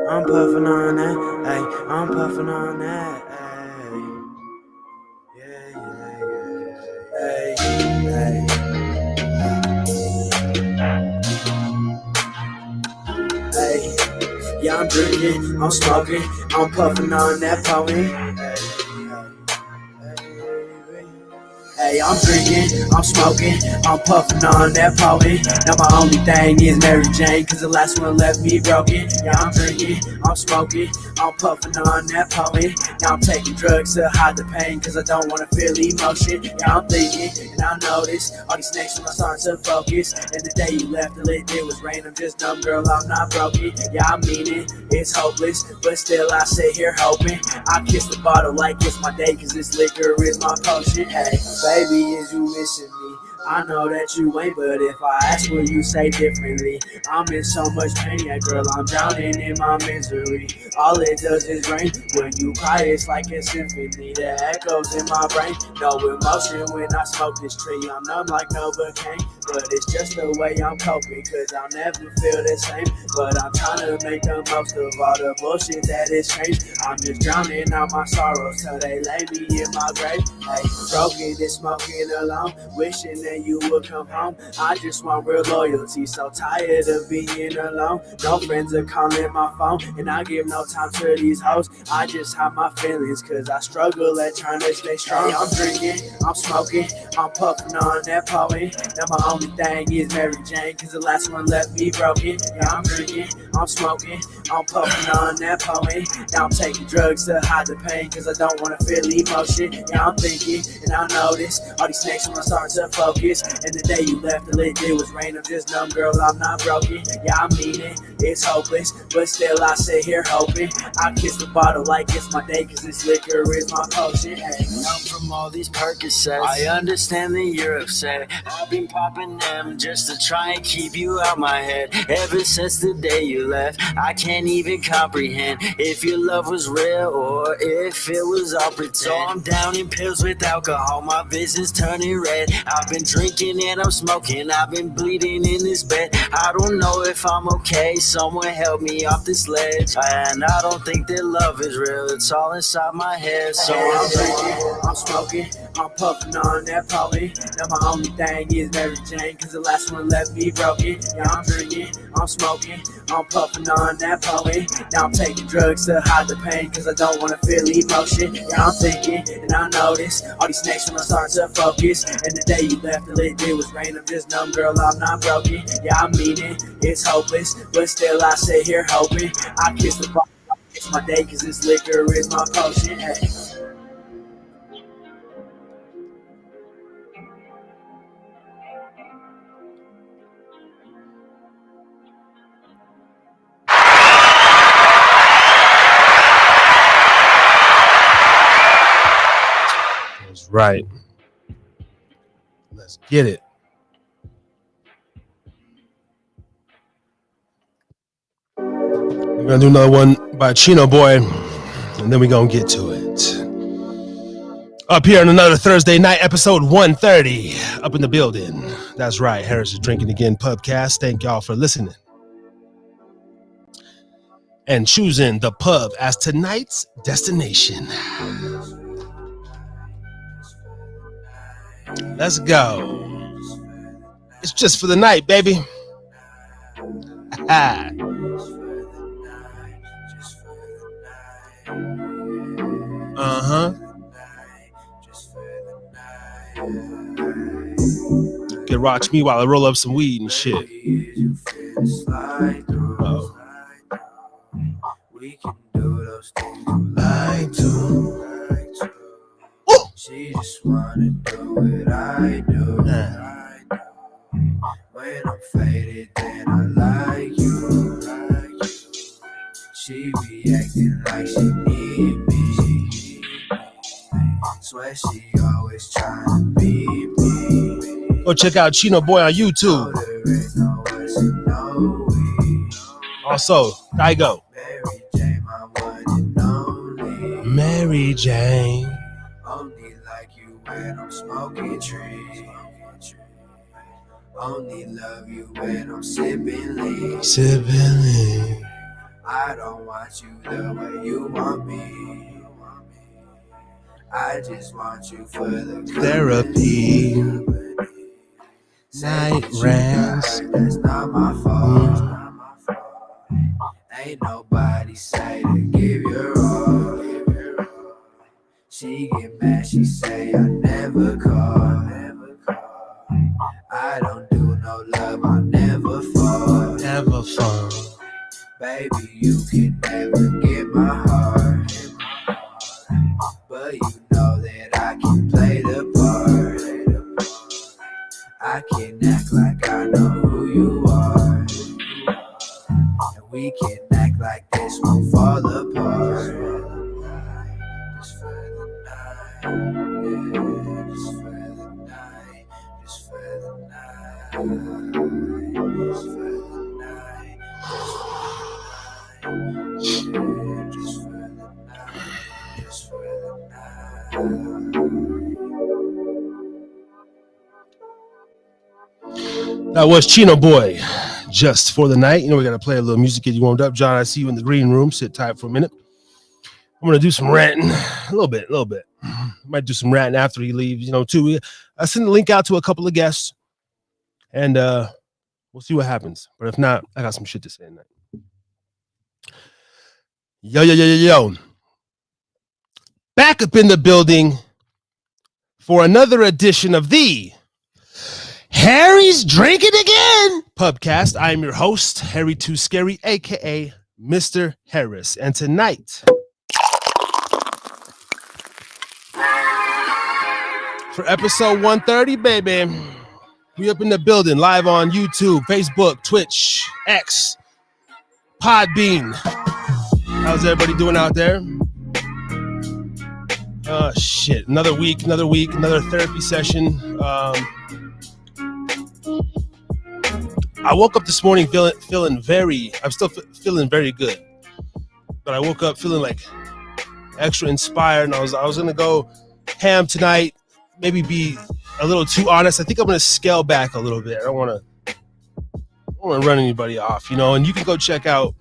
I'm puffing on that, hey, I'm puffing on that, hey. Yeah, hey, hey. Yeah, I'm drinking, I'm smoking, I'm puffing on that pony. Hey, I'm drinking, I'm smoking, I'm puffing on that pony. Now my only thing is Mary Jane, cause the last one left me broken. Yeah, I'm drinking, I'm smoking, I'm puffing on that pony. Now I'm taking drugs to hide the pain, cause I don't wanna feel emotion. Yeah, I'm thinking, and I notice all these snakes when I start to focus. And the day you left, all it did was rain. I'm just dumb, girl, I'm not broken. Yeah, I mean it, it's hopeless, but still I sit here hoping. I kiss the bottle like it's my day, cause this liquor is my potion. Hey, baby, is you missing me? I know that you ain't, but if I ask, will you say differently? I'm in so much pain, yeah, girl, I'm drowning in my misery. All it does is rain. When you cry, it's like a symphony that echoes in my brain. No emotion when I smoke this tree. I'm numb like Novocaine, but it's just the way I'm coping, cause I'll never feel the same. But I'm trying to make the most of all the bullshit that is changed. I'm just drowning out my sorrows till they lay me in my grave. Hey, broken and smoking alone, wishing that you would come home. I just want real loyalty, so tired of being alone. No friends are calling my phone, and I give no time to these hoes. I just hide my feelings, cause I struggle at trying to stay strong. I'm drinking, I'm smoking, I'm puffing on that poet. Now my only thing is Mary Jane, cause the last one left me broken. Yeah, I'm drinking, I'm smoking, I'm puffing on that poet. Now I'm taking drugs to hide the pain, cause I don't wanna feel emotion. Yeah, I'm thinking, and I notice all these snakes when I start to focus. And the day you left, all it did was rain. I'm just numb, girl, I'm not broken. Yeah, I mean it, it's hopeless, but still I sit here hoping. I kiss the bottle like it's my day, cause this liquor is my potion. Hey. I'm from all these Percocets, I understand that you're upset. I've been popping them just to try and keep you out my head. Ever since the day you left, I can't even comprehend if your love was real or if it was all pretend. So I'm down in pills with alcohol, my vision's turning red. I've been drinking and I'm smoking, I've been bleeding in this bed. I don't know if I'm okay, someone help me off this ledge. And I don't think that love is real, it's all inside my head. So I'm drinking, I'm smoking, I'm puffing on that poly. Now my only thing is Mary Jane, cause the last one left me broken. Yeah, I'm drinking, I'm smoking, I'm puffing on that poly. Now I'm taking drugs to hide the pain, cause I don't wanna feel emotion. Yeah, I'm thinking, and I notice all these snakes when I start to focus. And the day you left, all it did was rain. I'm just numb, girl, I'm not broken. Yeah, I mean it, it's hopeless, but still I sit here hoping. I kiss the bottle, it's my day, cause this liquor is my potion. Hey. That's right. Let's get it. We're gonna do another one by Chino Boy, and then we're gonna get to it. Up here on another Thursday night, episode 130, up in the building. That's right, Harris is Drinking Again Pubcast. Thank y'all for listening and choosing the pub as tonight's destination. Let's go. It's just for the night, baby. Uh-huh. Can watch me while I roll up some weed and shit. Oh. We can do those things you like to. She just wanna do what I do. When I'm faded, then I like you. She be acting like she need me. Swear she always trying to be me. Go check out Chino Boy on YouTube. Also, Daigo. Mary Jane, my one and only. Mary Jane. Only like you when I'm smoking trees. Only love you when I'm sipping lean. Sipping lean. I I don't want you the way you want me. I just want you for the Therapy. Night rants. That's not my fault. Ain't nobody say to give your all. She get mad, she say I never call. I don't do no love, I never fall. Never fall. Baby, you can never get my heart. But you know that I can play the part. I can act like I know who you are. And we can act like this won't fall apart. Just for the night, yeah, just for the night, just for the night, just for the night, just for the night, just for the night. That was Chino Boy, Just for the Night. You know, we got to play a little music, get you warmed up. John, I see you in the green room. Sit tight for a minute. I'm going to do some ranting a little bit. Might do some ranting after he leaves, you know, too. I send the link out to a couple of guests, and we'll see what happens. But if not, I got some shit to say tonight. Yo. Back up in the building for another edition of the Harry's Drinking Again Pubcast. I am your host, Harry Too Scary, a.k.a. Mr. Harris. And tonight, for episode 130, baby, we up in the building, live on YouTube, Facebook, Twitch, X, Podbean. How's everybody doing out there? Oh, shit. Another week, another therapy session. I woke up this morning feeling very, I'm still feeling very good. But I woke up feeling like extra inspired, and I was going to go ham tonight, maybe be a little too honest. I think I'm going to scale back a little bit. I don't want to run anybody off, you know, and you can go check out,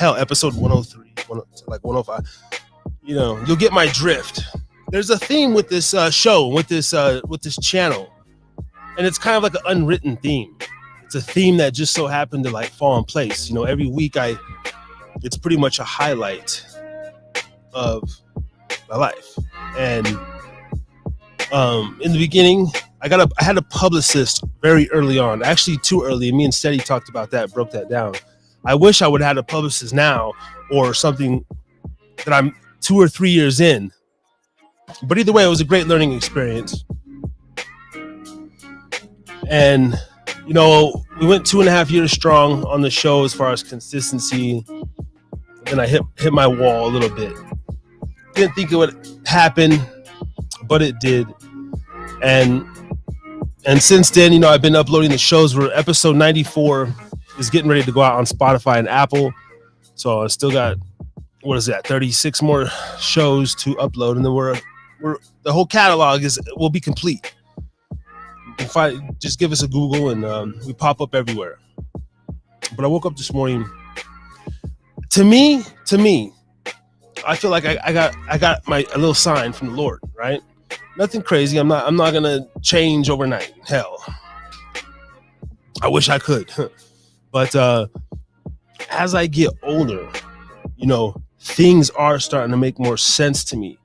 episode 103, like 105. You know, you'll get my drift. There's a theme with this show, with this channel, and it's kind of like an unwritten theme. It's a theme that just so happened to like fall in place. You know, every week it's pretty much a highlight of my life. And in the beginning, I had a publicist very early on, actually too early. Me and Steady talked about that, broke that down. I wish I would have had a publicist now or something that I'm 2 or 3 years in. But either way, it was a great learning experience. And, you know, we went 2.5 years strong on the show as far as consistency. Then I hit my wall a little bit. Didn't think it would happen, but it did. And since then, you know, I've been uploading the shows. Where episode 94 is getting ready to go out on Spotify and Apple. So I still got, 36 more shows to upload, and then we're the whole catalog will be complete. You can just give us a Google, and we pop up everywhere. But I woke up this morning. To me, I feel like I got a little sign from the Lord, right? Nothing crazy. I'm not gonna change overnight. Hell, I wish I could. But as I get older, you know, things are starting to make more sense to me.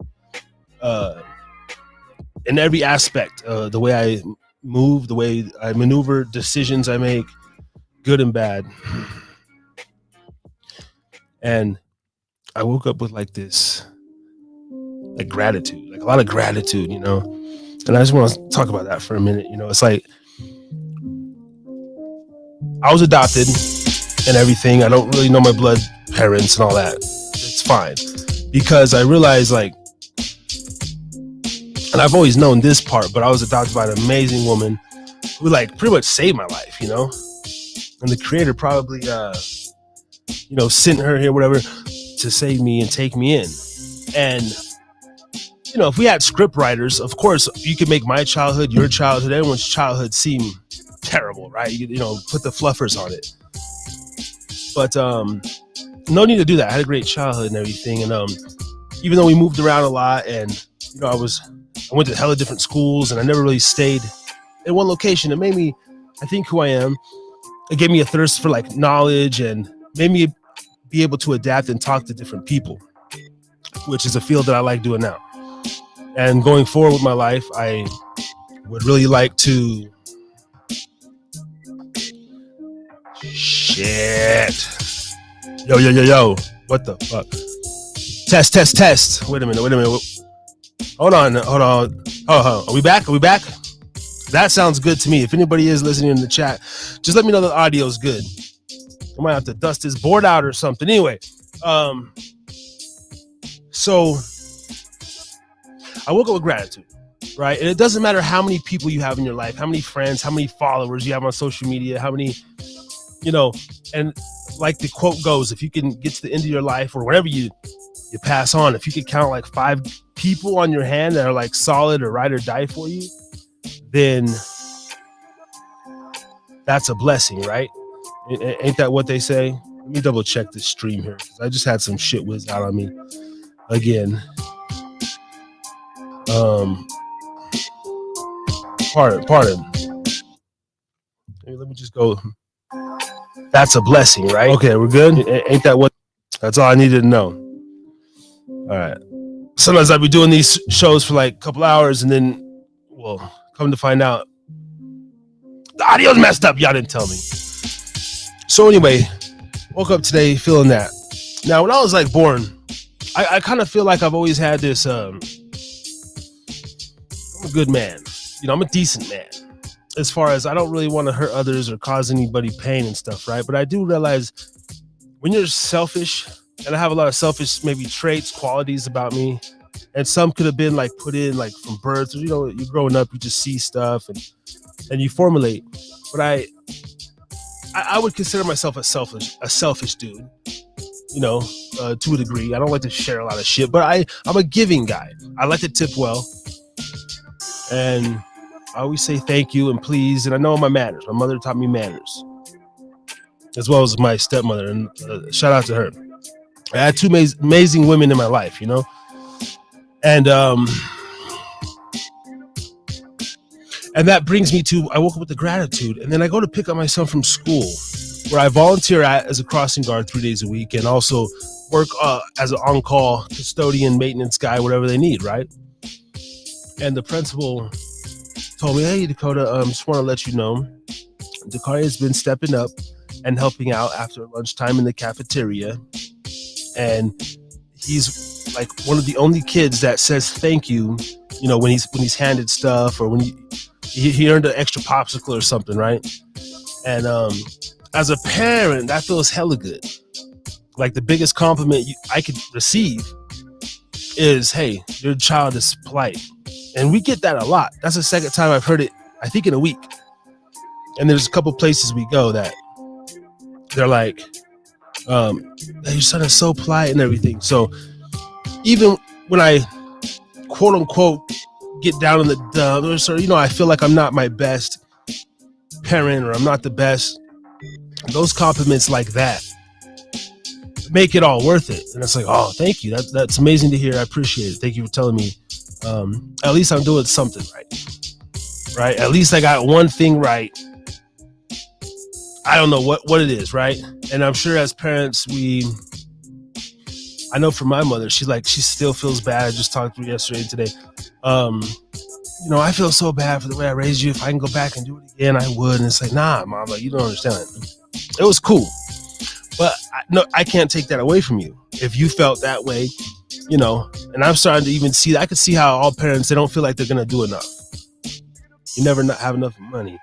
In every aspect, the way I move, the way I maneuver, decisions I make, good and bad. And I woke up with like this, like gratitude, like a lot of gratitude, you know. And I just want to talk about that for a minute. You know, it's like I was adopted and everything. I don't really know my blood parents and all that. It's fine, because I realized, like, and I've always known this part, but I was adopted by an amazing woman who like pretty much saved my life, you know. And the creator probably you know, sent her here, whatever, to save me and take me in. And you know, if we had script writers, of course you could make my childhood, your childhood, everyone's childhood seem terrible, right? You know, put the fluffers on it. But no need to do that. I had a great childhood and everything. And even though we moved around a lot, and I went to hella different schools, and I never really stayed in one location. It made me, I think, who I am. It gave me a thirst for like knowledge and made me be able to adapt and talk to different people, which is a field that I like doing now. And going forward with my life, I would really like to. Shit. Yo. What the fuck? Test. Wait a minute. Hold on. Oh, are we back? That sounds good to me. If anybody is listening in the chat, just let me know the audio is good. I might have to dust this board out or something. Anyway, so I woke up with gratitude, right? And it doesn't matter how many people you have in your life, how many friends, how many followers you have on social media, how many, and like the quote goes, if you can get to the end of your life or whatever you pass on, if you could count like 5 people on your hand that are like solid or ride or die for you, then that's a blessing, right? Ain't that what they say? Let me double check this stream here, because I just had some shit whiz out on me again. Pardon. Let me just go. That's a blessing, right? Okay, we're good. Ain't that what? That's all I needed to know. All right. Sometimes I'll be doing these shows for like a couple hours, and then, well, come to find out, the audio's messed up. Y'all didn't tell me. So anyway, woke up today feeling that. Now, when I was like born, I kind of feel like I've always had this. I'm a good man. I'm a decent man. As far as I don't really want to hurt others or cause anybody pain and stuff, right? But I do realize when you're selfish, and I have a lot of selfish maybe traits, qualities about me, and some could have been like put in like from birth. You're growing up, you just see stuff and you formulate. But I would consider myself a selfish dude, to a degree. I don't like to share a lot of shit, but I'm a giving guy. I like to tip well, and I always say thank you and please, and I know my manners. My mother taught me manners, as well as my stepmother, and shout out to her. I had 2 amazing women in my life, and that brings me to, I woke up with the gratitude, and then I go to pick up my son from school, where I volunteer as a crossing guard 3 days a week, and also work as an on-call custodian, maintenance guy, whatever they need, right? And the principal told me, hey, Dakota, just want to let you know, Dakota has been stepping up and helping out after lunchtime in the cafeteria. And he's like one of the only kids that says thank you, when he's handed stuff, or when he earned an extra popsicle or something, right? And as a parent, that feels hella good. Like the biggest compliment I could receive is, hey, your child is polite. And we get that a lot. That's the second time I've heard it, I think, in a week. And there's a couple places we go that they're like, your son is so polite and everything. So even when I quote unquote get down in the dumps, or I feel like I'm not my best parent, or I'm not the best, those compliments like that make it all worth it. And it's like, oh, thank you, that's amazing to hear. I appreciate it. Thank you for telling me. At least I'm doing something right? At least I got one thing right. I don't know what it is, right? And I'm sure as parents, I know from my mother, she still feels bad. I just talked to her yesterday and today. I feel so bad for the way I raised you. If I can go back and do it again, I would. And it's like, nah, mom, you don't understand it. It was cool, but I can't take that away from you. If you felt that way, and I'm starting to even see that. I could see how all parents, they don't feel like they're going to do enough. You never have enough money.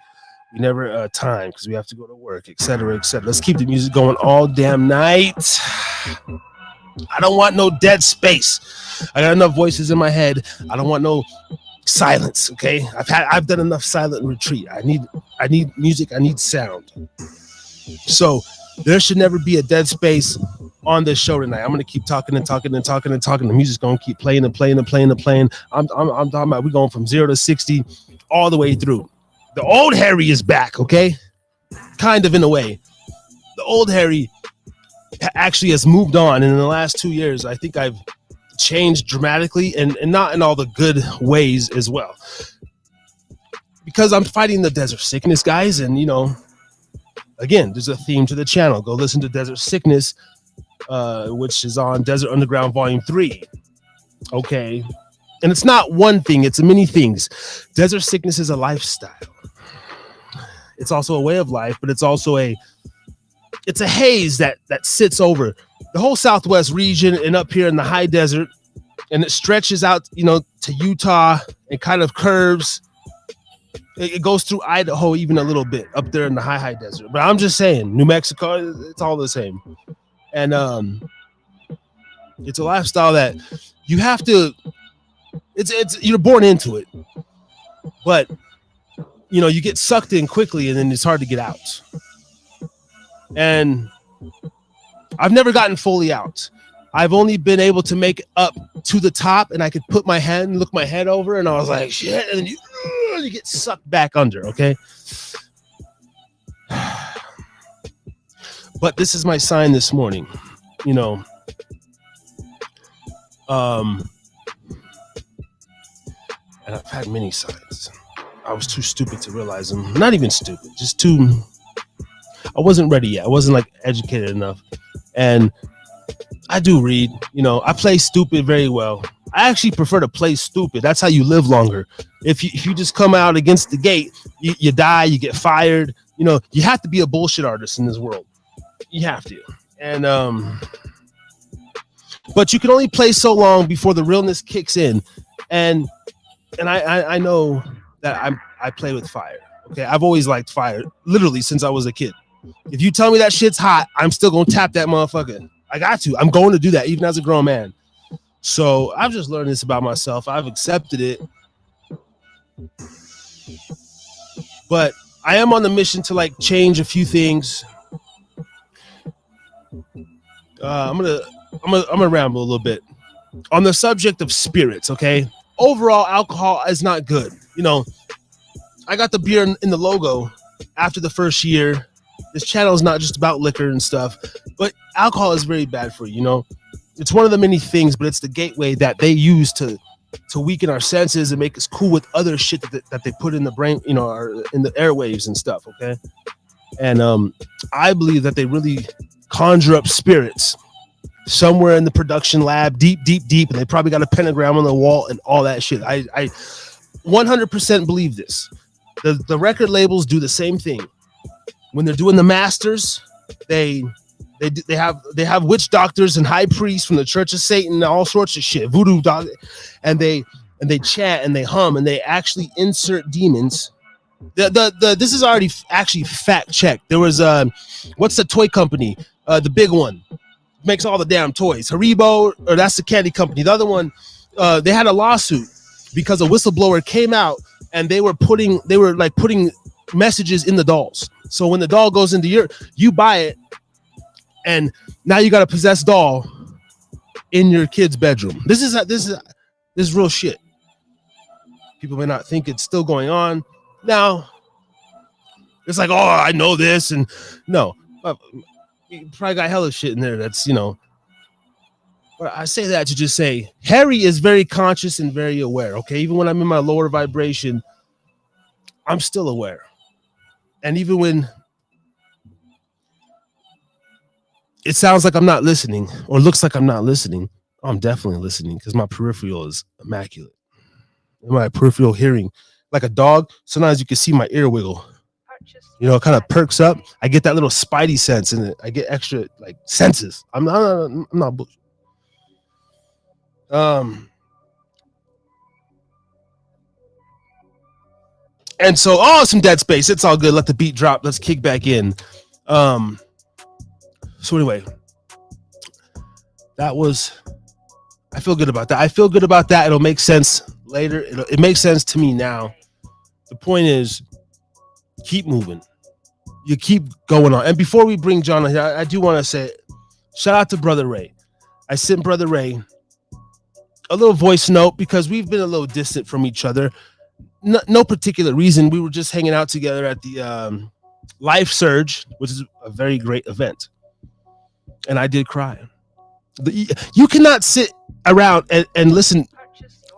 We never time because we have to go to work, etc., etc. Let's keep the music going all damn night. I don't want no dead space. I got enough voices in my head. I don't want no silence. Okay, I've done enough silent retreat. I need music. I need sound. So there should never be a dead space on this show tonight. I'm gonna keep talking and talking and talking and talking. The music's gonna keep playing and playing and playing and playing. I'm talking about we're going from 0 to 60 all the way through. The old Harry is back, okay? Kind of in a way. The old Harry actually has moved on. And in the last 2 years, I think I've changed dramatically, and not in all the good ways as well. Because I'm fighting the desert sickness, guys. And, again, there's a theme to the channel. Go listen to Desert Sickness, which is on Desert Underground Volume 3. Okay. And it's not one thing, it's many things. Desert sickness is a lifestyle. It's also a way of life, but it's also a haze that sits over the whole Southwest region and up here in the high desert. And it stretches out, to Utah and kind of curves. It goes through Idaho even a little bit up there in the high desert. But I'm just saying, New Mexico, it's all the same. And it's a lifestyle that you have to, it's you're born into it. But, you get sucked in quickly and then it's hard to get out. And I've never gotten fully out. I've only been able to make up to the top, and I could put my hand, look my head over, and I was like, shit, and then you get sucked back under, okay? But this is my sign this morning, and I've had many signs. I was too stupid to realize them. Not even stupid, just I wasn't ready yet. I wasn't educated enough. And I do read, I play stupid very well. I actually prefer to play stupid. That's how you live longer. If you just come out against the gate, you die, you get fired. You have to be a bullshit artist in this world. You have to. And but you can only play so long before the realness kicks in. And I know that I play with fire. Okay, I've always liked fire, literally since I was a kid. If you tell me that shit's hot, I'm still gonna tap that motherfucker. I got to. I'm going to do that, even as a grown man. So I've just learned this about myself. I've accepted it. But I am on the mission to change a few things. I'm gonna ramble a little bit on the subject of spirits. Okay, overall, alcohol is not good. I got the beer in the logo after the first year. This channel is not just about liquor and stuff, but alcohol is very bad for you. It's one of the many things, but it's the gateway that they use to weaken our senses and make us cool with other shit that they put in the brain, or in the airwaves and stuff. Okay, and I believe that they really conjure up spirits somewhere in the production lab, deep, and they probably got a pentagram on the wall and all that shit. I 100% believe this. The record labels do the same thing. When they're doing the masters, they have witch doctors and high priests from the Church of Satan and all sorts of shit, voodoo dog, and they chant and they hum and they actually insert demons. This is already actually fact checked. There was what's the toy company? The big one makes all the damn toys. Haribo, or that's the candy company. The other one, they had a lawsuit because a whistleblower came out and they were putting messages in the dolls. So when the doll goes into you buy it, and now you got a possessed doll in your kid's bedroom. This is real shit. People may not think it's still going on. Now, it's like, oh, I know this, and no, you probably got hella shit in there. That's But I say that to just say Harry is very conscious and very aware. Okay, even when I'm in my lower vibration, I'm still aware. And even when it sounds like I'm not listening or looks like I'm not listening, I'm definitely listening because my peripheral is immaculate. My peripheral hearing, like a dog, sometimes you can see my ear wiggle. It kind of perks up. I get that little spidey sense in it. I get extra senses. I'm not bullshit. And so, some Dead Space. It's all good. Let the beat drop. Let's kick back in. So anyway, I feel good about that. It'll make sense later. It makes sense to me now. The point is, keep moving. You keep going on. And before we bring John on here, I do want to say, shout out to Brother Ray. I sent Brother Ray a little voice note because we've been a little distant from each other. No particular reason. We were just hanging out together at the Life Surge, which is a very great event. And I did cry. You cannot sit around and listen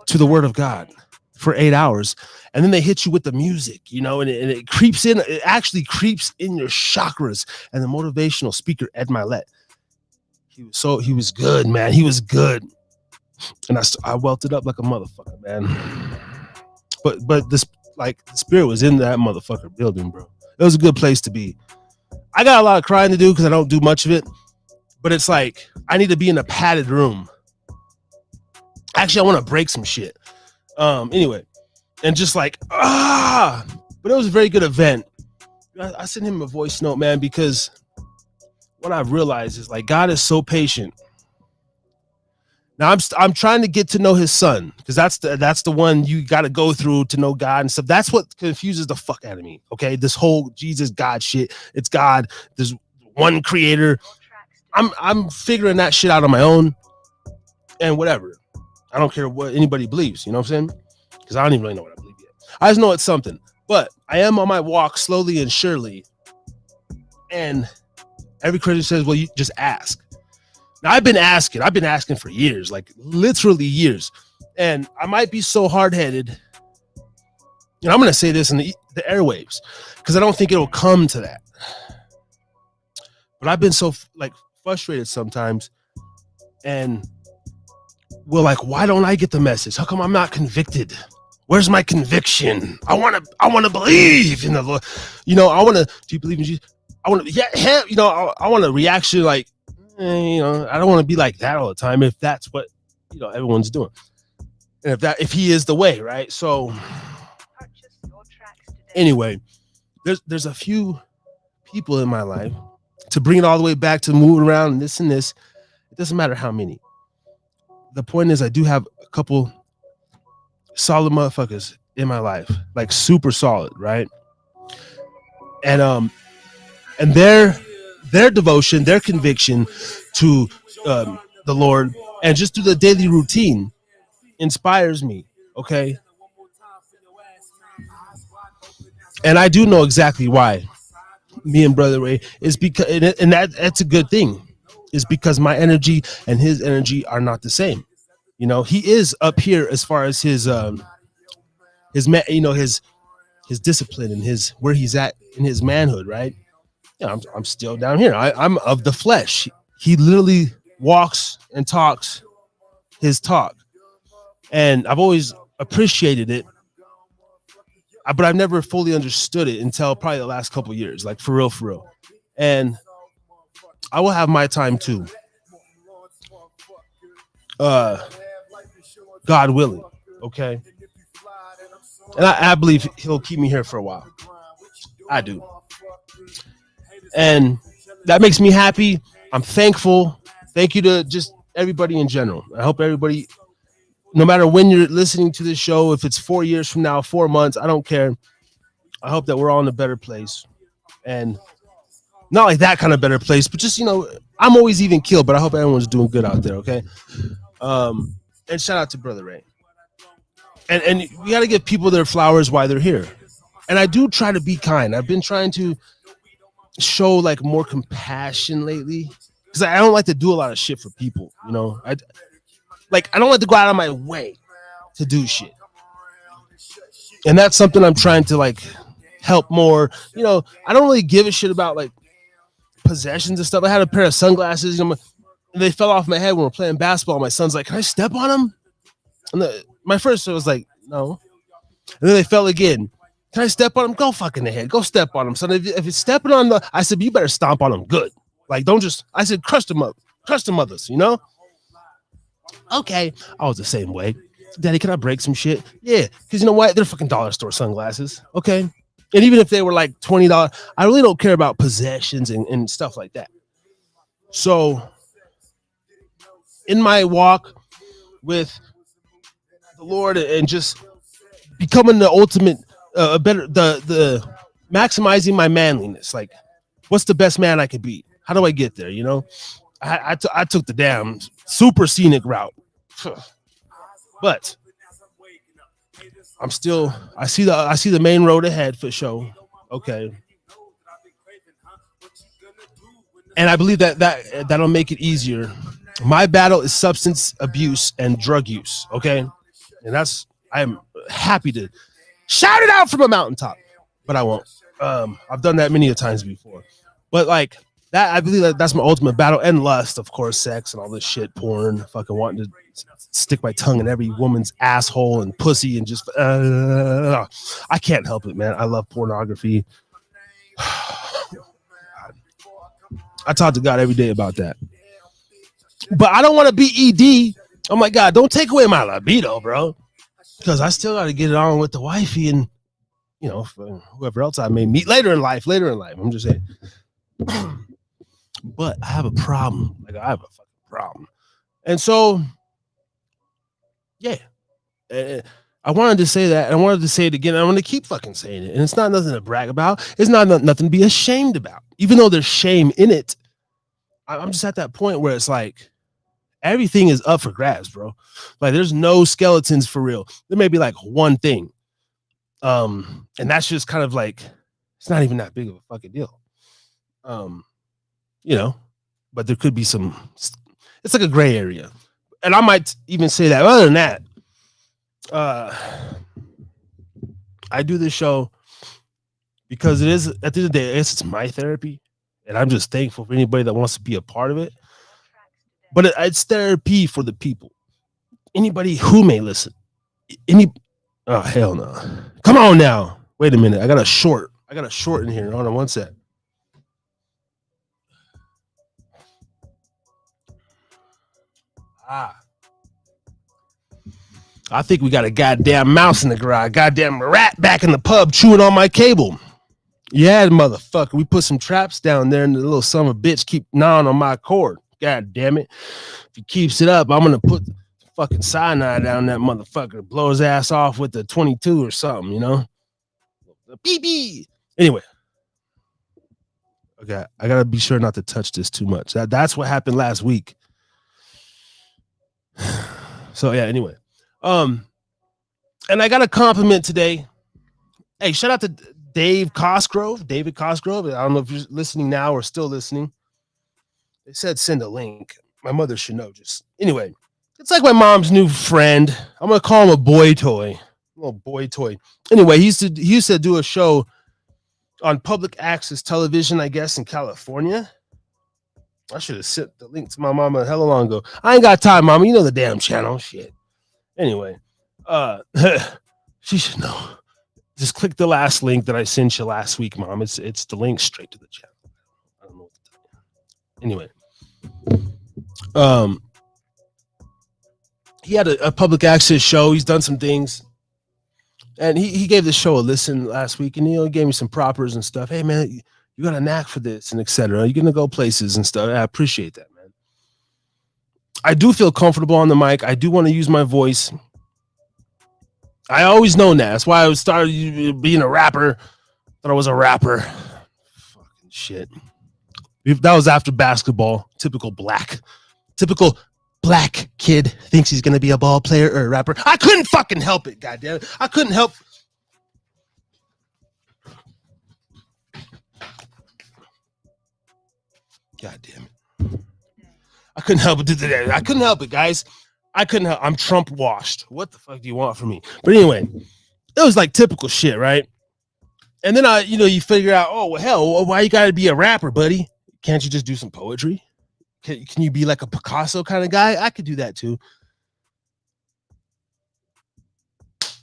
to the word of God for 8 hours, and then they hit you with the music, and it creeps in. It actually creeps in your chakras. And the motivational speaker Ed Milet, he was good, man. He was good, and I welted up like a motherfucker, man. But this, like, the spirit was in that motherfucker building, bro. It was a good place to be. I got a lot of crying to do because I don't do much of it, but it's like I need to be in a padded room. Actually, I want to break some shit. Anyway, and just like but it was a very good event. I sent him a voice note, man, because what I've realized is, like, God is so patient. Now I'm trying to get to know his son, because that's the one you got to go through to know God and stuff. That's what confuses the fuck out of me. Okay, this whole Jesus God shit. It's God. There's one creator. I'm figuring that shit out on my own, and whatever. I don't care what anybody believes. You know what I'm saying? Because I don't even really know what I believe yet. I just know it's something. But I am on my walk slowly and surely. And every Christian says, well, you just ask. Now, I've been asking for years, like literally years. And I might be so hard-headed. I'm going to say this in the airwaves, because I don't think it'll come to that. But I've been so frustrated sometimes. And we're like, why don't I get the message? How come I'm not convicted? Where's my conviction? I want to believe in the Lord. Do you believe in Jesus? I want to, I want a reaction like, I don't want to be like that all the time if that's what, everyone's doing. And if he is the way, right? So anyway, there's a few people in my life, to bring it all the way back to moving around and this and this. It doesn't matter how many. The point is, I do have a couple solid motherfuckers in my life, like super solid, right? And their devotion, their conviction to the Lord, and just through the daily routine, inspires me. Okay, and I do know exactly why. Me and Brother Ray is because, and that's a good thing, is because my energy and his energy are not the same. He is up here as far as his discipline and his where he's at in his manhood, right? I'm still down here. I'm of the flesh. He literally walks and talks his talk, and I've always appreciated it, but I've never fully understood it until probably the last couple of years, like for real. And I will have my time too. God willing, okay? And I believe he'll keep me here for a while. I do. And that makes me happy. I'm thankful. Thank you to just everybody in general. I hope everybody, no matter when you're listening to this show, if it's 4 years from now, 4 months, I don't care. I hope that we're all in a better place. And not like that kind of better place, but just, I'm always even keeled, but I hope everyone's doing good out there, okay? And shout out to Brother Ray. And we got to give people their flowers while they're here. And I do try to be kind. I've been trying to show like more compassion lately, because I don't like to do a lot of shit for people. I don't like to go out of my way to do shit. And that's something I'm trying to like help more. I don't really give a shit about like possessions and stuff. I had a pair of sunglasses, and they fell off my head when we're playing basketball. My son's like, "Can I step on them?" And my first was like, "No." And then they fell again. "Can I step on them?" "Go fuck in the head. Go step on them." So if it's stepping on I said, "You better stomp on them good. Like, don't just," I said, "Crush them up. Crush them others, Okay. I was the same way. "Daddy, can I break some shit?" "Yeah." Because you know what? They're fucking dollar store sunglasses. Okay. And even if they were like $20, I really don't care about possessions and stuff like that. So in my walk with the Lord and just becoming the ultimate, the maximizing my manliness, like, what's the best man I could be? How do I get there? I took the damn super scenic route, but I see the main road ahead for sure. Okay. And I believe that'll make it easier. My battle is substance abuse and drug use. Okay, and I'm happy to shout it out from a mountaintop, but I won't. I've done that many a times before, but like that, I believe that's my ultimate battle. And lust, of course, sex and all this shit, porn, fucking wanting to stick my tongue in every woman's asshole and pussy and just I can't help it, man. I love pornography. I talk to God every day about that, but I don't want to be ED. Oh my God, don't take away my libido, bro, because I still got to get it on with the wifey and whoever else I may meet later in life. I'm just saying. But I have a problem. Like, I have a fucking problem. And so, yeah. I wanted to say that. And I wanted to say it again. I'm going to keep fucking saying it. And it's not nothing to brag about. It's not nothing to be ashamed about. Even though there's shame in it. I'm just at that point where it's like, everything is up for grabs, bro. Like, there's no skeletons for real. There may be like one thing. And that's just kind of like, it's not even that big of a fucking deal. But there could be it's like a gray area. And I might even say that other than that, I do this show because it is, at the end of the day, it's my therapy. And I'm just thankful for anybody that wants to be a part of it. But it's therapy for the people. Anybody who may listen. Oh, hell no. Come on now. Wait a minute. I got a short in here. Hold on one sec. I think we got a goddamn mouse in the garage. Goddamn rat back in the pub chewing on my cable. Yeah, motherfucker. We put some traps down there and the little son of a bitch keep gnawing on my cord. God damn it. If he keeps it up, I'm going to put the fucking cyanide down that motherfucker. Blow his ass off with the 22 or something, The BB. Anyway. Okay, I got to be sure not to touch this too much. That's what happened last week. So yeah, anyway. And I got a compliment today. Hey, shout out to David Cosgrove. I don't know if you're listening now or still listening. They said send a link. My mother should know. Anyway, it's like my mom's new friend. I'm gonna call him a boy toy. Little boy toy. Anyway, he used to do a show on public access television, I guess, in California. I should have sent the link to my mama a hell long ago. I ain't got time, mama. You know the damn channel. Shit. Anyway, she should know. Just click the last link that I sent you last week, Mom. It's the link straight to the channel. I don't know what to tell you. Anyway, he had a public access show. He's done some things, and he gave the show a listen last week, and he gave me some propers and stuff. Hey, man, you got a knack for this, and etc. You're gonna go places and stuff. I appreciate that, man. I do feel comfortable on the mic. I do want to use my voice. I always known that. That's why I started being a rapper. Thought I was a rapper. Fucking shit. That was after basketball. Typical black kid thinks he's gonna be a ball player or a rapper. I couldn't fucking help it. Goddamn it. I couldn't help. God damn it. I couldn't help it. I couldn't help it, guys. I'm Trump washed. What the fuck do you want from me? But anyway, it was like typical shit, right? And then you figure out, oh, well, hell, why you gotta be a rapper, buddy? Can't you just do some poetry? Can you be like a Picasso kind of guy? I could do that too.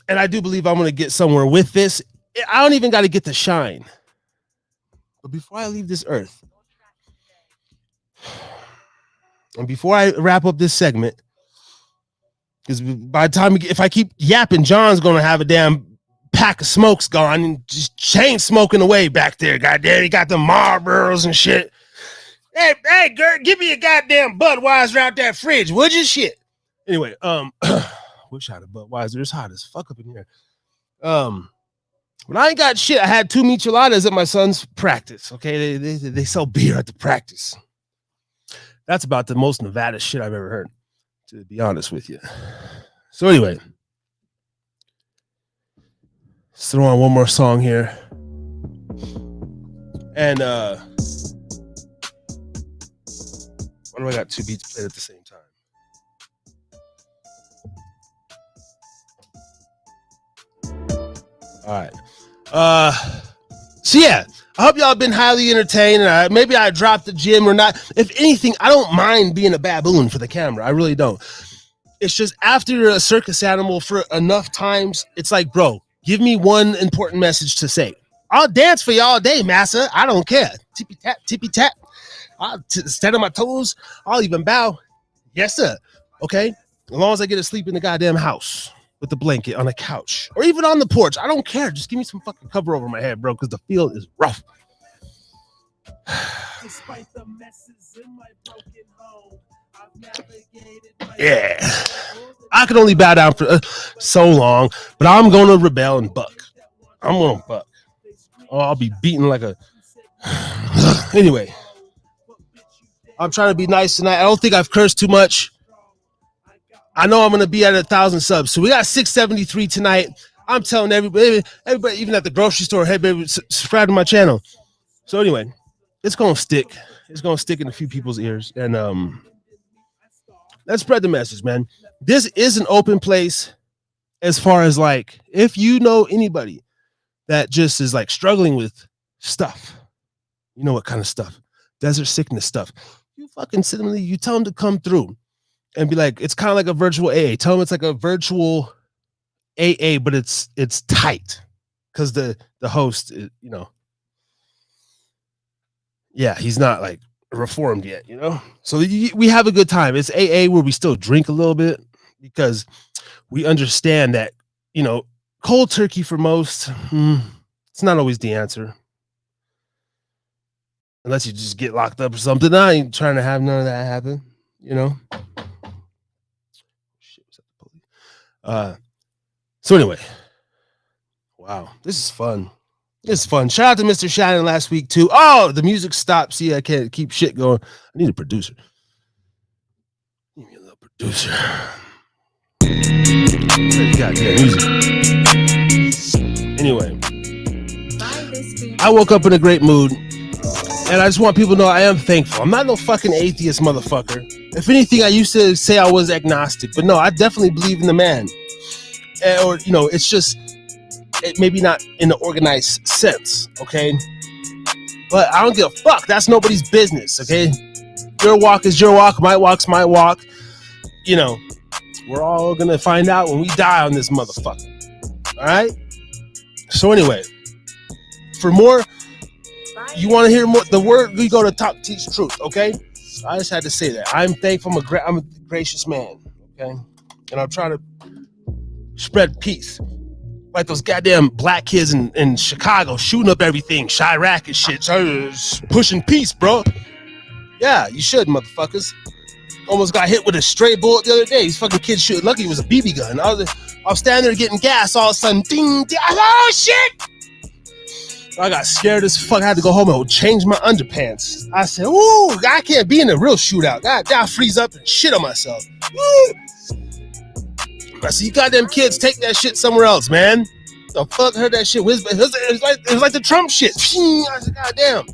And I do believe I'm gonna get somewhere with this. I don't even got to get the shine. But before I leave this earth, and before I wrap up this segment, because by the time if I keep yapping, John's gonna have a damn pack of smokes gone and just chain smoking away back there. Goddamn, he got the Marlboros and shit. Hey, girl, give me a goddamn Budweiser out that fridge, would you? Shit. Anyway, wish I had a Budweiser. It's hot as fuck up in here. When I ain't got shit, I had 2 micheladas at my son's practice. Okay, they sell beer at the practice. That's about the most Nevada shit I've ever heard, to be honest with you. So anyway, let's throw on one more song here. And Why do I got two beats played at the same time? All right. So yeah, I hope y'all been highly entertained. Maybe I dropped the gym or not. If anything, I don't mind being a baboon for the camera. I really don't. It's just after you're a circus animal for enough times, it's like, bro, give me one important message to say. I'll dance for you all day, massa. I don't care. Tippy tap, tippy tap. I'll stand on my toes. I'll even bow. Yes, sir. Okay? As long as I get to sleep in the goddamn house with the blanket on the couch or even on the porch. I don't care. Just give me some fucking cover over my head, bro, because the field is rough. Despite the messes in my broken home, I've navigated yeah. I can only bow down for so long, but I'm going to rebel and buck. I'm going to buck. Oh, I'll be beaten like a... Anyway. I'm trying to be nice tonight. I don't think I've cursed too much. I know I'm going to be at 1,000 subs. So we got 673 tonight. I'm telling everybody, even at the grocery store, hey, baby, subscribe to my channel. So anyway, it's going to stick. It's going to stick in a few people's ears. And let's spread the message, man. This is an open place as far as like, if you know anybody that just is like struggling with stuff, you know what kind of stuff, desert sickness stuff, you fucking sit them, you tell them to come through and be like, it's kind of like a virtual AA. Tell them it's like a virtual AA, but it's tight because the host, you know, yeah, he's not like reformed yet, you know. So we have a good time. It's AA where we still drink a little bit because we understand that, you know, cold turkey for most, it's not always the answer. Unless you just get locked up or something. I ain't trying to have none of that happen, you know. So anyway, wow, this is fun. This is fun. Shout out to Mr. Shannon last week too. Oh, the music stopped. See, I can't keep shit going. I need a producer. Give me a little producer. Goddamn music. Anyway, I woke up in a great mood. And I just want people to know I am thankful. I'm not no fucking atheist motherfucker. If anything, I used to say I was agnostic, but no, I definitely believe in the man. Or, you know, it's just maybe not in the organized sense, okay? But I don't give a fuck. That's nobody's business, okay? Your walk is your walk. My walk's my walk. You know, we're all going to find out when we die on this motherfucker. All right? So anyway, for more... You want to hear more? The word we go to Talk Teach Truth, okay? I just had to say that. I'm thankful. I'm a gracious man, okay? And I'm trying to spread peace. Like those goddamn black kids in Chicago shooting up everything, Chirac and shit. Pushing peace, bro. Yeah, you should, motherfuckers. Almost got hit with a stray bullet the other day. These fucking kids shooting. Lucky it was a BB gun. I was standing there getting gas. All of a sudden, ding, ding. Oh, shit! I got scared as fuck. I had to go home and change my underpants. I said, ooh, I can't be in a real shootout. God, I freeze up and shit on myself. Woo! I said, you goddamn kids, take that shit somewhere else, man. The fuck heard that shit? It was like the Trump shit. I said, goddamn.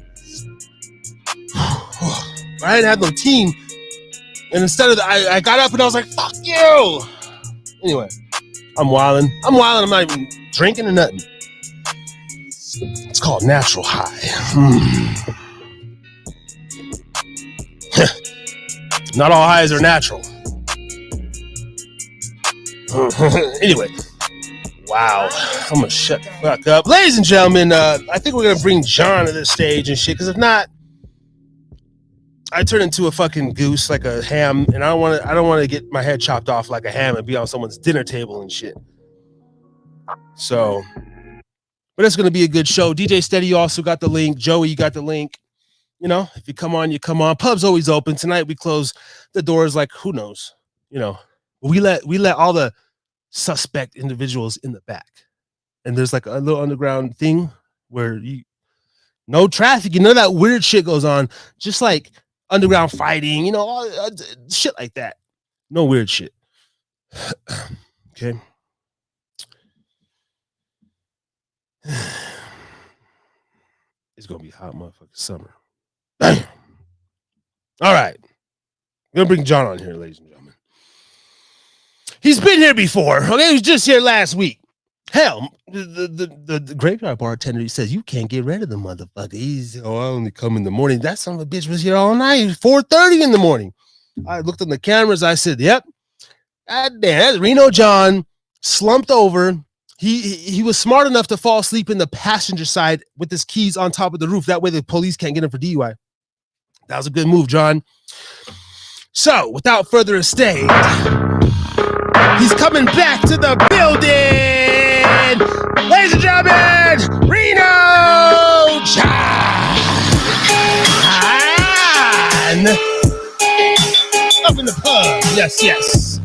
I didn't have no team. And instead of that, I got up and I was like, fuck you. Anyway, I'm wilding. I'm not even drinking or nothing. It's called natural high. Not all highs are natural. Anyway, wow. I'm gonna shut the fuck up, ladies and gentlemen. I think we're gonna bring John to the stage and shit. Because if not, I turn into a fucking goose, like a ham, and I don't want to get my head chopped off like a ham and be on someone's dinner table and shit. So. But it's going to be a good show. DJ Steady, you also got the link. Joey, you got the link. You know, if you come on, you come on. Pub's always open. Tonight we close the doors like who knows. You know, we let all the suspect individuals in the back. And there's like a little underground thing where no traffic, none of that weird shit goes on. Just like underground fighting, you know, all shit like that. No weird shit. Okay. It's gonna be hot motherfucking summer. All right. gonna bring John on here, ladies and gentlemen. He's been here before. Okay, he was just here last week. Hell, the graveyard bartender, he says you can't get rid of the motherfucker. He's I only come in the morning. That son of a bitch was here all night. 4:30 in the morning. I looked on the cameras. I said, "Yep, God damn, that's Reno John slumped over. He was smart enough to fall asleep in the passenger side with his keys on top of the roof. That way the police can't get him for DUI. That was a good move, John. So, without further ado, he's coming back to the building. Ladies and gentlemen, Reno John. Up in the pub. Yes, yes.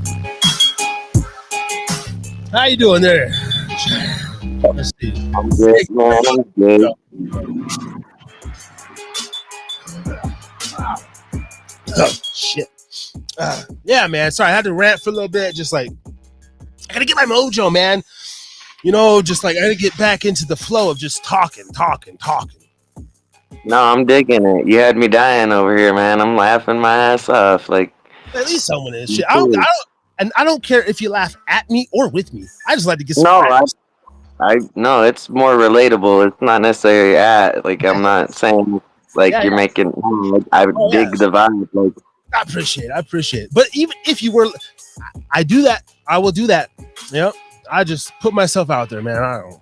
How you doing there? Let's see. I'm good, man. I'm good. Oh, shit. Yeah, man. Sorry, I had to rant for a little bit. Just like, I gotta get my mojo, man. You know, just like, I gotta get back into the flow of just talking. No, I'm digging it. You had me dying over here, man. I'm laughing my ass off. Like, at least someone is. Shit. I don't care if you laugh at me or with me. I just like to get some. No, it's more relatable. It's not necessarily like I'm not saying like you're making. I dig the vibe. Like, I appreciate it. But even if you were, I do that. I will do that. Yep. I just put myself out there, man. I don't.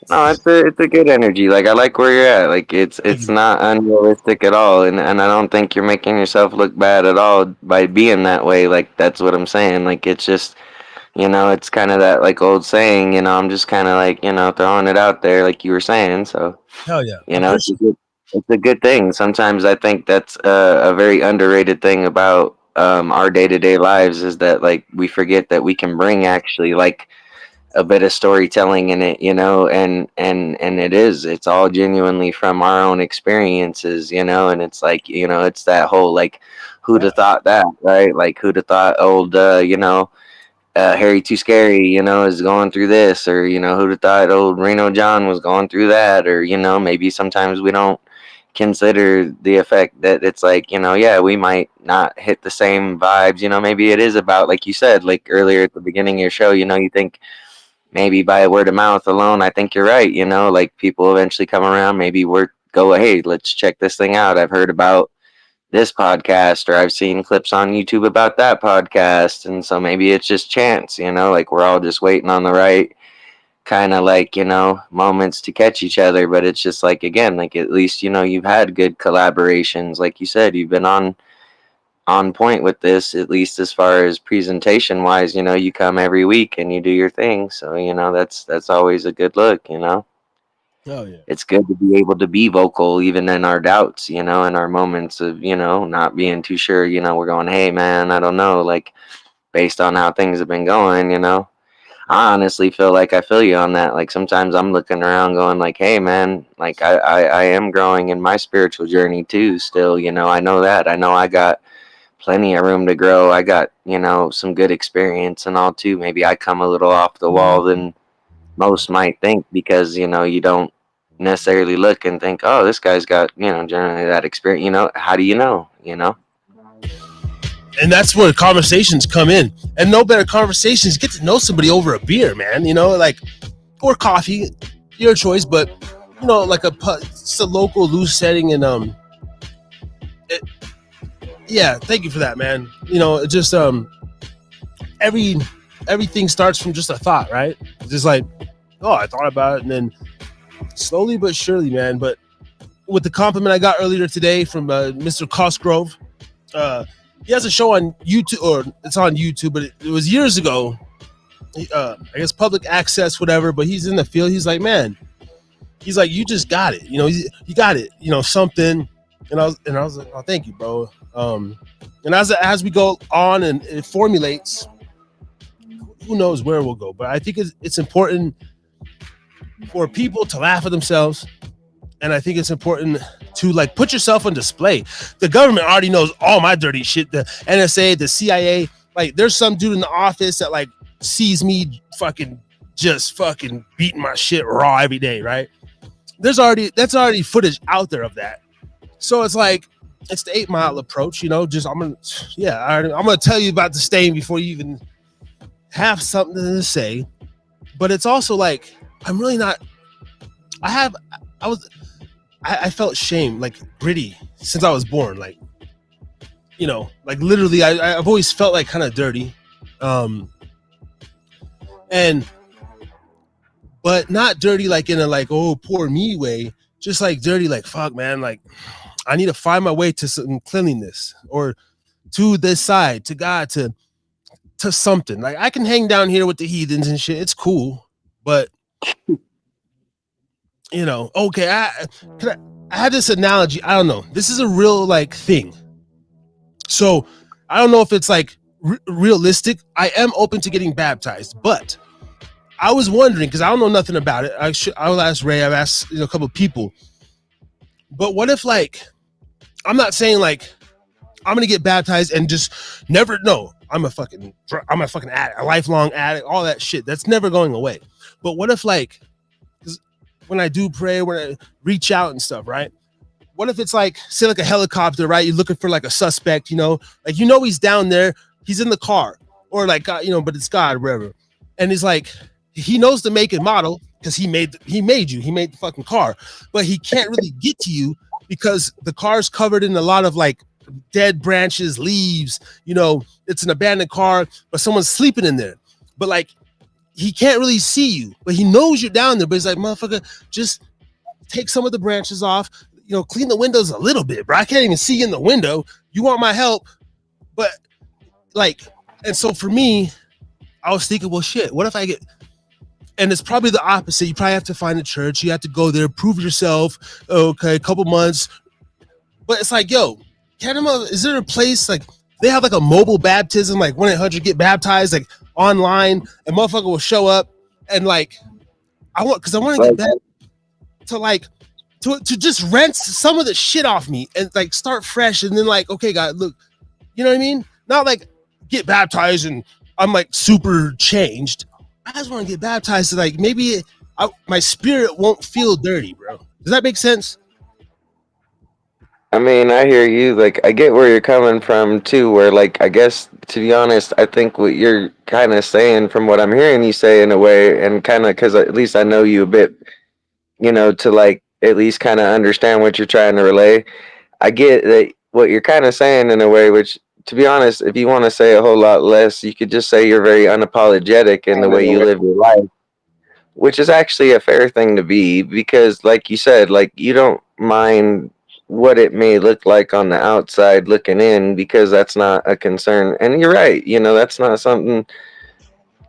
No, it's a good energy. Like, I like where you're at. Like, it's not unrealistic at all, and I don't think you're making yourself look bad at all by being that way. Like, that's what I'm saying. Like, it's just, you know, it's kind of that like old saying. You know, I'm just kind of like, you know, throwing it out there, like you were saying. So, hell yeah, you know, it's a good thing. Sometimes I think that's a very underrated thing about our day-to-day lives is that like we forget that we can bring actually like a bit of storytelling in it, you know, and it's all genuinely from our own experiences, you know, and it's like, you know, it's that whole like who'd have thought that, right? Like who'd have thought old you know, Harry Too Scary, you know, is going through this, or, you know, who'd have thought old Reno John was going through that, or, you know, maybe sometimes we don't consider the effect that it's like, you know, yeah, we might not hit the same vibes, you know, maybe it is about, like you said, like earlier at the beginning of your show, you know, you think maybe by word of mouth alone, I think you're right, you know, like people eventually come around, maybe hey, let's check this thing out. I've heard about this podcast, or I've seen clips on YouTube about that podcast, and so maybe it's just chance, you know, like we're all just waiting on the right kind of like, you know, moments to catch each other. But it's just like, again, like at least, you know, you've had good collaborations, like you said, you've been on point with this, at least as far as presentation wise, you know, you come every week and you do your thing, so, you know, that's always a good look, you know. Oh yeah, it's good to be able to be vocal even in our doubts, you know, in our moments of, you know, not being too sure, you know, we're going, hey man, I don't know, like based on how things have been going, you know. I honestly feel like I feel you on that. Like sometimes I'm looking around going like, hey man, like I am growing in my spiritual journey too still, you know. I know that. I know I got plenty of room to grow. I got, you know, some good experience and all too. Maybe I come a little off the wall than most might think, because, you know, you don't necessarily look and think, oh, this guy's got, you know, generally that experience, you know. How do you know, you know? And that's where conversations come in, and no better conversations, get to know somebody over a beer, man, you know, like, or coffee, your choice, but, you know, like it's a local loose setting, and yeah, thank you for that, man. You know, it just everything starts from just a thought, right? Just like, oh, I thought about it, and then slowly but surely, man. But with the compliment I got earlier today from Mr. Cosgrove, he has a show on YouTube, or it's on YouTube, but it was years ago. I guess public access, whatever. But he's in the field. He's like, man, he's like, you just got it. You know, you got it. You know, something. And I was like, oh, thank you, bro. And as we go on and it formulates, who knows where we'll go. But I think it's important for people to laugh at themselves. And I think it's important to like put yourself on display. The government already knows all my dirty shit. The NSA, the CIA, like there's some dude in the office that like sees me fucking beating my shit raw every day, right? That's already footage out there of that. So it's like, it's the 8 Mile approach, just I'm gonna tell you about the stain before you even have something to say. But it's also like I'm really not. I have. I was. I felt shame, like gritty, since I was born. Like like literally, I've always felt like kind of dirty, and but not dirty like in a like oh poor me way. Just like dirty, like fuck man, like I need to find my way to some cleanliness or to this side, to God, to something. Like I can hang down here with the heathens and shit. It's cool, but okay. I had this analogy. I don't know. This is a real like thing. So I don't know if it's like realistic. I am open to getting baptized, but I was wondering because I don't know nothing about it. I'll ask Ray. I've asked a couple of people. But what if like I'm not saying like I'm gonna get baptized and just never know I'm a fucking addict, a lifelong addict, all that shit. That's never going away. But what if like when I do pray, when I reach out and stuff, right? What if it's like say like a helicopter, right? You're looking for like a suspect, like he's down there, he's in the car, or like but it's God, wherever, and he's like he knows the make and model because he made the fucking car, but he can't really get to you because the car's covered in a lot of like dead branches, leaves, it's an abandoned car, but someone's sleeping in there. But like he can't really see you, but he knows you're down there. But he's like, motherfucker, just take some of the branches off, clean the windows a little bit, bro. I can't even see in the window. You want my help? But like, and so for me, I was thinking, well, shit, what if I get, and it's probably the opposite. You probably have to find a church. You have to go there, prove yourself. Okay, a couple months. But it's like, yo, is there a place like they have like a mobile baptism, like 1-800 get baptized, like online, and motherfucker will show up and like I want to get back to like to just rinse some of the shit off me and like start fresh and then like okay God, look, you know what I mean? Not like get baptized and I'm like super changed. I just want to get baptized so like maybe my spirit won't feel dirty, bro. Does that make sense? I mean, I hear you. Like, I get where you're coming from too. Where, like, I guess to be honest, I think what you're kind of saying, from what I'm hearing you say, in a way, and kind of because at least I know you a bit, to like at least kind of understand what you're trying to relay. I get that what you're kind of saying in a way, which, to be honest, if you want to say a whole lot less, you could just say you're very unapologetic in the way you live your life, which is actually a fair thing to be because, like you said, like you don't mind what it may look like on the outside looking in because that's not a concern. And you're right, that's not something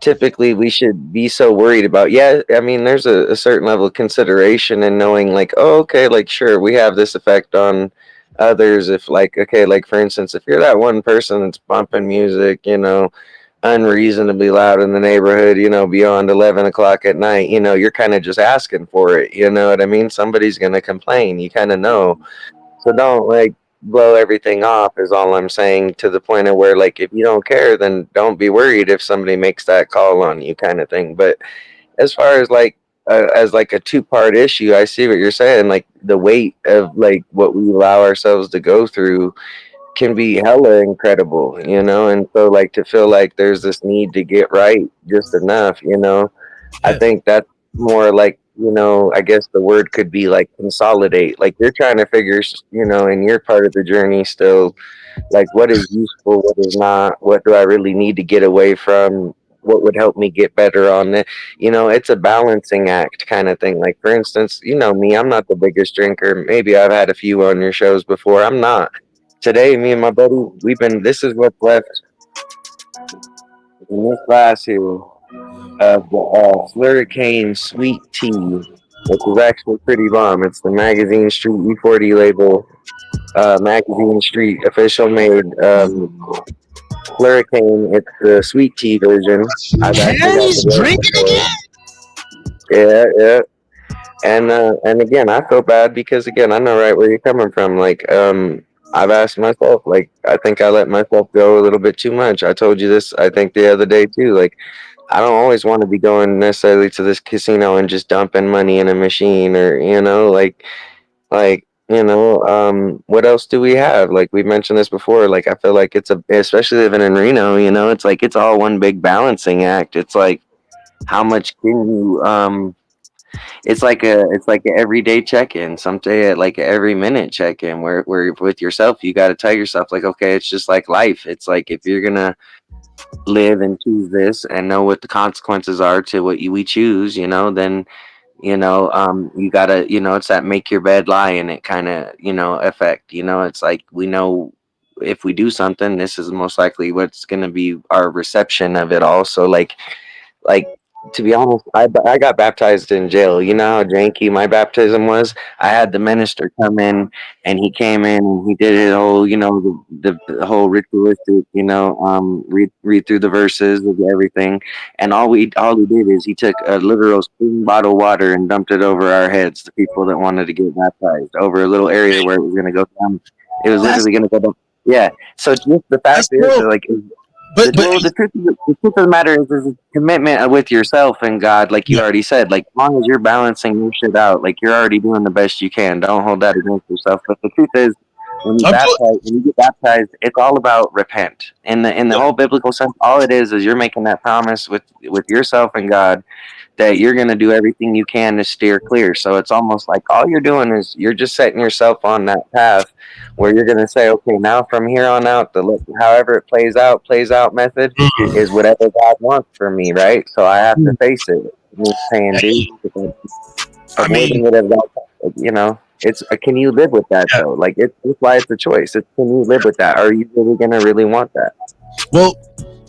typically we should be so worried about. Yeah, I mean, there's a certain level of consideration in knowing, like, oh, okay, like, sure, we have this effect on others. If, like, okay, like, for instance, if you're that one person that's bumping music, unreasonably loud in the neighborhood, beyond 11 o'clock at night, you're kind of just asking for it. You know what I mean? Somebody's going to complain. You kind of know. So don't, like, blow everything off is all I'm saying, to the point of where, like, if you don't care, then don't be worried if somebody makes that call on you, kind of thing. But as far as like as like a two-part issue, I see what you're saying. Like the weight of like what we allow ourselves to go through can be hella incredible, and so like to feel like there's this need to get right just enough, I Yeah. think that's more like, I guess the word could be like consolidate. Like you're trying to figure, in your part of the journey still, like what is useful, what is not, what do I really need to get away from, what would help me get better on it. It's a balancing act kind of thing. Like for instance, me, I'm not the biggest drinker. Maybe I've had a few on your shows before. I'm not. Today, me and my buddy, this is what's left in this glass here of the Slurricane Sweet Tea, which is actually pretty bomb. It's the Magazine Street E40 label, Magazine Street official made Slurricane. It's the sweet tea version. I've actually got Kenny's drinking the again. yeah. And again, I feel bad because again, I know right where you're coming from. Like, I've asked myself, like, I think I let myself go a little bit too much. I told you this, I think, the other day too. Like, I don't always want to be going necessarily to this casino and just dumping money in a machine, or like What else do we have? Like we mentioned this before. Like I feel like especially living in Reno. It's like it's all one big balancing act. It's like how much can you it's like a everyday check-in, someday like a every minute check-in where with yourself you got to tell yourself like, okay, it's just like life. It's like if you're gonna live and choose this and know what the consequences are to we choose, then you gotta, it's that make your bed lie in it kind of, effect. It's like we know if we do something, this is most likely what's gonna be our reception of it all. So like to be honest, I got baptized in jail. You know how janky my baptism was. I had the minister come in, and he came in and he did it whole, the whole ritualistic, read through the verses of everything, and all he did is he took a literal spring bottle of water and dumped it over our heads, the people that wanted to get baptized, over a little area where it was going to go down. It was That's literally going to go down. Yeah. So just the that's fact is, dope. like, But the truth of the matter is a commitment with yourself and God, like you yeah, already said. Like, as long as you're balancing your shit out, like you're already doing the best you can. Don't hold that against yourself. But the truth is, I'm doing. when you get baptized, it's all about repent. In the Yeah, whole biblical sense, all it is you're making that promise with yourself and God that you're going to do everything you can to steer clear. So it's almost like all you're doing is you're just setting yourself on that path where you're going to say, okay, now from here on out, however it plays out method is whatever God wants for me, right? So I have to face it. It means paying dues, I mean, avoiding it as well. It's can you live with that yeah. though? Like it's why it's a choice. It's can you live with that? Are you really going to really want that? Well,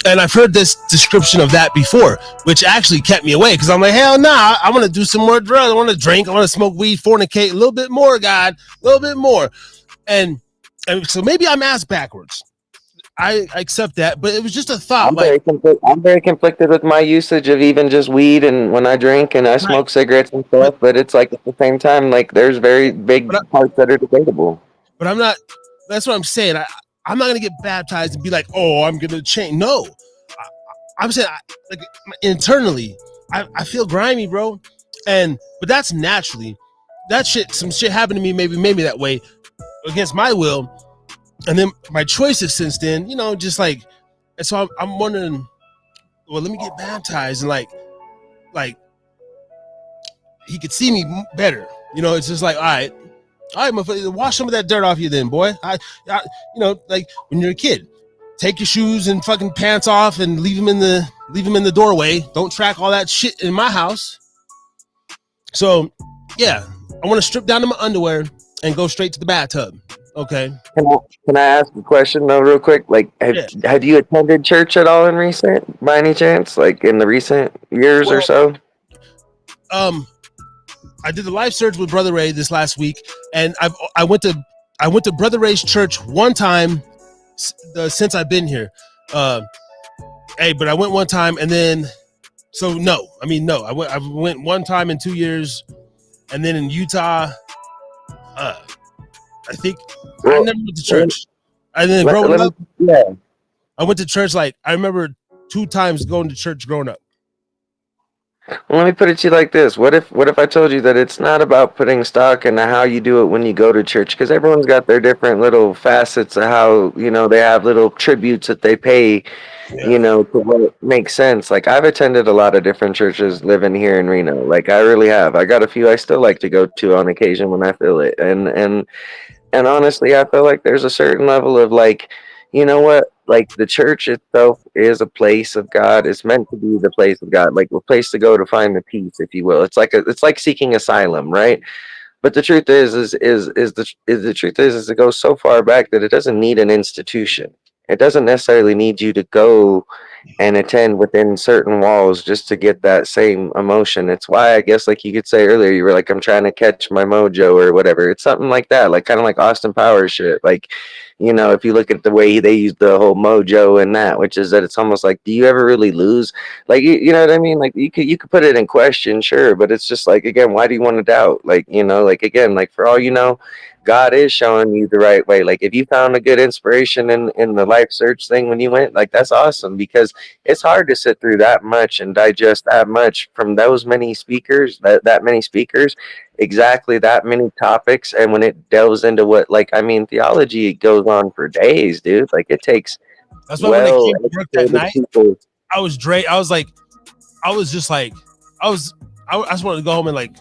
and I've heard this description of that before, which actually kept me away because I'm like, hell nah, I want to do some more drugs. I want to drink. I want to smoke weed, fornicate a little bit more, God, a little bit more. And so maybe I'm ass backwards. I accept that, but it was just a thought. Like, I'm very conflicted with my usage of even just weed and when I drink and I right, smoke cigarettes and but stuff. But it's like at the same time, like there's very but I, big parts that are debatable. but I'm not. That's what I'm saying. I'm not gonna get baptized and be like, oh, I'm gonna change. No, I'm saying like internally, I feel grimy, bro. But that's naturally. That shit, some shit happened to me, maybe made me that way against my will, and then my choices since then, just like, and so I'm wondering, well, let me get baptized and like he could see me better. It's just like, all right, motherfucker, wash some of that dirt off you, then, boy. Like when you're a kid, take your shoes and fucking pants off and leave them in the doorway. Don't track all that shit in my house. So, yeah, I want to strip down to my underwear and go straight to the bathtub. Okay. Can I ask a question though, real quick? Like, Yeah. have you attended church at all in recent, by any chance? Like in the recent years or Well, so? um, I did the live surge with Brother Ray this last week, and I went to Brother Ray's church one time since I've been here. Uh, but I went one time, and then no. I went one time in 2 years, and then in Utah, uh, I think I Well, never went to let, church. And then let, growing let me, up, yeah. I went to church like I remember 2 times going to church growing up. Well, let me put it to you like this: what if I told you that it's not about putting stock into how you do it when you go to church? Because everyone's got their different little facets of how they have little tributes that they pay, Yeah. to what makes sense. Like I've attended a lot of different churches living here in Reno. Like I really have. I got a few I still like to go to on occasion when I feel it, and honestly, I feel like there's a certain level of like, you know what? Like the church itself is a place of God. It's meant to be the place of God, like a place to go to find the peace, if you will. It's like seeking asylum, right? But the truth the truth is it goes so far back that it doesn't need an institution. It doesn't necessarily need you to go and attend within certain walls just to get that same emotion. It's why I guess like you could say earlier you were like I'm trying to catch my mojo or whatever. It's something like that, like kind of like Austin Powers shit. Like, if you look at the way they use the whole mojo and that, which is that it's almost like, do you ever really lose? Like you know what I mean? Like you could put it in question, sure, but it's just like again, why do you want to doubt? Like like again, like for all you know, God is showing you the right way. Like if you found a good inspiration in the life search thing when you went, like that's awesome, because it's hard to sit through that much and digest that much from those many speakers, that many speakers, exactly that many topics. And when it delves into what, like, I mean, theology goes on for days, dude. Like it takes That's why when I well came to work that educated night, people. I was I was like, I was just like, I was, I just wanted to go home and like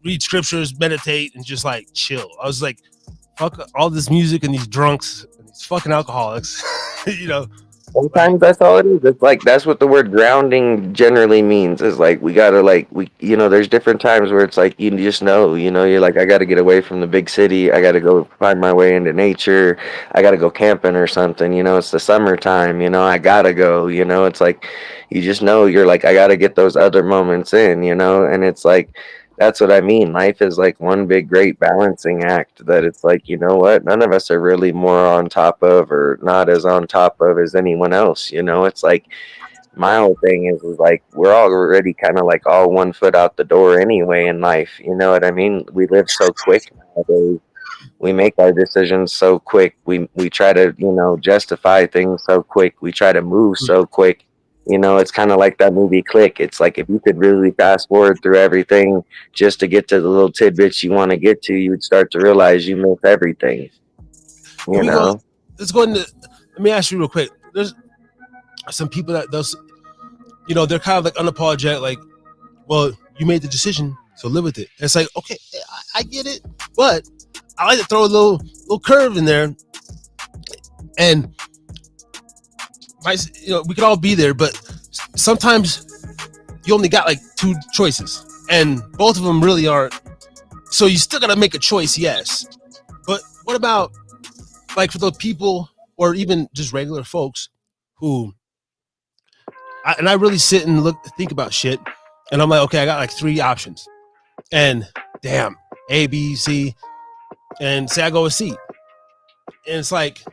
read scriptures, meditate, and just like chill. I was like, fuck all this music and these drunks and these fucking alcoholics, you know, like Sometimes that's all it is. It's like that's what the word grounding generally means. Is like we gotta like we you know there's different times where it's like you just know you're like I gotta get away from the big city. I gotta go find my way into nature. I gotta go camping or something. It's the summertime. I gotta go. It's like you just know you're like I gotta get those other moments in. And it's like that's what I mean. Life is like one big great balancing act that it's like, you know what? None of us are really more on top of or not as on top of as anyone else. It's like my whole thing is like we're already kind of like all 1 foot out the door anyway in life. You know what I mean? We live so quick nowadays. We make our decisions so quick. We try to, justify things so quick. We try to move so quick. It's kind of like that movie Click. It's like if you could really fast forward through everything just to get to the little tidbits you want to get to, you would start to realize you miss everything. can You we go? know? Let's go into. Let me ask you real quick. There's some people that those, they're kind of like unapologetic, like, well, you made the decision, so live with it. It's like, okay, I get it, but I like to throw a little curve in there, and we could all be there, but sometimes you only got like two choices, and both of them really aren't. So you still gotta make a choice, yes. But what about like for the people, or even just regular folks, who, I really sit and think about shit, and I'm like, okay, I got like three options, and damn, A, B, C, and say I go with C, and it's like,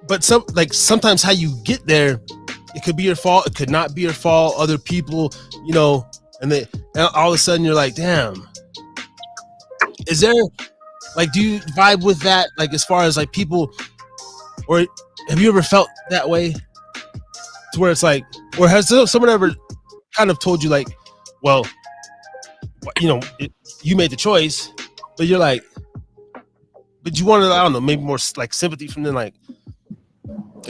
but sometimes how you get there, it could be your fault, it could not be your fault. Other people, and all of a sudden you're like, damn, is there like, do you vibe with that? Like, as far as like people, or have you ever felt that way, to where it's like, or has someone ever kind of told you like, well, you made the choice, but you're like, but you wanted, I don't know, maybe more like sympathy from them, like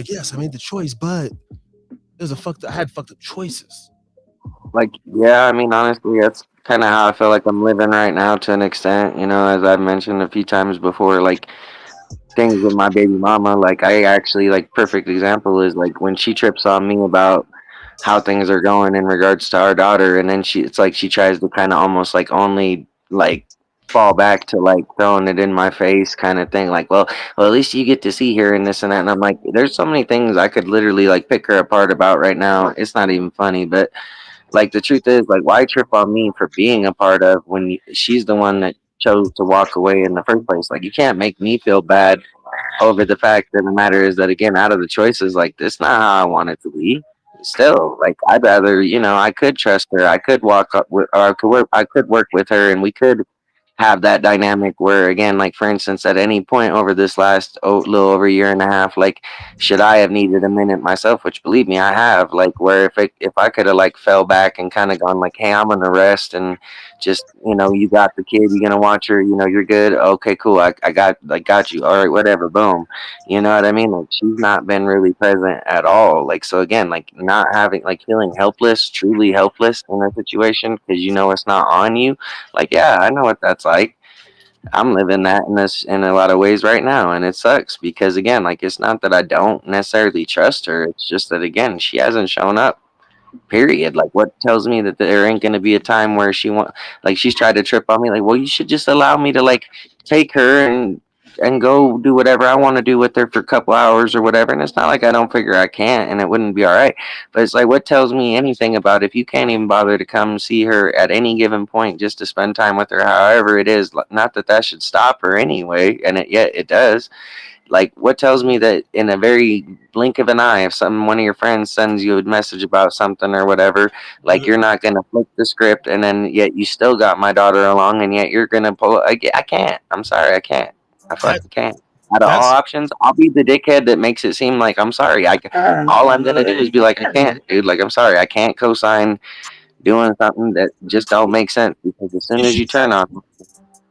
yes, I made the choice, but I had fucked up choices. Like, yeah, I mean, honestly, that's kind of how I feel like I'm living right now to an extent, as I've mentioned a few times before, like things with my baby mama. Like I actually, like, perfect example is like when she trips on me about how things are going in regards to our daughter, and then it's like she tries to kind of almost like only like fall back to like throwing it in my face kind of thing, like, well, at least you get to see her and this and that. And I'm like, there's so many things I could literally like pick her apart about right now. It's not even funny, but like the truth is, like, why trip on me for being a part of when she's the one that chose to walk away in the first place? Like, you can't make me feel bad over the fact that the matter is that, again, out of the choices, like, this not how I want it to be. Still, like, I'd rather, I could trust her. I could walk up with, or I could work with her, and we could have that dynamic where, again, like, for instance, at any point over this last little over a year and a half, like, should I have needed a minute myself, which, believe me, I have, like, where if I could have like fell back and kind of gone like, hey, I'm gonna rest and just, you got the kid, you're gonna watch her, you're good, okay, cool, I got you, all right, whatever, boom. You know what I mean? Like, she's not been really present at all. Like, so again, like, not having, like, feeling helpless, truly helpless in a situation because it's not on you. Like, yeah, I know what that's like. I'm living that in a lot of ways right now, and it sucks because, again, like, it's not that I don't necessarily trust her. It's just that, again, she hasn't shown up. Period. Like, what tells me that there ain't gonna be a time where she's tried to trip on me? Like, well, you should just allow me to like take her and go do whatever I want to do with her for a couple hours or whatever. And it's not like I don't figure I can't and it wouldn't be all right. But it's like, what tells me anything about if you can't even bother to come see her at any given point just to spend time with her, however it is? Not that that should stop her anyway, and yet it does. Like, what tells me that in a very blink of an eye, if one of your friends sends you a message about something or whatever, like you're not gonna flip the script, and then yet you still got my daughter along, and yet you're gonna pull. I can't. I'm sorry, I can't. I That fucking can't. Out of all that's options, I'll be the dickhead that makes it seem like I'm sorry. All I'm gonna do is be like, I can't, dude. Like, I'm sorry, I can't co-sign doing something that just don't make sense, because as soon as you issues. turn on,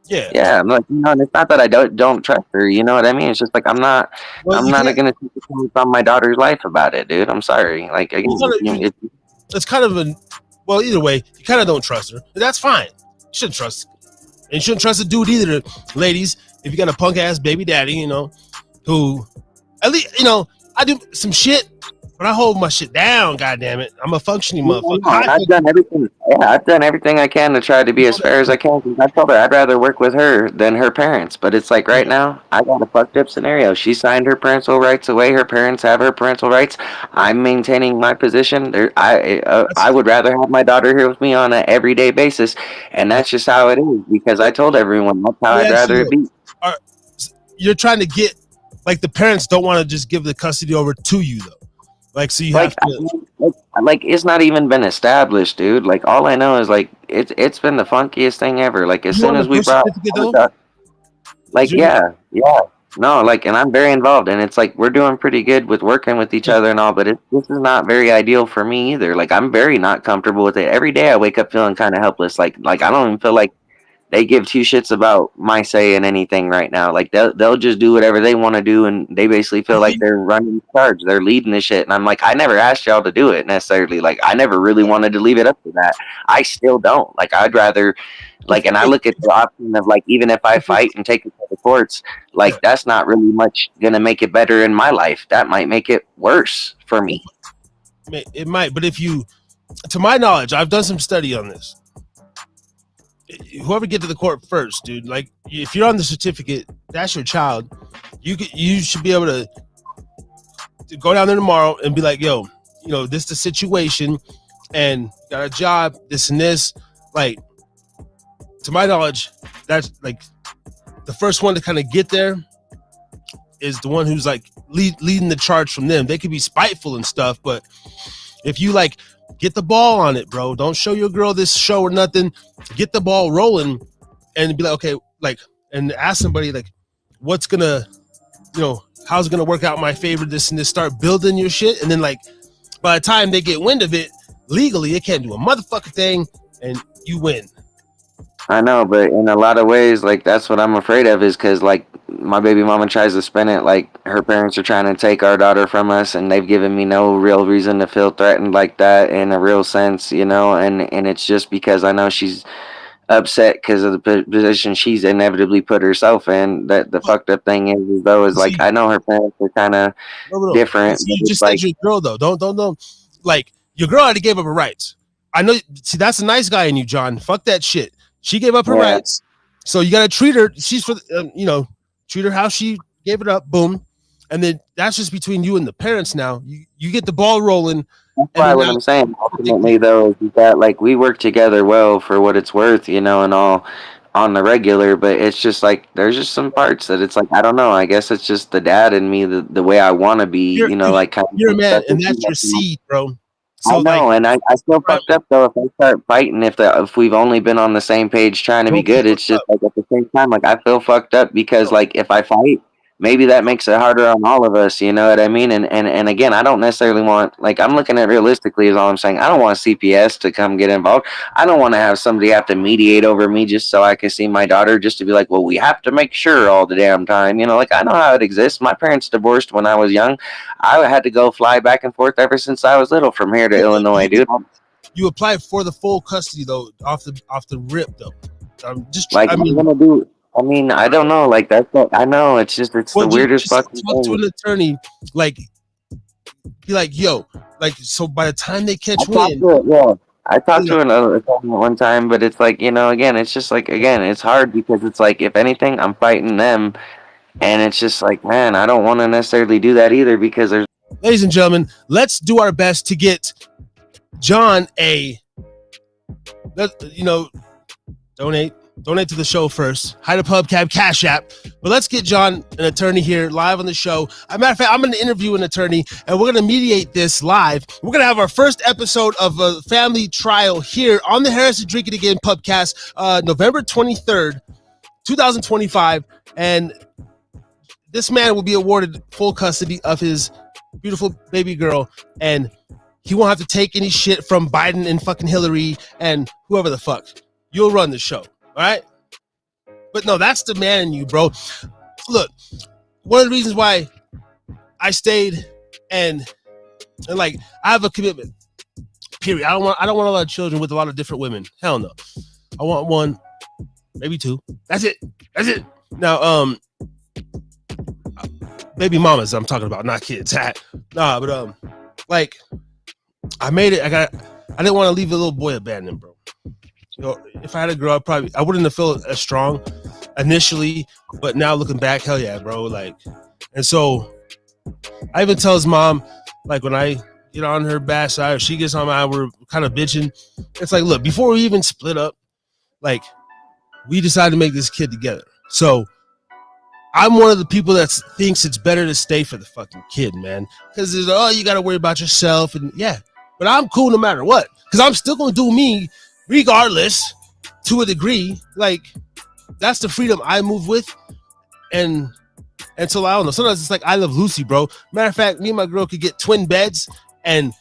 Yeah. yeah, I'm like, and it's not that I don't trust her. You know what I mean? It's just like Well, I'm you not can't. gonna take a chance on my daughter's life about it, dude. I'm sorry. Like, You again, gotta, it's kind of a well. Either way, you kind of don't trust her. That's fine. You shouldn't trust, and you shouldn't trust a dude either, ladies. If you got a punk ass baby daddy, who at least I do some shit, but I hold my shit down. God damn it, I'm a functioning motherfucker. No, and I've done everything. Yeah, I've done everything I can to try to be as fair as I can. 'Cause I told her I'd rather work with her than her parents. But it's like right now, I got a fucked up scenario. She signed her parental rights away. Her parents have her parental rights. I'm maintaining my position. I would rather have my daughter here with me on an everyday basis, and that's just how it is. Because I told everyone that's how Let me I'd ask rather you it be. are, you're trying to get like the parents don't want to just give the custody over to you though. Like so you Like, have to. like it's not even been established, dude. Like, all I know is like it's been the funkiest thing ever. Like, as You soon on the as we birth brought certificate our though? daughter. Is Like, your yeah. No, like, and I'm very involved, and it's like we're doing pretty good with working with each yeah, other and all, but this is not very ideal for me either. Like, I'm very not comfortable with it. Every day I wake up feeling kind of helpless. Like I don't even feel like they give two shits about my say in anything right now. Like, they'll just do whatever they want to do, and they basically I feel like think they're running the charge. They're leading the shit, and I'm like, I never asked y'all to do it necessarily. Like, I never really wanted to leave it up to that. I still don't. Like, I'd rather, if, like, and I if, look at the option of, like, even if I if fight it's and take it to the courts, yeah, like, that's not really much gonna make it better in my life. That might make it worse for me. it might, but if you, to my knowledge, I've done some study on this. Whoever get to the court first, dude. Like if you're on the certificate, that's your child. You should be able to go down there tomorrow and be like, yo, this is the situation, and got a job, this and this. Like, to my knowledge, that's like the first one to kind of get there is the one who's like leading the charge from them. They could be spiteful and stuff, but if you like get the ball on it, bro, don't show your girl this show or nothing. Get the ball rolling and be like, okay, like, and ask somebody like, what's gonna, how's it gonna work out in my favor? This and this. Start building your shit, and then like, by the time they get wind of it, legally, they can't do a motherfucking thing, and you win. I know, but in a lot of ways, like, that's what I'm afraid of, is because, like, my baby mama tries to spin it like her parents are trying to take our daughter from us, and they've given me no real reason to feel threatened like that in a real sense, and it's just because I know she's upset because of the position she's inevitably put herself in. That the But fucked up thing is though, is like, see, I know her parents are kind of no. But different, see, but you it's just said like, your girl though. Don't. Like your girl already gave up her rights. I know. See, that's a nice guy in you, John. Fuck that shit. She gave up her yeah, rights, so you gotta treat her. She's for treat her how she gave it up. Boom, and then that's just between you and the parents. Now you get the ball rolling, that's and why then what now I'm saying take ultimately though is that, like, we work together well for what it's worth, and all on the regular, but it's just like there's just some parts that it's like, I don't know, I guess it's just the dad in me, the way I want to be, you're like, kind you're a of man, stuff and with that's your you. seed, bro. I So like, know, and I feel right, fucked up though if I start fighting. If we've only been on the same page trying to be don't feel good, it's fucked just up. like at the same time, like, I feel fucked up because, No, like, if I fight, maybe that no, makes it harder on all of us. You know what I mean? And again, I don't necessarily want, like, I'm looking at realistically is all I'm saying. I don't want CPS to come get involved. I don't want to have somebody have to mediate over me just so I can see my daughter, just to be like, well, we have to make sure all the damn time. Like, I know how it exists. My parents divorced when I was young. I had to go fly back and forth ever since I was little from here to Illinois, dude. you applied for the full custody though, off the rip though. Like, I I'm mean, gonna do. I mean, I don't know. Like, that's what I know. It's just, it's well, the weirdest just fucking talk to thing. an attorney, like, be like, yo, like, so by the time they I catch talked wind, to it. Yeah, I talked like, to another attorney one time, but it's like, again, it's just like, again, it's hard because it's like, if anything, I'm fighting them, and it's just like, man, I don't want to necessarily do that either because there's. ladies and gentlemen, let's do our best to get John a, donate donate to the show first. Hi to Pubcast Cash App. But let's get John, an attorney, here live on the show. As a matter of fact, I'm going to interview an attorney, and we're going to mediate this live. We're going to have our first episode of a family trial here on the Harris Drinkin Again Pubcast, November 23rd, 2025. And this man will be awarded full custody of his beautiful baby girl, and he won't have to take any shit from Biden and fucking Hillary and whoever the fuck. You'll run the show. All right, but no, that's the man in you, bro. Look, one of the reasons why I stayed and like I have a commitment. Period. I don't want a lot of children with a lot of different women. Hell no. I want one, maybe two. That's it. Now, baby mamas I'm talking about, not kids. Nah, but like I made it. I didn't want to leave a little boy abandoned, bro. You know, if I had a girl, I wouldn't have felt as strong initially, but now looking back, hell yeah, bro. Like, and so I even tell his mom, like when I get on her bad side or she gets on mine, we're kind of bitching. It's like, look, before we even split up, like we decided to make this kid together. So I'm one of the people that thinks it's better to stay for the fucking kid, man. Because there's, oh, you got to worry about yourself. And yeah, but I'm cool no matter what. Because I'm still going to do me regardless to a degree. Like, that's the freedom I move with. And so I don't know. Sometimes it's like I Love Lucy, bro. Matter of fact, me and my girl could get twin beds. And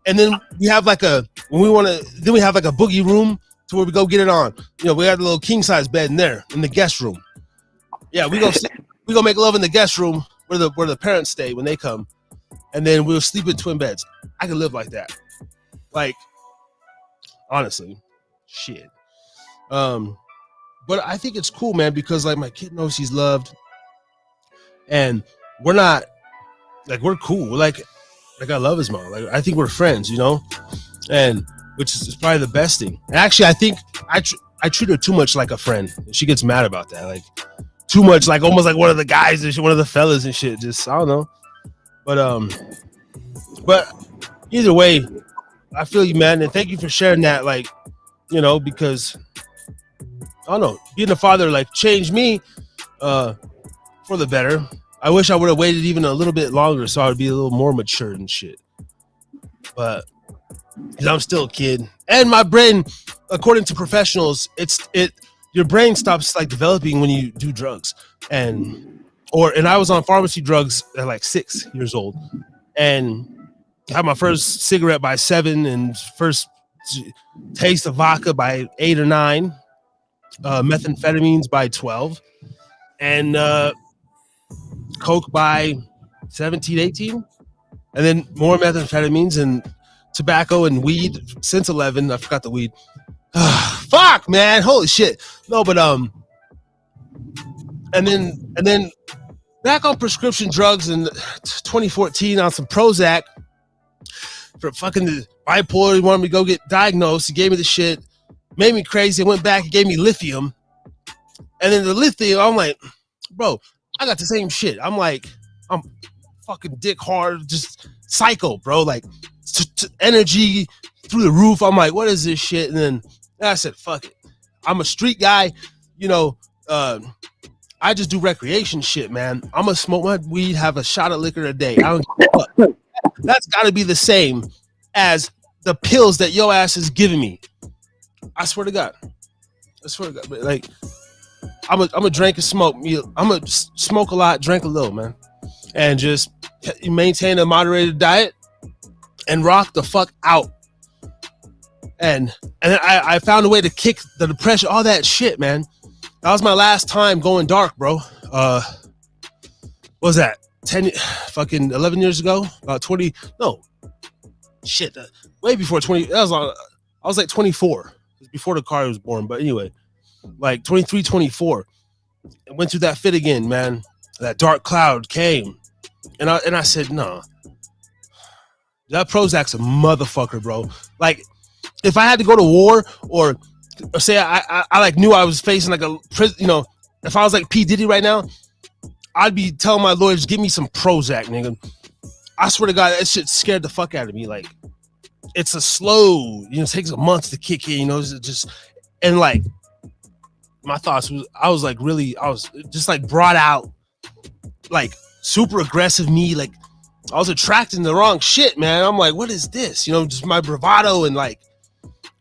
then we have like then we have like a boogie room to where we go get it on. You know, we got a little king size bed in there in the guest room. Yeah, we go make love in the guest room where the parents stay when they come, and then we'll sleep in twin beds. I could live like that, like honestly, shit. But I think it's cool, man, because like my kid knows she's loved, and we're not like we're cool. We're like I love his mom. Like I think we're friends, you know, and which is probably the best thing. And actually, I think I treat her too much like a friend. She gets mad about that, like. Too much, like almost like one of the guys and shit, one of the fellas and shit. Just I don't know, but either way, I feel you, man, and thank you for sharing that. Like, you know, because I don't know, being a father like changed me for the better. I wish I would have waited even a little bit longer so I would be a little more mature and shit. But because I'm still a kid, and my brain, according to professionals, your brain stops like developing when you do drugs, and I was on pharmacy drugs at like 6 years old, and I had my first cigarette by 7, and first taste of vodka by 8 or 9, methamphetamines by 12, and coke by 17, 18, and then more methamphetamines and tobacco and weed since 11. I forgot the weed. Fuck, man, holy shit. No, but and then back on prescription drugs in 2014 on some Prozac for fucking the bipolar. He wanted me to go get diagnosed. He gave me the shit, made me crazy. I went back, he gave me lithium, and then the lithium, I'm like, bro, I got the same shit. I'm like, I'm fucking dick hard, just psycho, bro, like energy through the roof. I'm like, what is this shit? And then I said, fuck it. I'm a street guy, you know. I just do recreation shit, man. I'm gonna smoke my weed, have a shot of liquor a day. I don't give a fuck. That's got to be the same as the pills that your ass is giving me. I swear to God. But like, I'm a drink and smoke. I'm a smoke a lot, drink a little, man, and just maintain a moderated diet and rock the fuck out. And I found a way to kick the depression, all that shit, man. That was my last time going dark, bro. What was that? 11 years ago? About 20? No, shit. Way before 20. I was like 24. It was before the car was born. But anyway, like 23, 24. I went through that fit again, man. That dark cloud came, and I said, no. That Prozac's a motherfucker, bro. Like, if I had to go to war or say I like knew I was facing like a prison, you know, if I was like P. Diddy right now, I'd be telling my lawyers, give me some Prozac, nigga. I swear to God, that shit scared the fuck out of me. Like, it's a slow, you know, it takes a month to kick in, you know, it's just, and like, my thoughts was I was just like brought out, like super aggressive me, like I was attracting the wrong shit, man. I'm like, what is this? You know, just my bravado, and like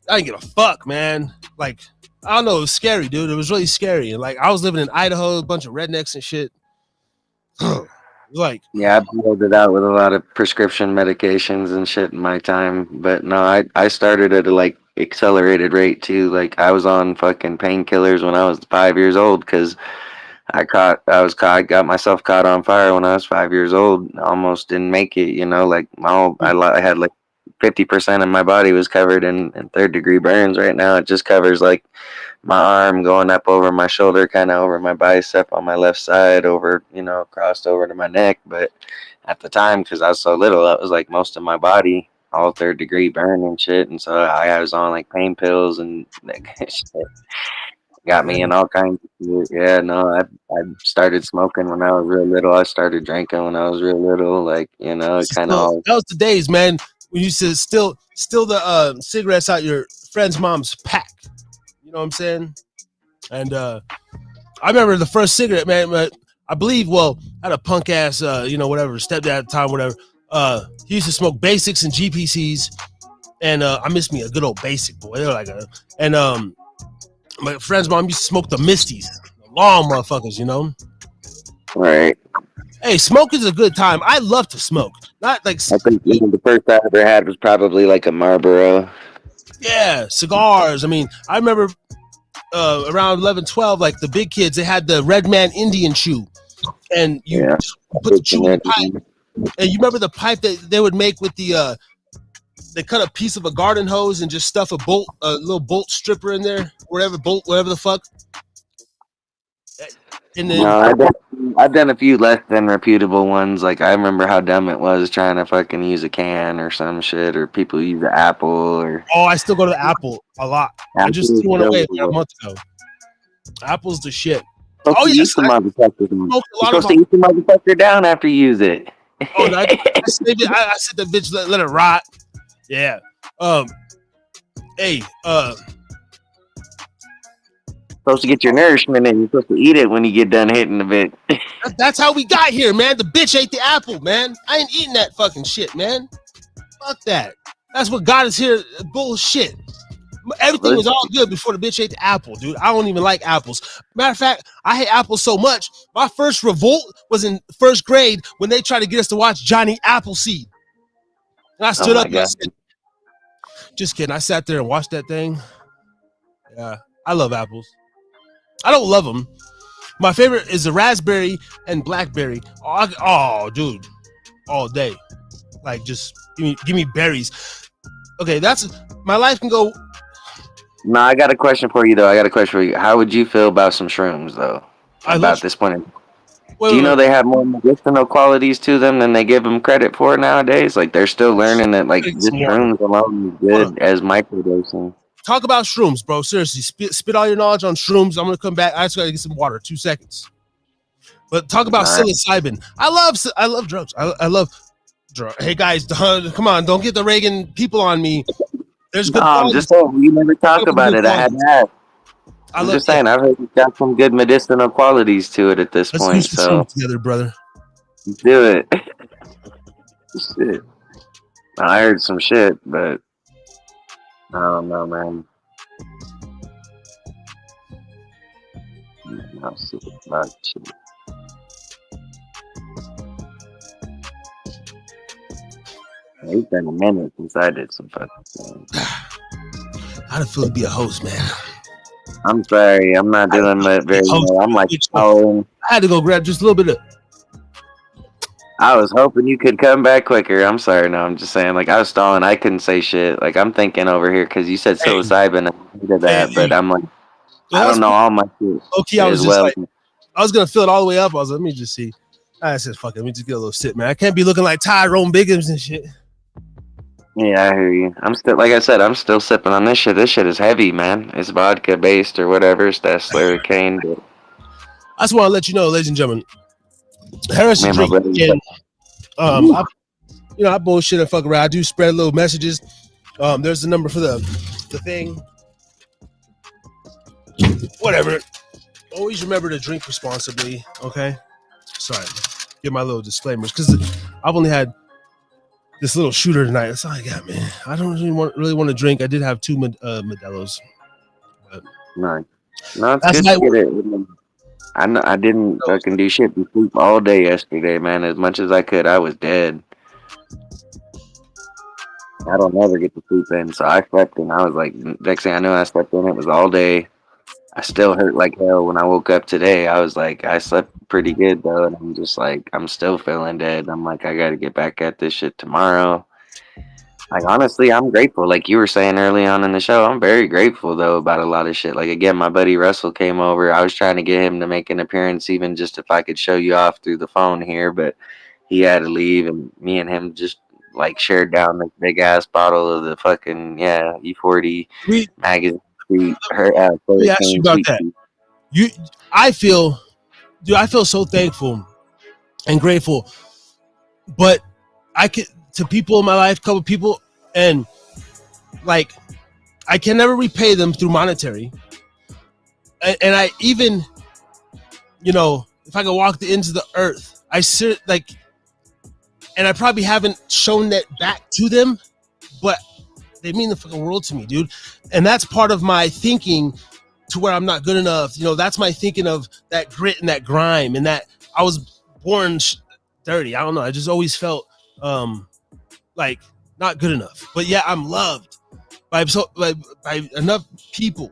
I didn't give a fuck, man. Like, I don't know, it was scary, dude. It was really scary. And like I was living in Idaho, a bunch of rednecks and shit. Like, Yeah, I pulled it out with a lot of prescription medications and shit in my time. But no, I started at a like accelerated rate too. Like I was on fucking painkillers when I was 5 years old because I got myself caught on fire when I was 5 years old. Almost didn't make it, you know, like I had like 50% of my body was covered in third-degree burns. Right now it just covers like my arm going up over my shoulder, kind of over my bicep on my left side, over, you know, crossed over to my neck. But at the time, because I was so little, that was like most of my body, all third-degree burn and shit. And so I was on like pain pills and like, shit. Got me in all kinds of shit. Yeah, no, I started smoking when I was real little. I started drinking when I was real little. Like, you know, it kind of all. that was the days, man, when you said still the cigarettes out your friend's mom's pack. You know what I'm saying? And I remember the first cigarette, man. I believe, well, I had a punk ass, you know, whatever, stepdad at the time, whatever. He used to smoke basics and GPCs, and I miss me a good old basic, boy. They're like my friend's mom used to smoke the Misties, the long motherfuckers, you know. Right. Hey, smoke is a good time. I love to smoke. Not like I think the first I ever had was probably like a Marlboro. Yeah, cigars. I mean, I remember around 11, 12, like the big kids, they had the Red Man Indian chew, and you put the chew in the pipe. And you remember the pipe that they would make with the they cut a piece of a garden hose and just stuff a little bolt stripper in there, whatever the fuck. And then I've done a few less than reputable ones. Like I remember how dumb it was trying to fucking use a can or some shit, or people use the Apple or. Oh, I still go to the Apple a lot. I just threw one away a month ago. Apple's the shit. Oh yes, you're supposed to eat the motherfucker down after you use it. Oh, I said the bitch let it rot. Yeah. Hey. Supposed to get your nourishment and you're supposed to eat it when you get done hitting the bit. That's how we got here, man. The bitch ate the apple, man. I ain't eating that fucking shit, man. Fuck that. That's what got us here. Bullshit. Everything was all good before the bitch ate the apple, dude. I don't even like apples. Matter of fact, I hate apples so much. My first revolt was in first grade when they tried to get us to watch Johnny Appleseed. And I stood up and I said, just kidding. I sat there and watched that thing. Yeah, I love apples. I don't love them. My favorite is the raspberry and blackberry. Oh, dude, all day. Like, just give me berries. Okay, that's my life can go. No, I got a question for you though. How would you feel about some shrooms though? This point. Do you know they have more medicinal qualities to them than they give them credit for nowadays? Like they're still learning that like just shrooms alone is good as microdosing. Talk about shrooms, bro. Seriously, spit all your knowledge on shrooms. I'm gonna come back. I just gotta get some water. 2 seconds. But talk about psilocybin. I love drugs. I love drugs. Hey guys, come on, don't get the Reagan people on me. There's good. I'm just saying, you never talk about it. I had that. I'm just saying, I've heard it's got some good medicinal qualities to it at this point. Let's do some together, brother. Do it. Shit. I heard some shit, but I don't know, man. I'm super about shit. It's been a minute since I did some fucking things. How'd it feel to be a host, man? I'm sorry, I'm not doing that very well. I'm like, I had to go grab just a little bit of. I was hoping you could come back quicker. I'm sorry, no, I'm just saying, like, I was stalling. I couldn't say shit. Like, I'm thinking over here because you said psilocybin. I did that, but I'm like, I don't know all my shit. Okay, I was just like, I was gonna fill it all the way up. I was like, let me just see. I said, fuck it, let me just get a little sip, man. I can't be looking like Tyrone Biggums and shit. Yeah, I hear you. I'm still, like I said, I'm still sipping on this shit. This shit is heavy, man. It's vodka based or whatever. It's that Slurricane. But I just want to let you know, ladies and gentlemen, Harris is drinking. I bullshit and fuck around. I do spread little messages. There's the number for the thing. whatever. Always remember to drink responsibly. Okay. Sorry. Give my little disclaimers because I've only had this little shooter tonight. That's all I got, man. I don't really want to drink. I did have 2 Modelo's. But No, no, it's that's good my. to get it. I know I didn't fucking do shit but sleep all day yesterday, man. As much as I could, I was dead. I don't never get to sleep in, so I slept in. I was like, next thing I knew, I slept in. It was all day. I still hurt like hell when I woke up today. I was like, I slept pretty good though, and I'm just like, I'm still feeling dead. I'm like, I got to get back at this shit tomorrow. Like honestly, I'm grateful. Like you were saying early on in the show, I'm very grateful though about a lot of shit. Like again, my buddy Russell came over. I was trying to get him to make an appearance, even just if I could show you off through the phone here, but he had to leave, and me and him just like shared down this big ass bottle of the fucking E40 We, magazine sweet her let me ask you hurricane about sweet that. tea. You, I feel, dude, I feel so thankful and grateful. But I can to people in my life, couple people, and like I can never repay them through monetary. And I even, if I could walk the ends of the earth, I sit like, and I probably haven't shown that back to them, but they mean the fucking world to me, dude. And that's part of my thinking to where I'm not good enough. That's my thinking of that grit and that grime and that I was born dirty. I don't know. I just always felt like not good enough. But yeah, I'm loved by enough people,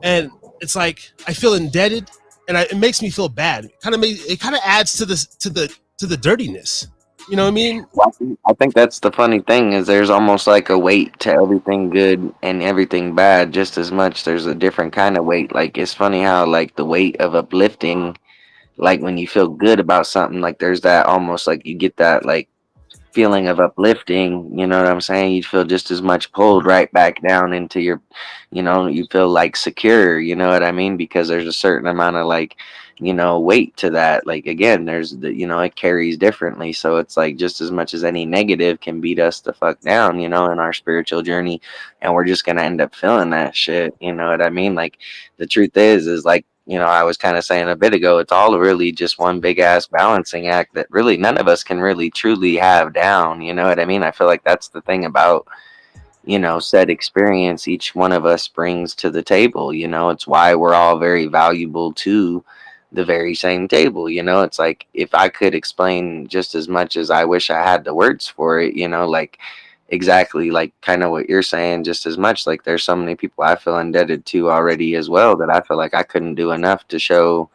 and it's like I feel indebted, and it makes me feel bad. It kind of adds to the dirtiness. You know what I mean? Well, I think that's the funny thing is there's almost like a weight to everything good and everything bad just as much. There's a different kind of weight. Like it's funny how like the weight of uplifting, like when you feel good about something, like there's that almost like you get that like feeling of uplifting, you know what I'm saying? You feel just as much pulled right back down into your, you feel like secure, you know what I mean? Because there's a certain amount of like, weight to that. Like again, there's it carries differently. So it's like just as much as any negative can beat us the fuck down, in our spiritual journey. And we're just gonna end up feeling that shit, you know what I mean? Like the truth is like, I was kind of saying a bit ago, it's all really just one big ass balancing act that really none of us can really truly have down. You know what I mean? I feel like that's the thing about, said experience each one of us brings to the table. It's why we're all very valuable to the very same table. It's like if I could explain just as much as I wish I had the words for it, like exactly like kind of what you're saying just as much. Like there's so many people I feel indebted to already as well that I feel like I couldn't do enough to show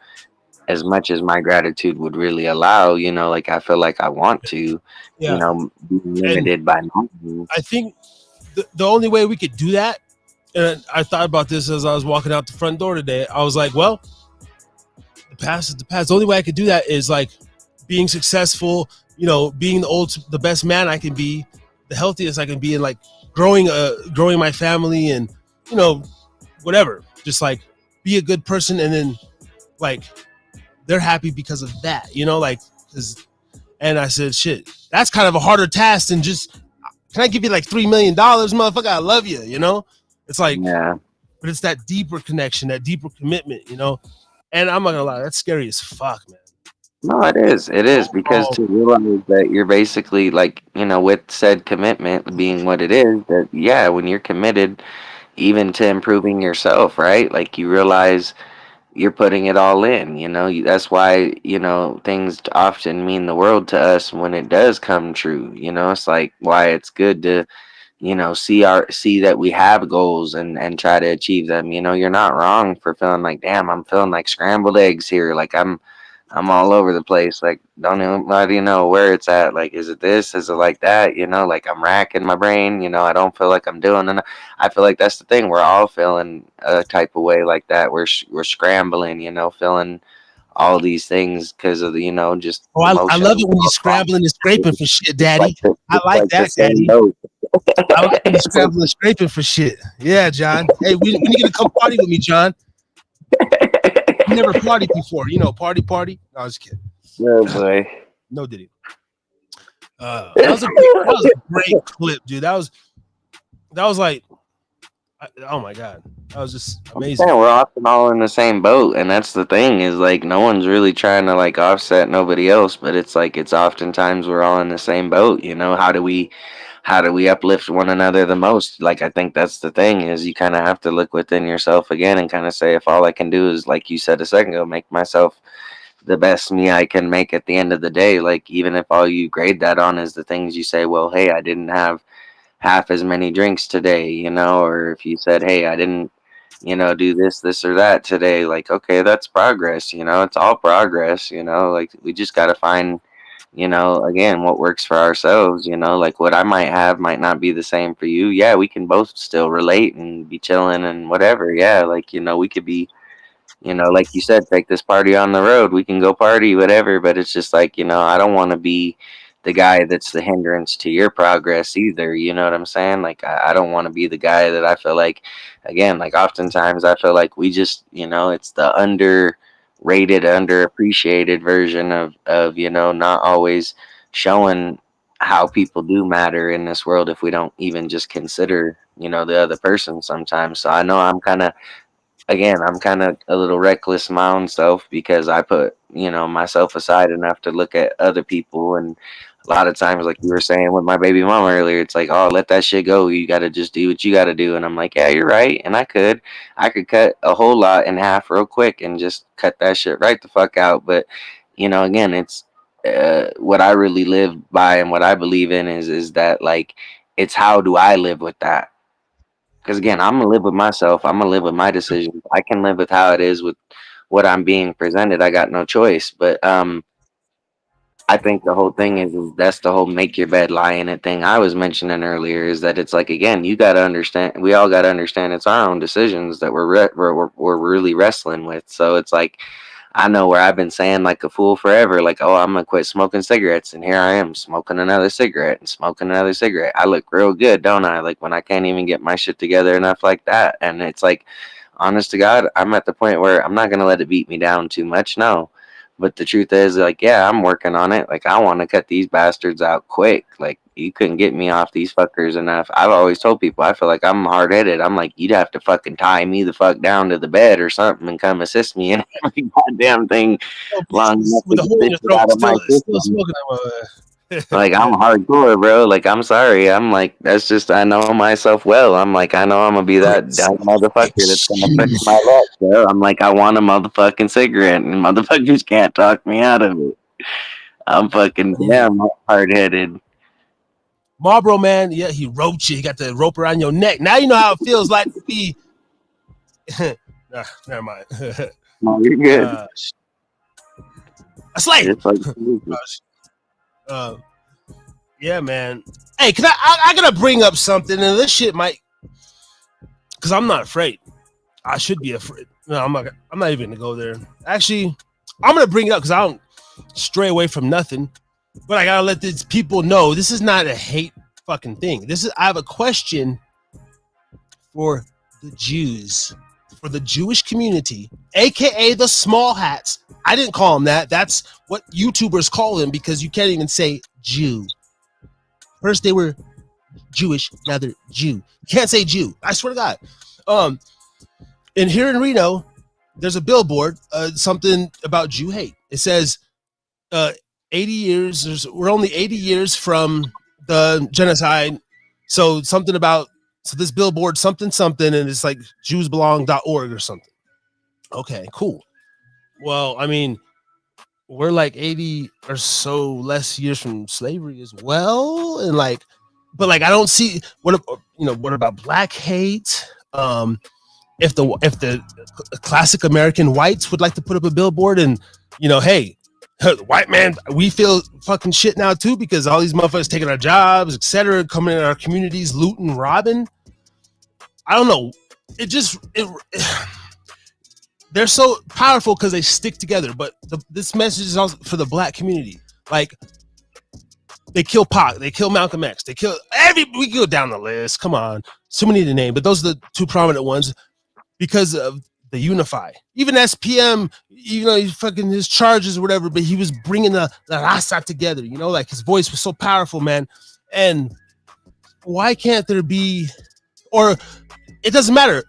as much as my gratitude would really allow. Like I feel like I want to Yeah. be And limited by nothing. I think the only way we could do that, and I thought about this as I was walking out the front door today. I was like, well, the past is the past. The only way I could do that is like being successful, being the best man I can be, the healthiest I can be, and like growing my family, and whatever. Just like be a good person, and then like they're happy because of that, like. And I said, shit, that's kind of a harder task than just, can I give you like $3 million, motherfucker? I love you, It's like, Yeah. but it's that deeper connection, that deeper commitment, And I'm not gonna lie, that's scary as fuck, man. No, it is because to realize that you're basically like, with said commitment being what it is, that yeah, when you're committed even to improving yourself, right? Like you realize you're putting it all in, that's why, things often mean the world to us when it does come true. It's like why it's good to, see that we have goals and try to achieve them. You're not wrong for feeling like, damn, I'm feeling like scrambled eggs here. Like I'm all over the place. Like, don't even know where it's at. Like, is it this? Is it like that? Like I'm racking my brain. I don't feel like I'm doing enough. I feel like that's the thing. We're all feeling a type of way like that. We're scrambling. Feeling all these things because of the just I emotions. love it when you're scrambling and scraping for shit, Daddy. I It's like like the that, same Daddy. note. I like when you're scrambling and scraping for shit. Yeah, John. Hey, when you gonna come party with me, John? You never partied before, party. No, I was kidding. Oh boy. No, did he? That was a great clip, dude. That was like Oh my god, that was just I'm amazing. saying we're often all in the same boat, and that's the thing is like no one's really trying to like offset nobody else, but it's like it's oftentimes we're all in the same boat. You know, how do we uplift one another the most? Like I think that's the thing is you kind of have to look within yourself again and kind of say if all I can do is like you said a second ago, make myself the best me I can make at the end of the day. Like even if all you grade that on is the things you say, well, hey, I didn't have half as many drinks today, you know, or if you said, hey, I didn't, you know, do this or that today, like, okay, that's progress, you know, it's all progress, you know, like we just got to find, you know, again, what works for ourselves, you know, like what I might have might not be the same for you. Yeah, we can both still relate and be chilling and whatever. Yeah, like, you know, we could be, you know, like you said, take this party on the road. We can go party, whatever. But it's just like, you know, I don't want to be the guy that's the hindrance to your progress either. You know what I'm saying? Like, I don't want to be the guy that I feel like, again, like oftentimes I feel like we just, you know, it's the underrated, underappreciated version of, you know, not always showing how people do matter in this world if we don't even just consider, you know, the other person sometimes. So I know I'm kind of again, I'm kind of a little reckless my own self because I put, you know, myself aside enough to look at other people. And a lot of times, like you were saying with my baby mama earlier, it's like, oh, let that shit go. You got to just do what you got to do. And I'm like, yeah, you're right. And I could cut a whole lot in half real quick and just cut that shit right the fuck out. But, you know, again, it's what I really live by and what I believe in is that, like, it's how do I live with that? Because again, I'm gonna live with myself. I'm gonna live with my decisions. I can live with how it is with what I'm being presented. I got no choice. But I think the whole thing is that's the whole make your bed, lie in it thing I was mentioning earlier. Is that it's like again, you got to understand. We all got to understand it's our own decisions that we're really wrestling with. So it's like I know where I've been saying like a fool forever, like, oh, I'm gonna quit smoking cigarettes, and here I am smoking another cigarette and smoking another cigarette. I look real good, don't I? Like when I can't even get my shit together enough like that. And it's like, honest to God, I'm at the point where I'm not gonna let it beat me down too much, no. But the truth is, like, yeah, I'm working on it. Like, I want to cut these bastards out quick. Like, you couldn't get me off these fuckers enough. I've always told people I feel like I'm hard headed. I'm like, you'd have to fucking tie me the fuck down to the bed or something and come assist me in every goddamn thing Oh, long enough to with a get hole in this your shit throat, out of my still system. smoking. Like I'm Yeah. hardcore, bro. Like I'm sorry. I'm like that's just I know myself well. I'm like I know I'm gonna be that Cigarettes. dumb motherfucker that's gonna push my luck, bro. I'm like I want a motherfucking cigarette, and motherfuckers can't talk me out of it. I'm fucking Yeah. damn hard headed. Marlboro man, yeah, he roped you. He got the rope around your neck. Now you know how it feels like to be. Never mind. No, you're good. uh, a slave. It's like Uh, yeah, man. Hey, can I gotta bring up something, and this shit might, because I'm not afraid. I should be afraid. No, I'm not. I'm not even gonna go there. Actually, I'm gonna bring it up because I don't stray away from nothing. But I gotta let these people know this is not a hate fucking thing. This is. I have a question for the Jews, for the Jewish community, aka the small hats. I didn't call them that. That's what YouTubers call them because you can't even say Jew. First they were Jewish, now they're Jew. You can't say Jew. I swear to God. And here in Reno, there's a billboard, something about Jew hate. It says, 80 years. We're only 80 years from the genocide. So something about this billboard, something, and it's like JewsBelong.org or something. Okay, cool. Well, I mean, we're like 80 or so less years from slavery as well, and like, but like I don't see what about black hate. If the classic American whites would like to put up a billboard and hey, white man, we feel fucking shit now too because all these motherfuckers taking our jobs, etc., coming in our communities, looting, robbing. I don't know. They're so powerful because they stick together. But this message is also for the black community. Like, they kill Pac, they kill Malcolm X, they kill we go down the list. Come on, too many to name, but those are the two prominent ones because of the unify. Even SPM, he's fucking his charges or whatever, but he was bringing the raza together. Like his voice was so powerful, man. And why can't there be, or it doesn't matter.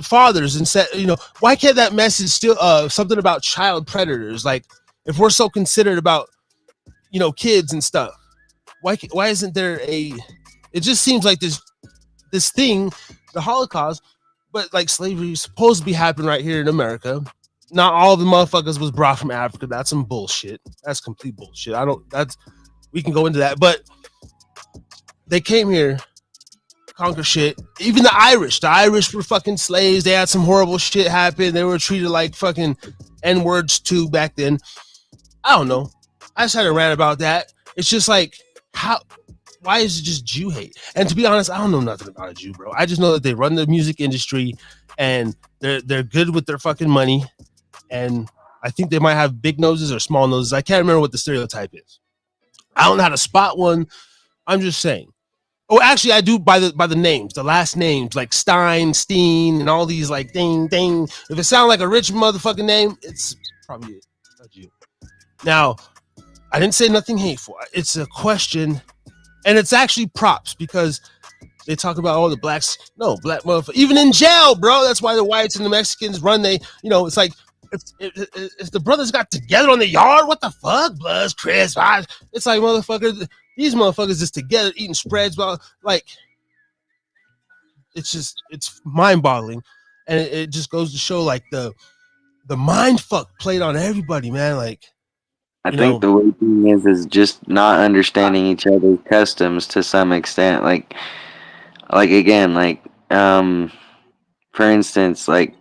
Fathers and why can't that message still something about child predators? Like, if we're so considerate about kids and stuff, why isn't there a? It just seems like this thing, the Holocaust, but like slavery is supposed to be happening right here in America. Not all the motherfuckers was brought from Africa. That's some bullshit. That's complete bullshit. We can go into that, but they came here, conquer shit. Even the Irish were fucking slaves. They had some horrible shit happen. They were treated like fucking N-words too back then. I don't know. I just had a rant about that. It's just like, why is it just Jew hate? And to be honest, I don't know nothing about a Jew, bro. I just know that they run the music industry and they're good with their fucking money. And I think they might have big noses or small noses. I can't remember what the stereotype is. I don't know how to spot one. I'm just saying. Oh, actually, I do by the names, the last names, like Stein, Steen, and all these like ding. If it sounds like a rich motherfucking name, it's probably a Jew. Now, I didn't say nothing hateful. It's a question, and it's actually props because they talk about the blacks. No, black motherfucker. Even in jail, bro. That's why the whites and the Mexicans run. It's like if the brothers got together on the yard, what the fuck? Bloods, Chris, it's like motherfuckers. These motherfuckers just together eating spreads. Like, it's mind-boggling, and it just goes to show like the mind fuck played on everybody, man. Like, I think the weird thing is just not understanding each other's customs to some extent. Like again, like for instance, like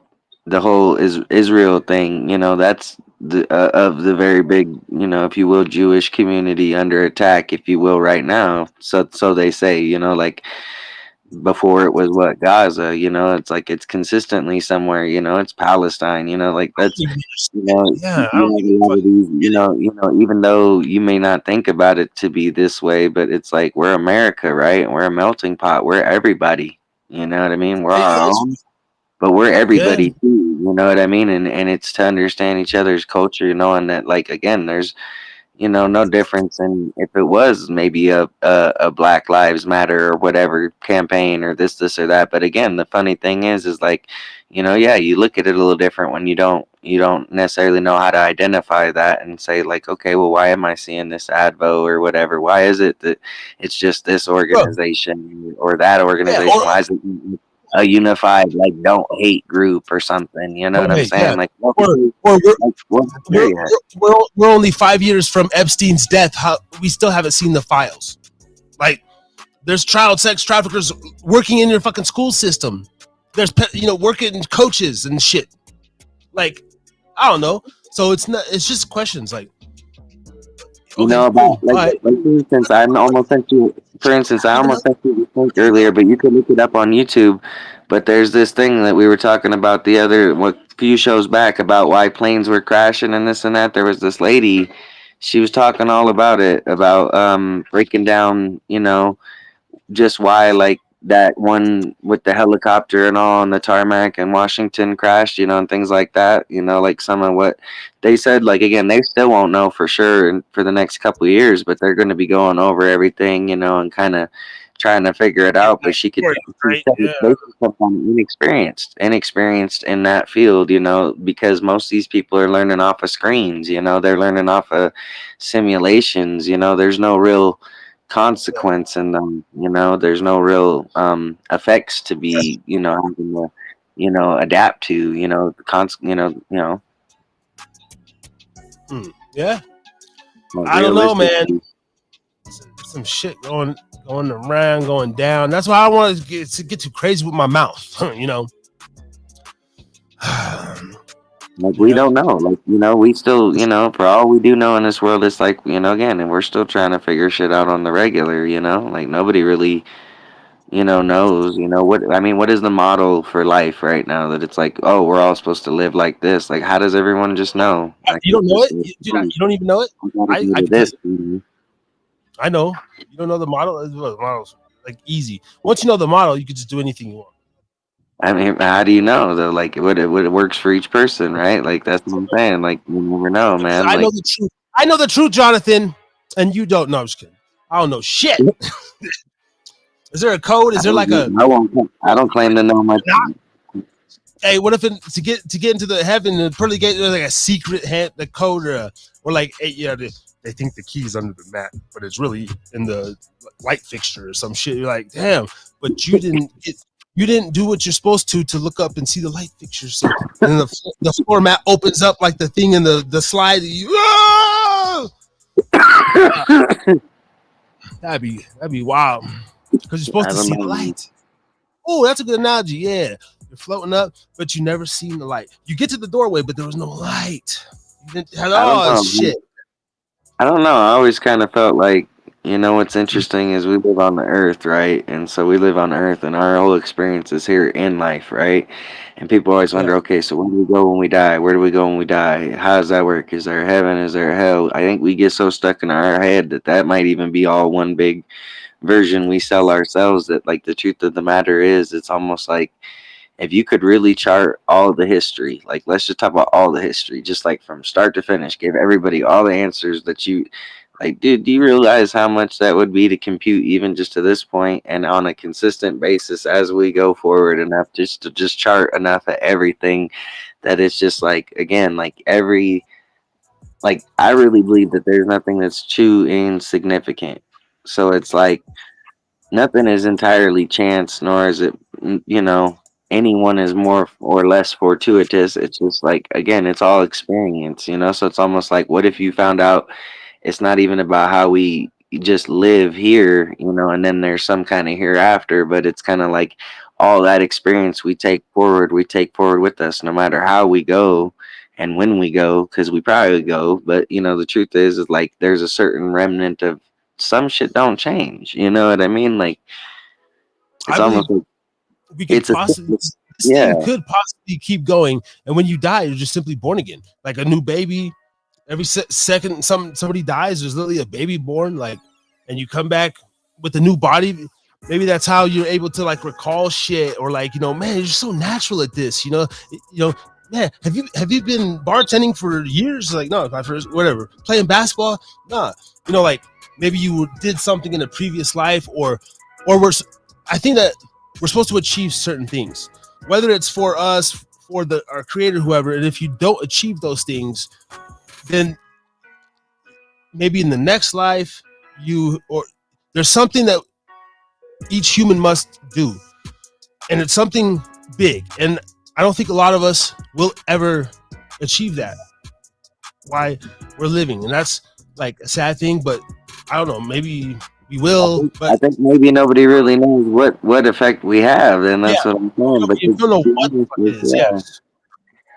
the whole Israel thing. That's of the very big, if you will, Jewish community under attack, if you will, right now. So they say, like before it was Gaza, it's like it's consistently somewhere, it's Palestine, like that's, yeah, a lot of these, even though you may not think about it to be this way, but it's like we're America, right? We're a melting pot. We're everybody. You know what I mean? We're our own. But we're everybody too, you know what I mean? And it's to understand each other's culture, and that, like, again, there's, no difference in if it was maybe a Black Lives Matter or whatever campaign or this or that. But again, the funny thing is like, yeah, you look at it a little different when you don't necessarily know how to identify that and say like, okay, well, why am I seeing this advo or whatever? Why is it that it's just this organization or that organization? Why is it a unified, like, don't hate group or something? You know what I'm saying? Yeah. Like, we're only 5 years from Epstein's death. We still haven't seen the files. Like, there's child sex traffickers working in your fucking school system. There's working coaches and shit. Like, I don't know. So it's just questions like, about like for instance, I almost sent you the link earlier, but you could look it up on YouTube. But there's this thing that we were talking about a few shows back about why planes were crashing and this and that. There was this lady, she was talking all about it, about breaking down, just why like that one with the helicopter and all on the tarmac in Washington crashed, and things like that, like some of what they said. Like, again, they still won't know for sure for the next couple of years, but they're going to be going over everything, and kind of trying to figure it out. But she could inexperienced in that field, because most of these people are learning off of screens, they're learning off of simulations, there's no real consequence in them, there's no real effects to be, having to, adapt to, yeah. I don't know, man. Some shit going around, going down. That's why I want to get too crazy with my mouth, Like, we don't know. Like, we still, for all we do know in this world, it's like, again, and we're still trying to figure shit out on the regular, like nobody really, knows, what is the model for life right now that it's like, oh, we're all supposed to live like this? Like, how does everyone just know? Like, you don't know it? You don't even know it? I know. You don't know the model? The model's like easy. Once you know the model, you can just do anything you want. I mean, how do you know though? Like, what it works for each person, right? Like, that's what I'm saying. Like, you never know, man. I know the truth. I know the truth, Jonathan, and you don't know. I'm just kidding. I don't know shit. Is there a code? Is there like a I won't. I don't claim to know much. hey? What if to get into the heaven the pearly gate there's like a secret the code or like hey, yeah they think the key's under the mat, but it's really in the light fixture or some shit. You're like, damn, but you didn't do what you're supposed to look up and see the light fixture. So and then the floor mat opens up like the thing in the slide. That'd be wild because you're supposed I to don't see the know. light. Oh, that's a good analogy. Yeah, you're floating up, but you never seen the light. You get to the doorway, but there was no light. I don't Oh know. shit! I don't know. I always kind of felt like, what's interesting is we live on the earth, right? And so we live on earth and our whole experience is here in life, right? And people always Yeah, wonder, okay, so where do we go when we die? Where do we go when we die? How does that work? Is there heaven? Is there hell? I think we get so stuck in our head that that might even be all one big version we sell ourselves that, like, the truth of the matter is, it's almost like if you could really chart all the history, like let's just talk about all the history, just like from start to finish, give everybody all the answers that you like, dude, do you realize how much that would be to compute even just to this point and on a consistent basis as we go forward enough just to just chart enough of everything that it's just like again, like every like I really believe that there's nothing that's too insignificant. So it's like nothing is entirely chance, nor is it, anyone is more or less fortuitous. It's just like, again, it's all experience. So it's almost like, what if you found out it's not even about how we just live here, and then there's some kind of hereafter, but it's kind of like all that experience we take forward with us, no matter how we go and when we go, because we probably go. But the truth is like there's a certain remnant of some shit don't change. You know what I mean? Like it's I believe almost like we could it's a possibly this yeah. thing could possibly keep going, and when you die, you're just simply born again, like a new baby. Every second somebody dies, there's literally a baby born, like, and you come back with a new body. Maybe that's how you're able to like recall shit, or like, man, you're so natural at this. Man, have you been bartending for years? Like, no, not for whatever. Playing basketball, nah. Like maybe you did something in a previous life, or I think that we're supposed to achieve certain things, whether it's for us, for our creator, whoever. And if you don't achieve those things, then maybe in the next life or there's something that each human must do, and it's something big, and I don't think a lot of us will ever achieve that. Why we're living, and that's like a sad thing, but I don't know, maybe we will, I but think maybe nobody really knows what effect we have, and yeah, that's what I'm saying. But you don't know what the fuck it is. yeah,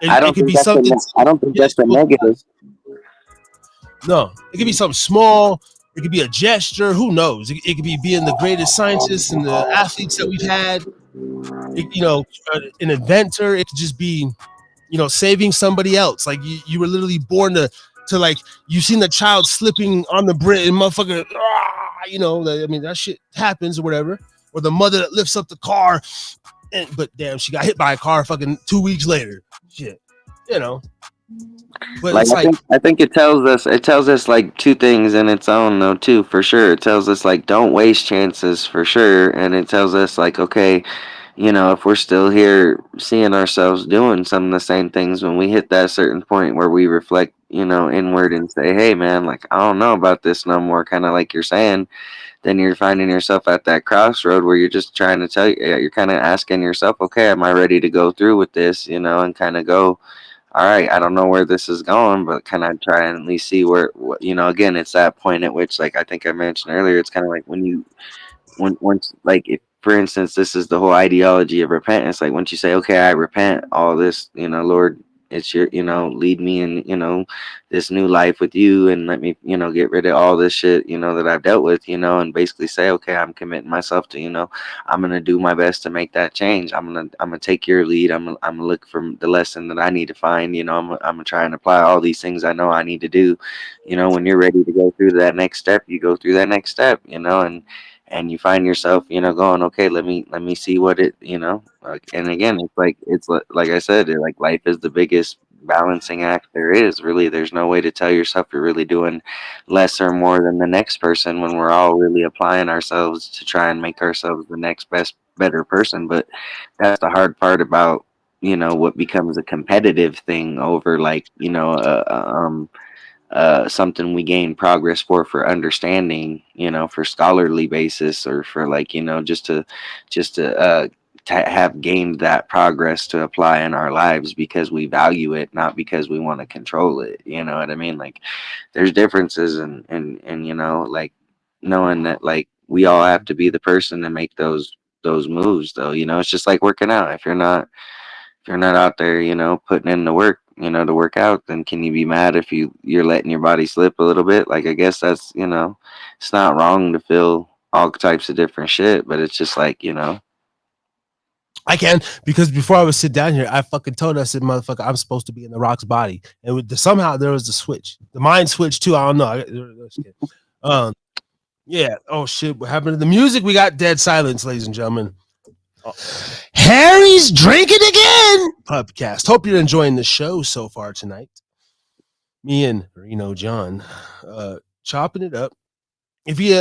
Yes, it could be something I don't think that's a minuscule to negative. us. No, it could be something small. It could be a gesture. Who knows? It could be being the greatest scientists and the athletes that we've had. An inventor. It could just be, saving somebody else. Like you were literally born to like you seen the child slipping on the bridge and motherfucker. I mean that shit happens or whatever. Or the mother that lifts up the car, but damn, she got hit by a car fucking 2 weeks later. Shit, you know. But Like it's like I think it tells us like two things in its own though too, for sure. It tells us like don't waste chances for sure, and it tells us like, okay, if we're still here seeing ourselves doing some of the same things, when we hit that certain point where we reflect, inward and say, hey man, like I don't know about this no more, kind of like you're saying, then you're finding yourself at that crossroad where you're just trying to you're kind of asking yourself, okay, am I ready to go through with this, and kind of go, all right, I don't know where this is going, but can I try and at least see again, it's that point at which, like I think I mentioned earlier, it's kind of like once, like, if for instance this is the whole ideology of repentance, like once you say, okay, I repent all this, Lord, it's your, lead me in, this new life with you, and let me, get rid of all this shit, that I've dealt with, and basically say, okay, I'm committing myself to, I'm gonna do my best to make that change. I'm gonna take your lead. I'm gonna look for the lesson that I need to find. I'm gonna try and apply all these things I know I need to do. When you're ready to go through that next step, you go through that next step. And you find yourself, going, okay, let me see what it, like, and again, it's like I said, like life is the biggest balancing act there is. Really, there's no way to tell yourself you're really doing less or more than the next person when we're all really applying ourselves to try and make ourselves the next best, better person. But that's the hard part about, what becomes a competitive thing over, like, something we gain progress for understanding, for scholarly basis, or for, like, just to have gained that progress to apply in our lives because we value it, not because we want to control it. You know what I mean? Like, there's differences, and like, knowing that, like, we all have to be the person to make those moves, though. It's just like working out. If you're not out there, putting in the work, to work out, then can you be mad if you're letting your body slip a little bit? Like, I guess that's, it's not wrong to feel all types of different shit, but it's just like, I can, because before I would sit down here, I fucking told her, I said, motherfucker, I'm supposed to be in the Rock's body. And somehow there was the switch. The mind switch too. I don't know. Yeah. Oh shit. What happened to the music? We got dead silence, ladies and gentlemen. Harry's drinking again. Pubcast. Hope you're enjoying the show so far tonight. Me and Reno John chopping it up. If you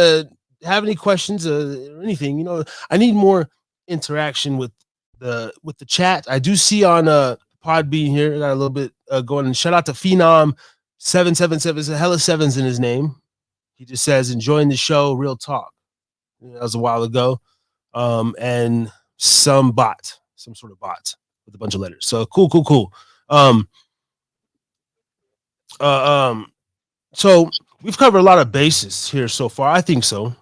have any questions or anything, I need more interaction with the chat. I do see on Podbean here, I got a little bit going. And shout out to Phenom 777. Hella sevens in his name. He just says enjoying the show, real talk. That was a while ago. And some sort of bot with a bunch of letters. So cool. So we've covered a lot of bases here so far. I think so.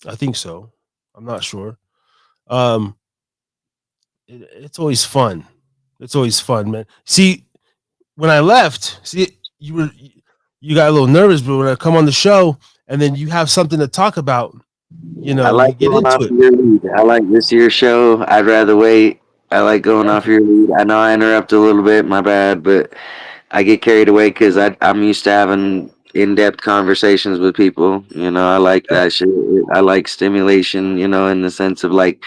I'm not sure. It's always fun. It's always fun, man. See, when I left, you got a little nervous, but when I come on the show and then you have something to talk about, I like you get going off into it. your lead. I like this year's show. I'd rather wait. I like going off your lead. I know I interrupt a little bit, my bad, but I get carried away because I'm used to having in-depth conversations with people. I like that shit. I like stimulation, in the sense of, like,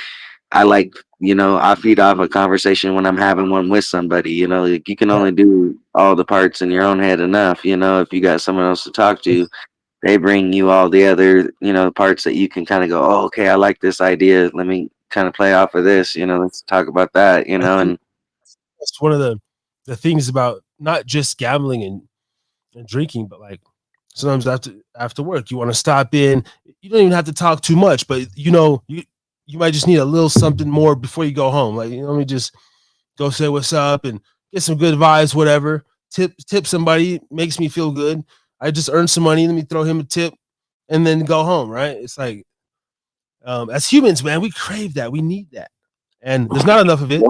I like, I feed off a conversation when I'm having one with somebody. Like, you can only do all the parts in your own head enough. If you got someone else to talk to, they bring you all the other, parts that you can kind of go, oh, okay, I like this idea. Let me kind of play off of this. Let's talk about that. I think And that's one of the things about not just gambling and drinking, but like sometimes after work, you want to stop in. You don't even have to talk too much, but you might just need a little something more before you go home. Like, let me just go say what's up and get some good vibes, whatever. Tip somebody, makes me feel good. I just earned some money. Let me throw him a tip and then go home, right? It's like, as humans, man, we crave that. We need that. And there's not enough of it.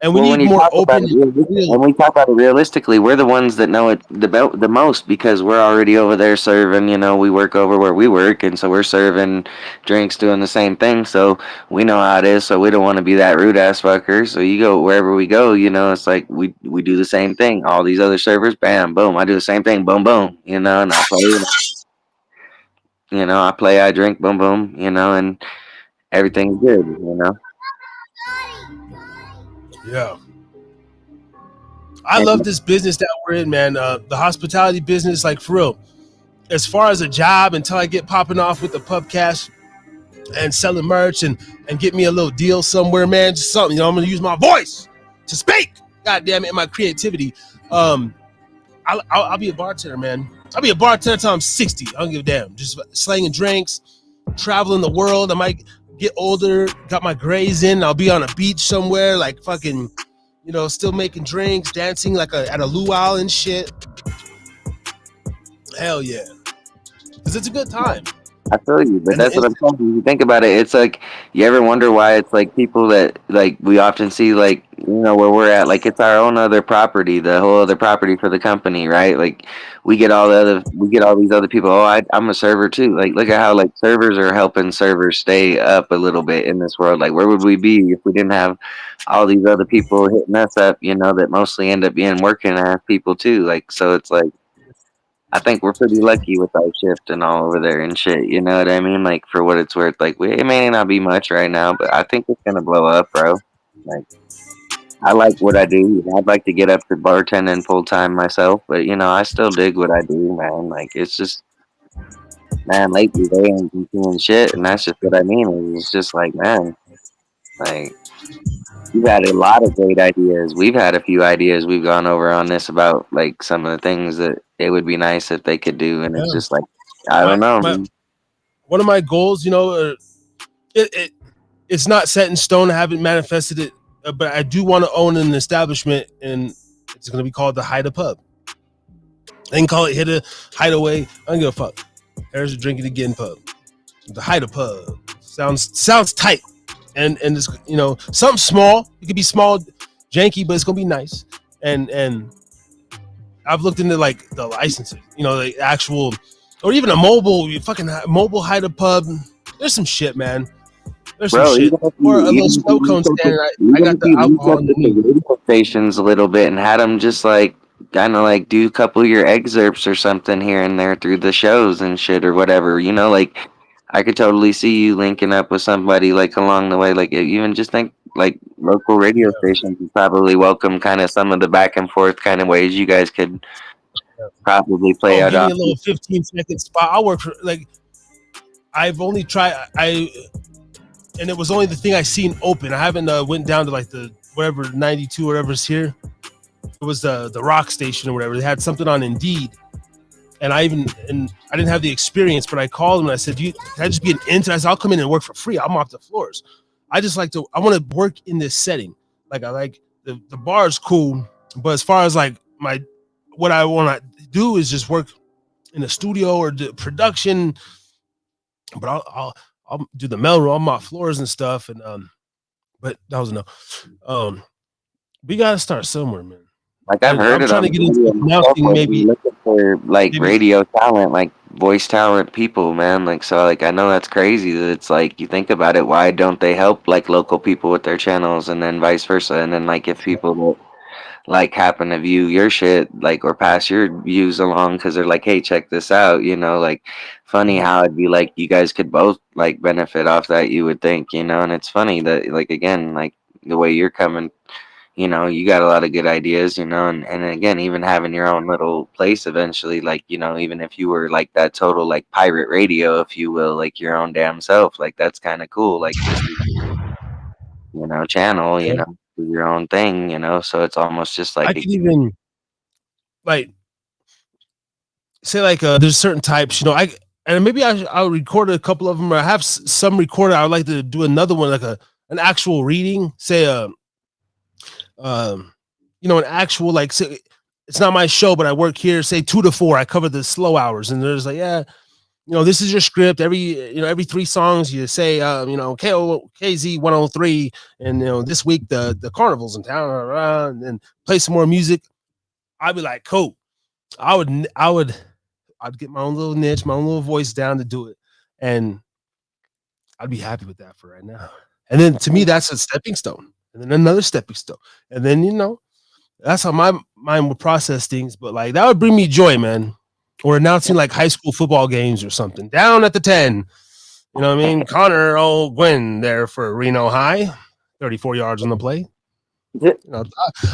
And we well, need more open. when we talk about it realistically, we're the ones that know it the most because we're already over there serving. We work over where we work, and so we're serving drinks, doing the same thing. So we know how it is. So we don't want to be that rude ass fucker. So you go wherever we go, it's like we do the same thing. All these other servers, bam, boom. I do the same thing, boom, boom. And I play. I play, I drink, boom, boom. And everything's good. Yeah. I love this business that we're in, man. The hospitality business, like, for real. As far as a job, until I get popping off with the Pubcast and selling merch and get me a little deal somewhere, man, just something. I'm gonna use my voice to speak. God damn it, and my creativity. I'll be a bartender, man. I'll be a bartender until I'm 60. I don't give a damn. Just slanging drinks, traveling the world. I might get older, got my grays in. I'll be on a beach somewhere, like fucking, still making drinks, dancing like at a luau and shit. Hell yeah. Because it's a good time. I feel you, but And that's what I'm saying. You think about it, it's like, you ever wonder why it's like people that, like, we often see, like, where we're at, like, it's our own other property, the whole other property for the company, right? Like, we get all these other people. Oh, I'm a server too. Like, look at how, like, servers are helping servers stay up a little bit in this world. Like, where would we be if we didn't have all these other people hitting us up? That mostly end up being working ass people too. Like, so it's like, I think we're pretty lucky with our shift and all over there and shit. You know what I mean? Like, for what it's worth, like, it may not be much right now, but I think it's gonna blow up, bro. Like, I like what I do. I'd like to get up to bartending full time myself, but I still dig what I do, man. Like it's just, man, lately they ain't been doing shit, and that's just what I mean. It's just like, man, like you've had a lot of great ideas. We've had a few ideas we've gone over on this about like some of the things that it would be nice if they could do, and it's Yeah. just like I My don't know, my man. one of my goals, it's not set in stone. I haven't manifested it, but I do want to own an establishment, and it's going to be called the Hide a Pub. They can call it Hit a Hideaway. I don't give a fuck. There's a Drinking Again pub. The Hide a Pub sounds tight, and it's something small. It could be small, janky, but it's gonna be nice. And I've looked into like the licenses, the actual, or even a mobile Hide a Pub. There's some shit, man. There's some Bro, shit. even if Or you a little even if snow you cone research stand. it, I even got if the you alcohol research it, the underneath. radio stations a little bit and had them just like kind of like do a couple of your excerpts or something here and there through the shows and shit or whatever. Like I could totally see you linking up with somebody like along the way. Like even just think like local radio Yeah. stations would probably welcome kind of some of the back and forth kind of ways you guys could probably play Oh, out give me off. a little 15-second spot. I'll work for like I've only tried and it was only the thing I seen open. I haven't went down to like the whatever 92 whatever's here. It was the rock station or whatever. They had something on Indeed, and I didn't have the experience, but I called them and I said, can I just be an intern? I said, I'll come in and work for free. I'll mop the floors. I want to work in this setting. Like I like the bar is cool, but as far as like what I want to do is just work in a studio or do production. But I'll do the mail room, I'll mop floors and stuff, and but that was no. We gotta start somewhere, man. Like I've heard I'm it trying on to the get into radio myself announcing, where they're maybe, looking for like maybe. radio talent, like voice talent people, man. Like so like I know that's crazy that it's like you think about it, why don't they help like local people with their channels and then vice versa? And then like if people that like happen to view your shit like or pass your views along because they're like, hey, check this out, like funny how it'd be like you guys could both like benefit off that, you would think, and it's funny that like again, like the way you're coming, you got a lot of good ideas, and again, even having your own little place eventually, like, even if you were like that total like pirate radio, if you will, like your own damn self, like that's kind of cool. Like this is, channel, Yeah. do your own thing, so it's almost just I like could even like say like there's certain types, and maybe I'll record a couple of them, or I have some recorded. I would like to do another one, like an actual reading, say an actual like say, it's not my show, but I work here, say 2 to 4. I cover the slow hours, and there's like, yeah, this is your script. Every 3 songs you say, KZ 103, and this week the carnival's in town, and play some more music. I'd be like, cool. I'd get my own little niche, my own little voice down to do it, and I'd be happy with that for right now. And then to me, that's a stepping stone, and then another stepping stone, and then that's how my mind would process things. But like that would bring me joy, man. Or announcing like high school football games or something. Down at the 10. You know what I mean? Connor O'Gwen there for Reno High. 34 yards on the play.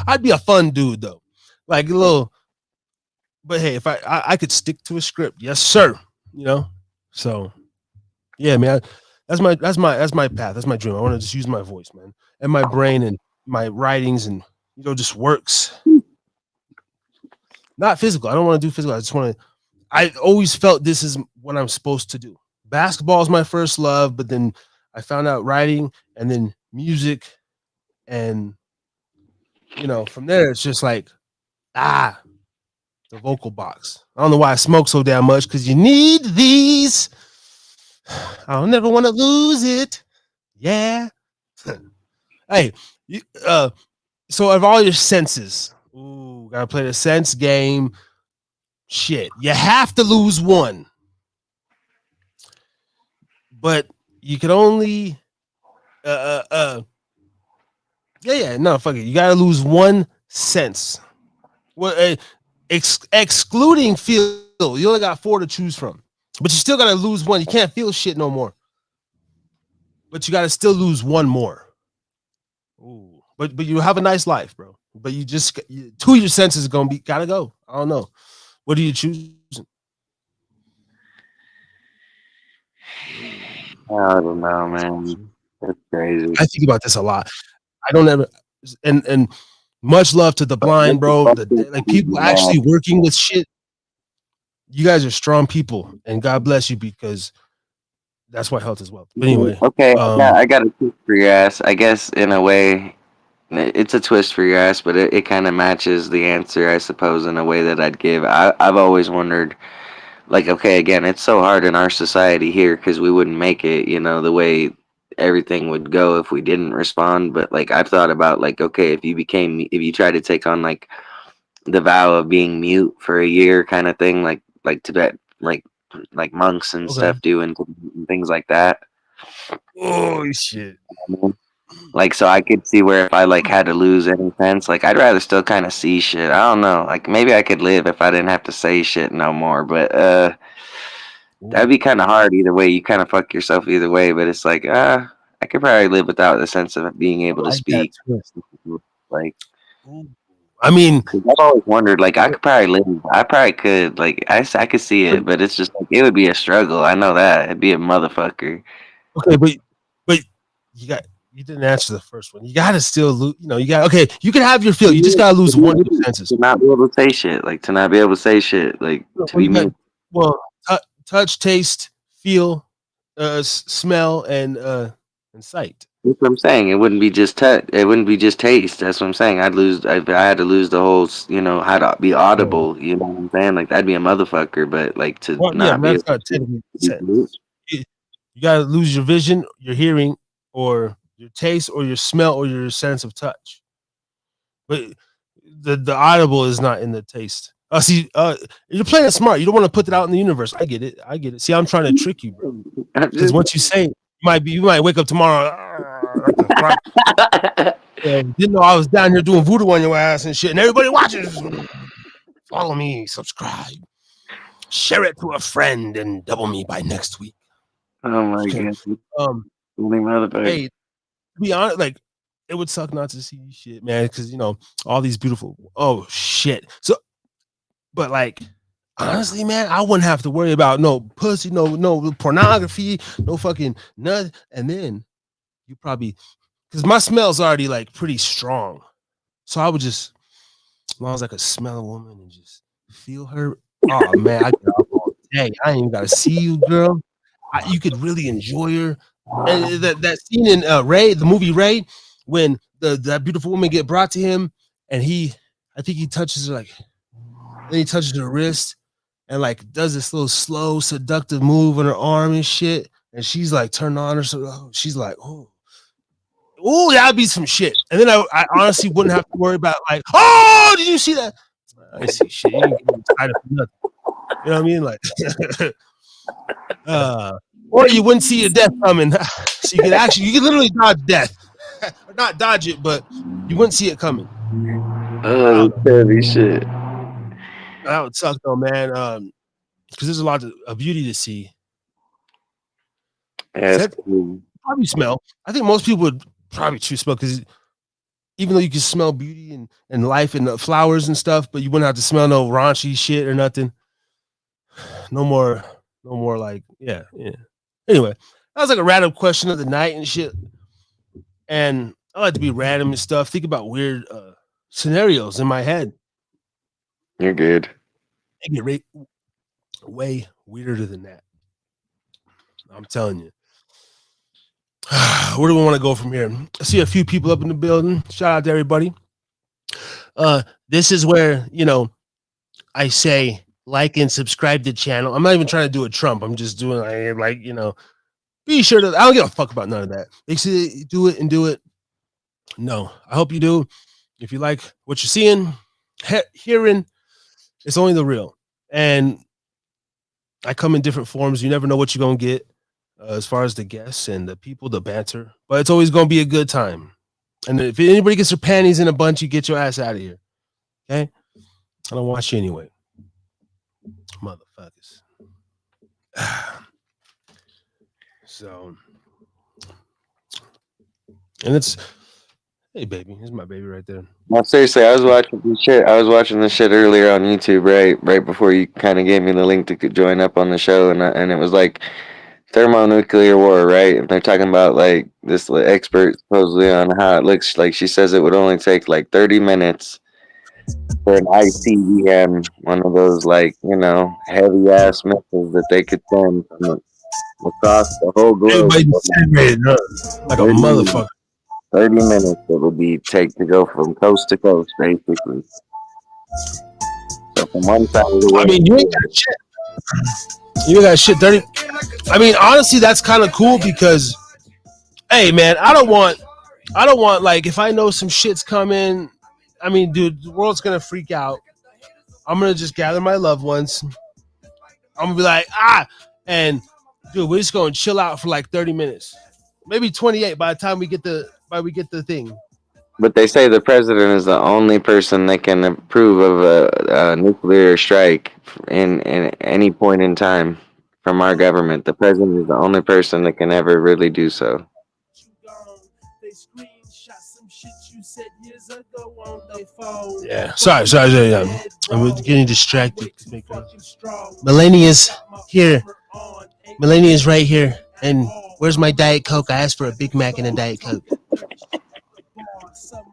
I'd be a fun dude though. Like a little, but hey, if I could stick to a script, yes, sir. So yeah, man. That's my path. That's my dream. I want to just use my voice, man. And my brain and my writings and just works. Not physical. I don't want to do physical. I always felt this is what I'm supposed to do. Basketball is my first love, but then I found out writing and then music. And, from there, it's just like, the vocal box. I don't know why I smoke so damn much, because you need these. I don't never want to lose it. Yeah. Hey, so of all your senses, gotta play the sense game. Shit, you have to lose one, but you can only no, fuck it, you gotta lose one sense. Well, excluding feel, you only got 4 to choose from, but you still gotta lose one. You can't feel shit no more, but you gotta still lose one more. but you have a nice life, bro. But two of your senses gotta go. I don't know. What are you choosing? I don't know, man. That's crazy. I think about this a lot. I don't ever and much love to the blind, bro. Like people actually working with shit. You guys are strong people, and God bless you because that's why health is wealth. But anyway, Okay, I got a twist for your ass. I guess in a way, it's a twist for your ass, but it kind of matches the answer, I suppose, in a way that I'd give. I've always wondered, like, okay, again, it's so hard in our society here because we wouldn't make it, the way everything would go if we didn't respond. But like, I've thought about, like, okay, if you try to take on like the vow of being mute for a year, kind of thing, like Tibet, like monks and okay. stuff do, and things like that. Oh shit. Like, so I could see where if I like had to lose any sense, like I'd rather still kind of see shit. I don't know. Like maybe I could live if I didn't have to say shit no more. But that'd be kind of hard either way. You kind of fuck yourself either way. But it's like I could probably live without the sense of being I able to like that speak. twist. Like, I mean, 'cause I've always wondered, like I could probably live. I probably could. Like I could see it, but it's just like it would be a struggle. I know that it'd be a motherfucker. okay, but you didn't answer the first one. You gotta still lose. You got okay. You can have your feel. You just gotta lose one of your senses. To not be able to say shit, like to not be able to say shit, like to be mute. Well, touch, taste, feel, smell, and sight. That's what I'm saying. It wouldn't be just it wouldn't be just taste. That's what I'm saying. I'd lose. I had to lose the whole. How to be audible. You know what I'm saying? Like that'd be a motherfucker. But like to Well, yeah, not be that's able not technically to be mute. sense. You gotta lose your vision, your hearing, or your taste, or your smell, or your sense of touch. But the audible is not in the taste. See, you're playing it smart. You don't want to put it out in the universe. I get it. I get it. See, I'm trying to trick you, bro. Because once you say it, you might wake up tomorrow. Didn't know I was down here doing voodoo on your ass and shit, and everybody watching. Follow me, subscribe, share it to a friend, and double me by next week. Oh my god. Hey, to be honest, like it would suck not to see shit, man, because all these beautiful. Oh shit. So, but like honestly, man, I wouldn't have to worry about no pussy, no pornography, no fucking nut, and then you probably because my smell's already like pretty strong, so I would just as long as I could smell a woman and just feel her. Oh man, I get up all day. I ain't even gotta see you, girl. You could really enjoy her. And that scene in Ray, the movie Ray, when that beautiful woman get brought to him, and I think he touches her then he touches her wrist, and like does this little slow seductive move on her arm and shit, and she's like turned on her, so she's like, oh, that'd be some shit. And then I honestly wouldn't have to worry about like, oh, did you see that? I see shit. You ain't getting tired of nothing. You know what I mean? Like, or you wouldn't see your death coming. So you could literally dodge death. Or not dodge it, but you wouldn't see it coming. Oh, heavy shit. That would suck though, man. Because there's a lot of beauty to see. Yeah, probably smell. I think most people would probably choose smell because even though you can smell beauty and life and the flowers and stuff, but you wouldn't have to smell no raunchy shit or nothing. No more like, yeah. Anyway, that was like a random question of the night and shit. And I like to be random and stuff. Think about weird scenarios in my head. You're good. They get way weirder than that. I'm telling you. Where do we want to go from here? I see a few people up in the building. Shout out to everybody. This is where, I say like and subscribe to the channel. I'm not even trying to do a Trump. I'm just doing be sure that I don't give a fuck about none of that. They say do it and do it. No, I hope you do. If you like what you're seeing, hearing, it's only the real. And I come in different forms. You never know what you're going to get as far as the guests and the people, the banter. But it's always going to be a good time. And if anybody gets their panties in a bunch, you get your ass out of here. Okay? I don't want you anyway. Motherfuckers. So, and Hey, baby, here's my baby right there. No, seriously, I was watching this shit. I was watching this shit earlier on YouTube, right before you kind of gave me the link to join up on the show, and it was like thermonuclear war, right? And they're talking about like this expert supposedly on how it looks like. She says it would only take like 30 minutes for an ICBM, one of those like heavy ass missiles that they could send from across the whole globe. Everybody disintegrated, huh? Like a 30 minutes. motherfucker. 30 minutes it would be take to go from coast to coast, basically. So from one side of the I world, mean, you ain't got shit. You ain't got shit. 30. I mean, honestly, that's kind of cool because, hey, man, I don't want like if I know some shit's coming. I mean, dude, the world's gonna freak out. I'm gonna just gather my loved ones. I'm gonna be like, and dude, we're just gonna chill out for like 30 minutes, maybe 28 by the time we get the thing. but they say the president is the only person that can approve of a nuclear strike in any point in time from our government. The president is the only person that can ever really do so. Yeah, sorry. Yeah. I'm getting distracted. Melania's here. Melania's right here. And where's my Diet Coke? I asked for a Big Mac and a Diet Coke.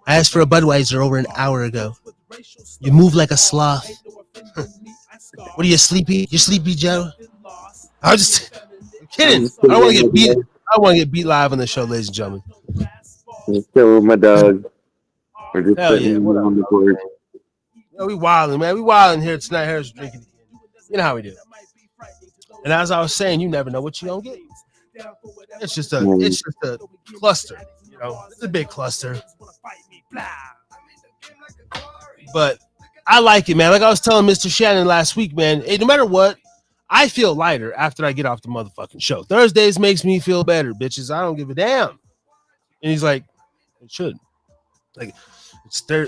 I asked for a Budweiser over an hour ago. You move like a sloth. What are you, sleepy? You sleepy, Joe? I'm kidding. I don't want to get beat. I want to get beat live on the show, ladies and gentlemen. Just chill with my dog. We're just Hell sitting yeah. on the porch. We wilding, man. We wilding here tonight. Harris drinking. You know how we do. And as I was saying, you never know what you don't get. It's just a cluster. You know, it's a big cluster. But I like it, man. Like I was telling Mr. Shannon last week, man. Hey, no matter what, I feel lighter after I get off the motherfucking show. Thursdays makes me feel better, bitches. I don't give a damn. And he's like, it should. Like, it's I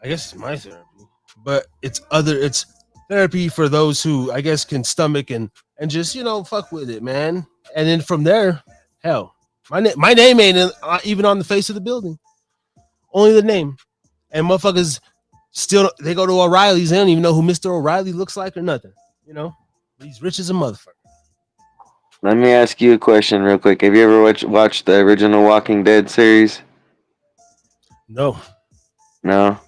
guess it's my therapy, but it's therapy for those who I guess can stomach and just fuck with it, man. And then from there, hell, my name ain't even on the face of the building, only the name. And motherfuckers still they go to O'Reilly's, they don't even know who Mr. O'Reilly looks like or nothing. He's rich as a motherfucker. Let me ask you a question real quick. Have you ever watched the original Walking Dead series? No. No?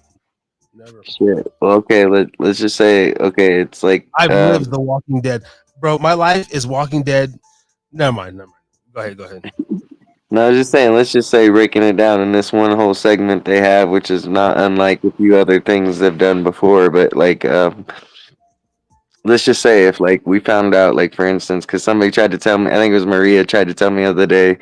Never. Shit. Well, okay, let's just say, okay, it's like... I've lived The Walking Dead. Bro, my life is Walking Dead. Never mind. Go ahead. No, I was just saying, let's just say breaking it down in this one whole segment they have, which is not unlike a few other things they've done before, but like... let's just say if like we found out, like for instance, because somebody tried to tell me, I think it was Maria tried to tell me the other day,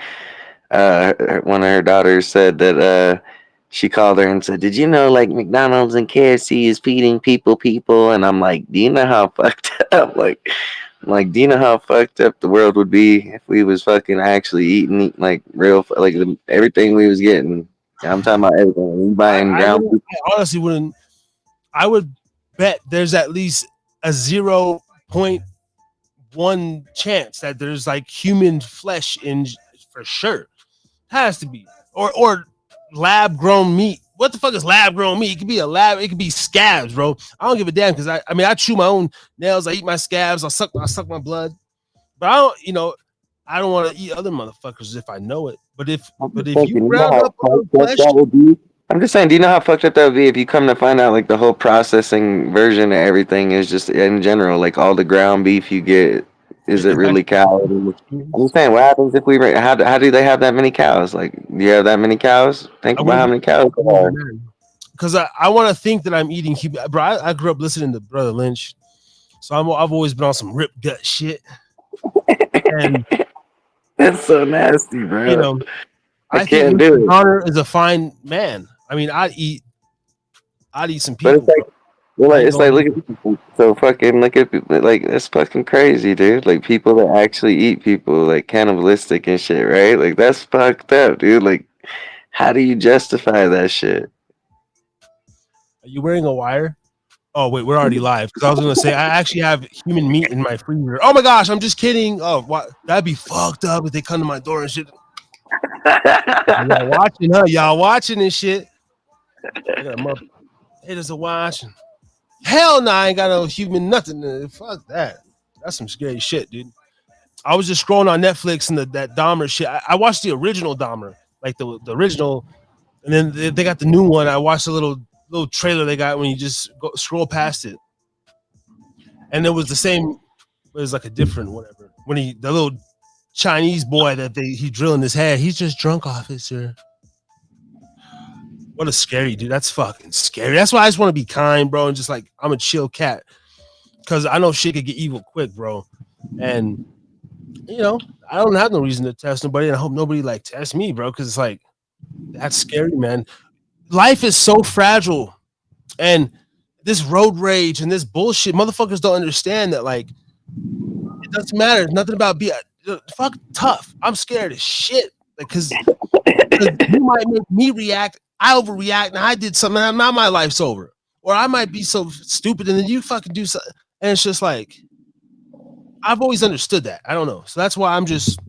one of her daughters said that she called her and said, did you know like McDonald's and KFC is feeding people? And I'm like, do you know how fucked up do you know how fucked up the world would be if we was fucking actually eating like real like everything we was getting? I'm talking about everything. We buying ground. I honestly wouldn't. I would bet there's at least a 0.1 chance that there's like human flesh in for sure. Has to be. Or lab grown meat. What the fuck is lab grown meat? It could be it could be scabs, bro. I don't give a damn because I chew my own nails, I eat my scabs, I suck my blood. But I don't want to eat other motherfuckers if I know it. But if you ground up flesh, that would be. I'm just saying, do you know how fucked up that would be if you come to find out like the whole processing version of everything is just in general, like all the ground beef you get, is it really cow? I'm just saying, what happens if we, how do they have that many cows? Like, do you have that many cows? Think about how many cows there are. Because I want to think that I'm eating, bro, I grew up listening to Brother Lynch, so I've always been on some rip gut shit. And that's so nasty, bro. I think Richard Donner is a fine man. I mean, I'd eat some people. But it's like look at people. So fucking look at people. Like that's fucking crazy, dude. Like people that actually eat people, like cannibalistic and shit, right? Like that's fucked up, dude. Like, how do you justify that shit? Are you wearing a wire? Oh wait, we're already live. Because I was gonna say I actually have human meat in my freezer. Oh my gosh, I'm just kidding. Oh, what? That'd be fucked up if they come to my door and shit. Y'all watching, huh? Y'all watching this shit. I got a mother haters are watching. Hell no, I ain't got no human nothing. Fuck that. That's some scary shit, dude. I was just scrolling on Netflix and that Dahmer shit. I watched the original Dahmer, like the original, and then they got the new one. I watched a little trailer they got when you just scroll past it, and it was the same. It was like a different whatever. When the little Chinese boy that he drilling his head, he's just drunk, officer. What a scary dude. That's fucking scary. That's why I just want to be kind, bro, and just like I'm a chill cat, because I know shit could get evil quick, bro, and you know, I don't have no reason to test nobody, and I hope nobody like tests me, bro, because it's like that's scary, man. Life is so fragile, and this road rage and this bullshit, motherfuckers don't understand that. Like, it doesn't matter. It's nothing about being fuck tough. I'm scared as shit, because you might make me react. I overreact, and I did something. And now my life's over, or I might be so stupid, and then you fucking do something, and it's just like. I've always understood that. I don't know. So that's why I'm just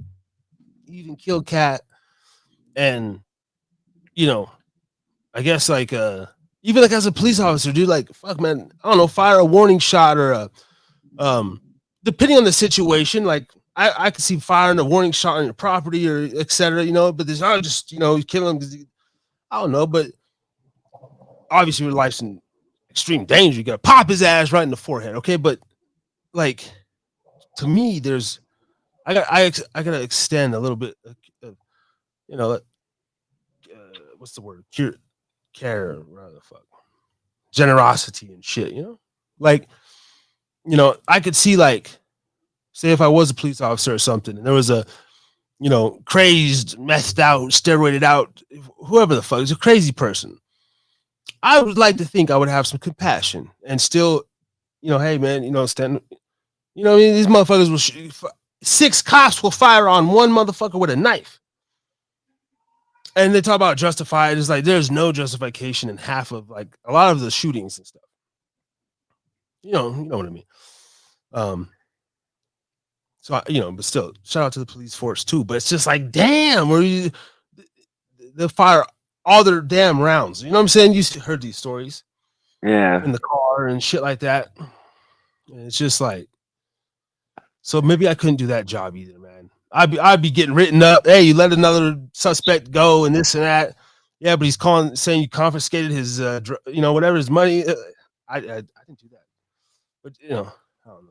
even kill cat. And, you know, I guess like even like as a police officer, dude, like fuck man, I don't know, fire a warning shot or depending on the situation, like I could see firing a warning shot on your property or etc. You know, but there's not just, you know, kill him because I don't know, but obviously your life's in extreme danger. You gotta pop his ass right in the forehead, okay? But like to me, there's I gotta extend a little bit, you know, what's the word? Care, whatever the fuck, generosity and shit. You know, like you know, I could see like, say if I was a police officer or something, and there was a, you know, crazed, methed out, steroided out, whoever the fuck is a crazy person. I would like to think I would have some compassion and still, you know, hey man, you know, stand. You know what I mean? These motherfuckers will shoot. 6 cops will fire on one motherfucker with a knife. And they talk about justified. It's like there's no justification in half of like a lot of the shootings and stuff. You know what I mean. So you know, but still, shout out to the police force too. But it's just like, damn, they'll fire all their damn rounds. You know what I'm saying? You heard these stories, Yeah. in the car and shit like that. And it's just like, so maybe I couldn't do that job either, man. I'd be getting written up. Hey, you let another suspect go and this and that. Yeah, but he's saying you confiscated his, you know, whatever his money. I didn't do that, but you know, I don't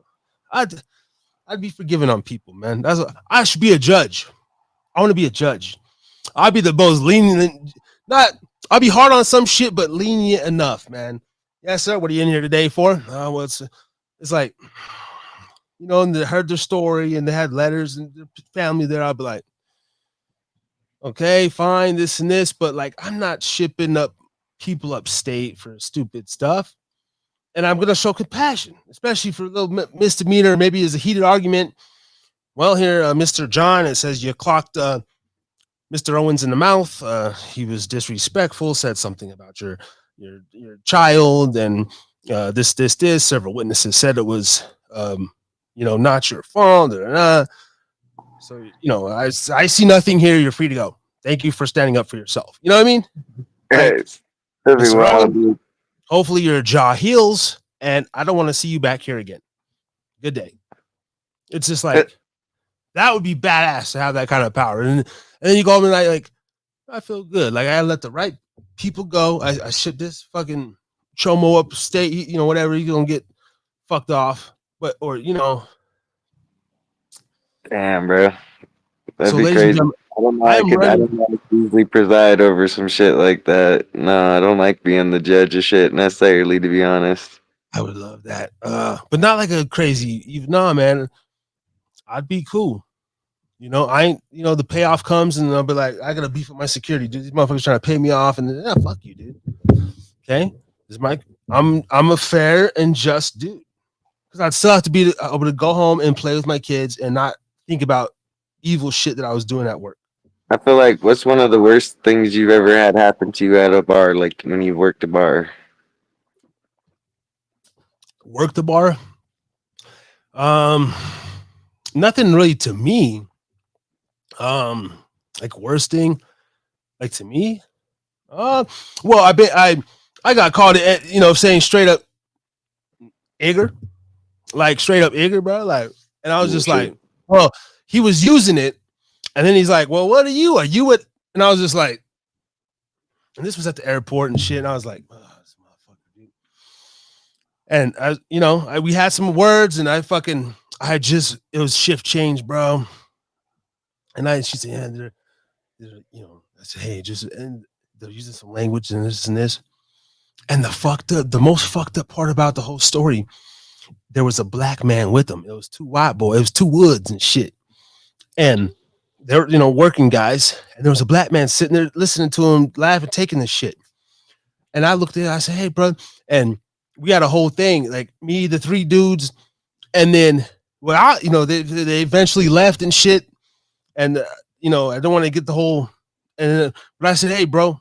know. I'd be forgiving on people, man. I should be a judge. I want to be a judge. I'd be the most lenient. I'll be hard on some shit, but lenient enough, man. Yes, sir. What are you in here today for? Well, it's like. You know, and they heard their story and they had letters and their family there. I'd be like, okay, fine, this and this, but like, I'm not shipping up people upstate for stupid stuff. And I'm going to show compassion, especially for a little misdemeanor. Maybe it's a heated argument. Well, here, Mr. John, it says you clocked Mr. Owens in the mouth. He was disrespectful, said something about your child and this. Several witnesses said it was, you know, not your fault. So, you know, I see nothing here. You're free to go. Thank you for standing up for yourself. You know what I mean? Like, hopefully your jaw heals, and I don't want to see you back here again. Good day. It's just like, that would be badass to have that kind of power. And then you go home and like, I feel good. Like I let the right people go. I ship this fucking chomo upstate, you know, whatever, you're going to get fucked off. But, or, you know. Damn, bro. That'd So be crazy. I don't like to easily preside over some shit like that. No, I don't like being the judge of shit necessarily, to be honest. I would love that. But not like a crazy, no, man. I'd be cool. You know, I ain't, you know, the payoff comes and I'll be like, I gotta beef with my security, dude. These motherfuckers trying to pay me off, and then, fuck you, dude. Okay. I'm a fair and just dude. Because I'd still have to be able to go home and play with my kids and not think about evil shit that I was doing at work. I feel like, what's one of the worst things you've ever had happen to you at a bar, like when you worked a bar? Worked the bar? Nothing really to me. Like worst thing, like to me, well, I got called it, saying straight up Igor, like straight up Igor, bro. Like, and I was Oh, just shit. like, well, he was using it, and then he's like, well, what are you? Are you at? And I was just like, and this was at the airport and shit, and I was like, oh, this motherfucker, dude. And we had some words, and it was shift change, bro. And she said, yeah, I said, hey, and they're using some language and this and this. And the most fucked up part about the whole story, there was a black man with them. It was two white boys, it was two woods and shit. And they're, working guys. And there was a black man sitting there listening to him, laughing, taking this shit. And I looked at it, I said, hey, bro. And we had a whole thing, like me, the three dudes. And then, they eventually left and shit. And, I don't want to get the whole, but I said, hey, bro.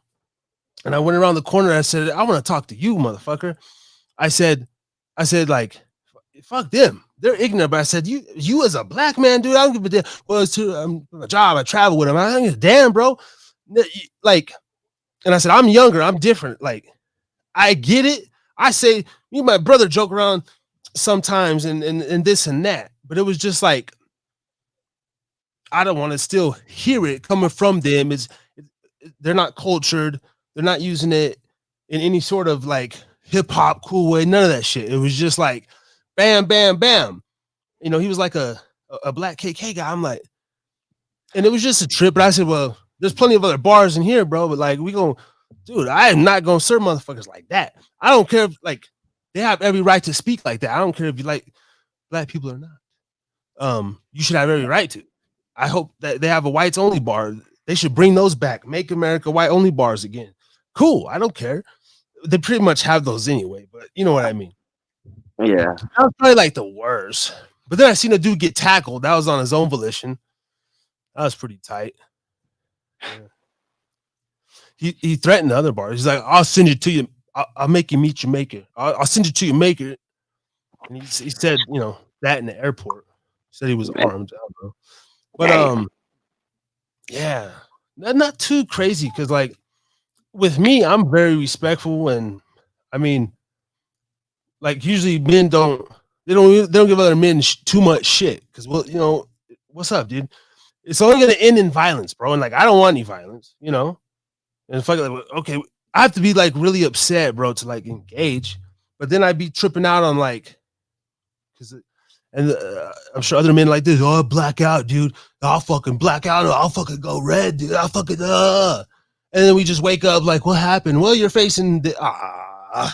And I went around the corner. I said, I want to talk to you, motherfucker. I said, like, fuck them. They're ignorant. But I said, you as a black man, dude, I don't give a damn. Well, it's a job. I travel with him. I don't give a damn, bro. Like, and I said, I'm younger. I'm different. Like, I get it. I say, me and my brother joke around sometimes and this and that. But it was just like, I don't want to still hear it coming from them. They're not cultured. They're not using it in any sort of like hip hop cool way. None of that shit. It was just like bam, bam, bam. He was like a black KK guy. I'm like, and it was just a trip. But I said, well, there's plenty of other bars in here, bro. But like, dude, I am not gonna serve motherfuckers like that. I don't care if like they have every right to speak like that. I don't care if you like black people or not. You should have every right to. I hope that they have a whites only bar. They should bring those back. Make America white only bars again. Cool. I don't care. They pretty much have those anyway, but you know what I mean. Yeah. That was probably like the worst. But then I seen a dude get tackled. That was on his own volition. That was pretty tight. Yeah. He threatened the other bars. He's like, I'll send you to you. I'll make you meet your maker. I'll send you to your maker. And he said, that in the airport. He said he was armed. I don't know. But yeah, not too crazy because like with me, I'm very respectful, and I mean, like usually men don't give other men too much shit because what's up, dude? It's only gonna end in violence, bro. And like I don't want any violence, And fuck, like, okay, I have to be like really upset, bro, to like engage. But then I'd be tripping out on like, and I'm sure other men like this. Oh, black out, dude. I'll fucking black out. I'll fucking go red, dude. I'll fucking And then we just wake up like, what happened? Well, you're facing It's the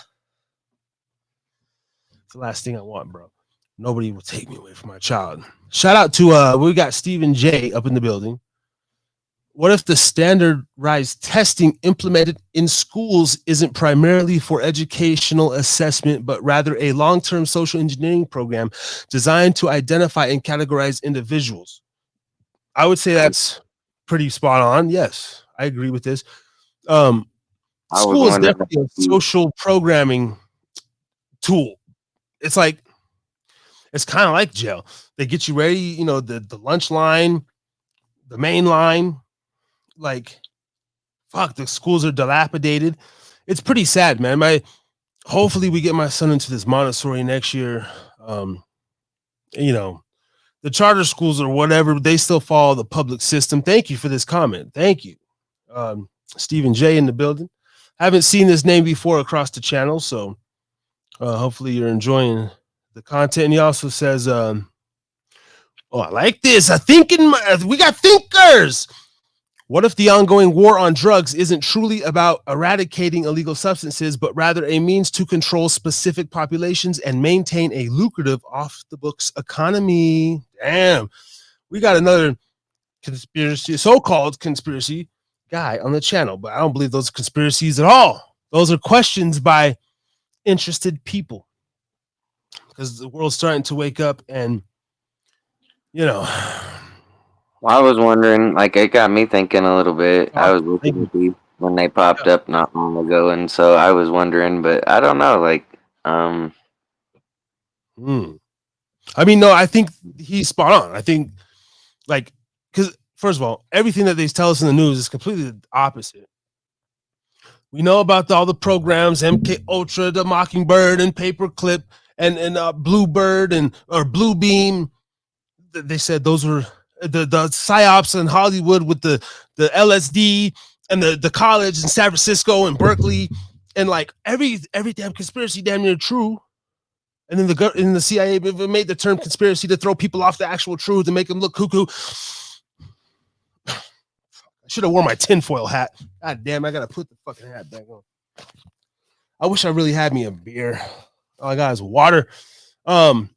last thing I want, bro. Nobody will take me away from my child. Shout out to we got Stephen J up in the building. What if the standardized testing implemented in schools isn't primarily for educational assessment, but rather a long-term social engineering program designed to identify and categorize individuals? I would say that's pretty spot on. Yes, I agree with this. School is definitely a social programming tool. It's kind of like jail. They get you ready, the lunch line, the main line. Like, fuck, the schools are dilapidated. It's pretty sad, man. Hopefully we get my son into this Montessori next year. The charter schools or whatever, they still follow the public system. Thank you for this comment. Thank you. Stephen J in the building. Haven't seen this name before across the channel, so hopefully you're enjoying the content. And he also says, I like this. We got thinkers. What if the ongoing war on drugs isn't truly about eradicating illegal substances, but rather a means to control specific populations and maintain a lucrative off-the-books economy? Damn. We got another so-called conspiracy guy on the channel, but I don't believe those are conspiracies at all. Those are questions by interested people because the world's starting to wake up and, Well, I was wondering, like, it got me thinking a little bit. I was looking at these when they popped up not long ago, and so I was wondering, but I don't know, like, I mean, no, I think he's spot on. I think, like, because first of all, everything that they tell us in the news is completely the opposite. We know about all the programs, MK Ultra, the Mockingbird, and Paperclip, and Bluebird, and or Blue Beam. They said those were the psyops in Hollywood with the LSD and the college in San Francisco and Berkeley, and like every damn conspiracy damn near true. And then the CIA made the term conspiracy to throw people off the actual truth and make them look cuckoo. I should have worn my tinfoil hat. God damn, I gotta put the fucking hat back on. I wish I really had me a beer. All I got is water. So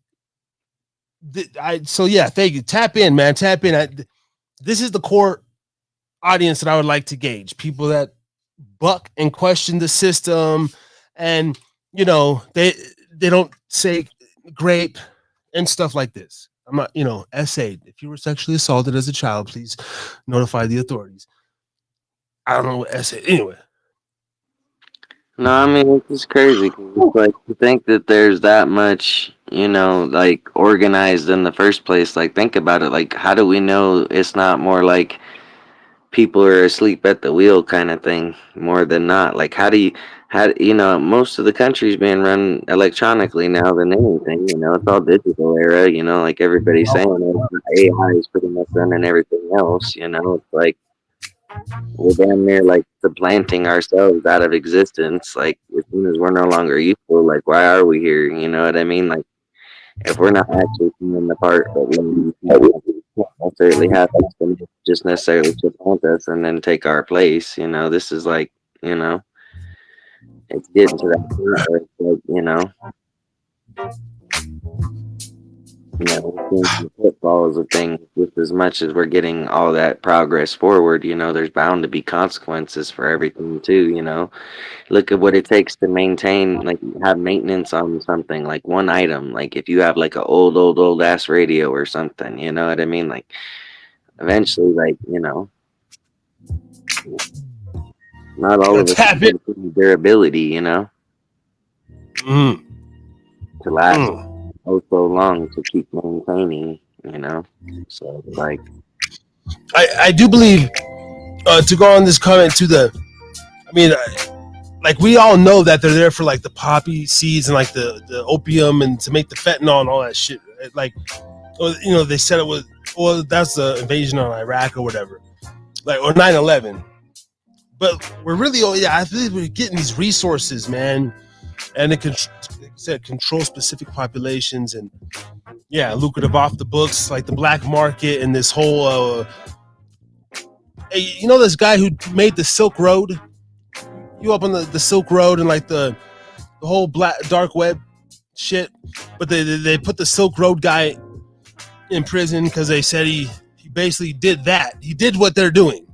yeah, thank you. Tap in, man. Tap in. This is the core audience that I would like to gauge. People that buck and question the system, and you know, they don't say grape and stuff like this. I'm not, essay. If you were sexually assaulted as a child, please notify the authorities. I don't know what essay. Anyway. No, I mean, it's just crazy. It's like to think that there's that much, like organized in the first place. Like, think about it. Like, how do we know it's not more like people are asleep at the wheel kind of thing more than not? Like, most of the country's being run electronically now than anything. It's all digital era. Like everybody's saying, AI is pretty much running everything else. It's like we're damn near like supplanting ourselves out of existence. Like as soon as we're no longer useful, like why are we here? You know what I mean? Like if we're not actually doing the part that we necessarily have to just necessarily supplant us and then take our place. This is like, it's getting to that point where it's like, the pitfalls of things. Just as much as we're getting all that progress forward, there's bound to be consequences for everything too. Look at what it takes to maintain, like have maintenance on something, like one item. Like if you have like an old ass radio or something, you know what I mean? Like eventually, like, not all of it has durability, to last so long to keep maintaining, so like I do believe to go on this comment to like we all know that they're there for like the poppy seeds and like the opium and to make the fentanyl and all that shit, right? Like they said it was, well, that's the invasion on Iraq or whatever, like, or 9/11. But we're really, I believe we're getting these resources, man, and it can, like you said, control specific populations and lucrative off the books, like the black market and this whole this guy who made the Silk Road. You up on the Silk Road and like the whole dark web shit, but they put the Silk Road guy in prison because they said he basically did that. He did what they're doing,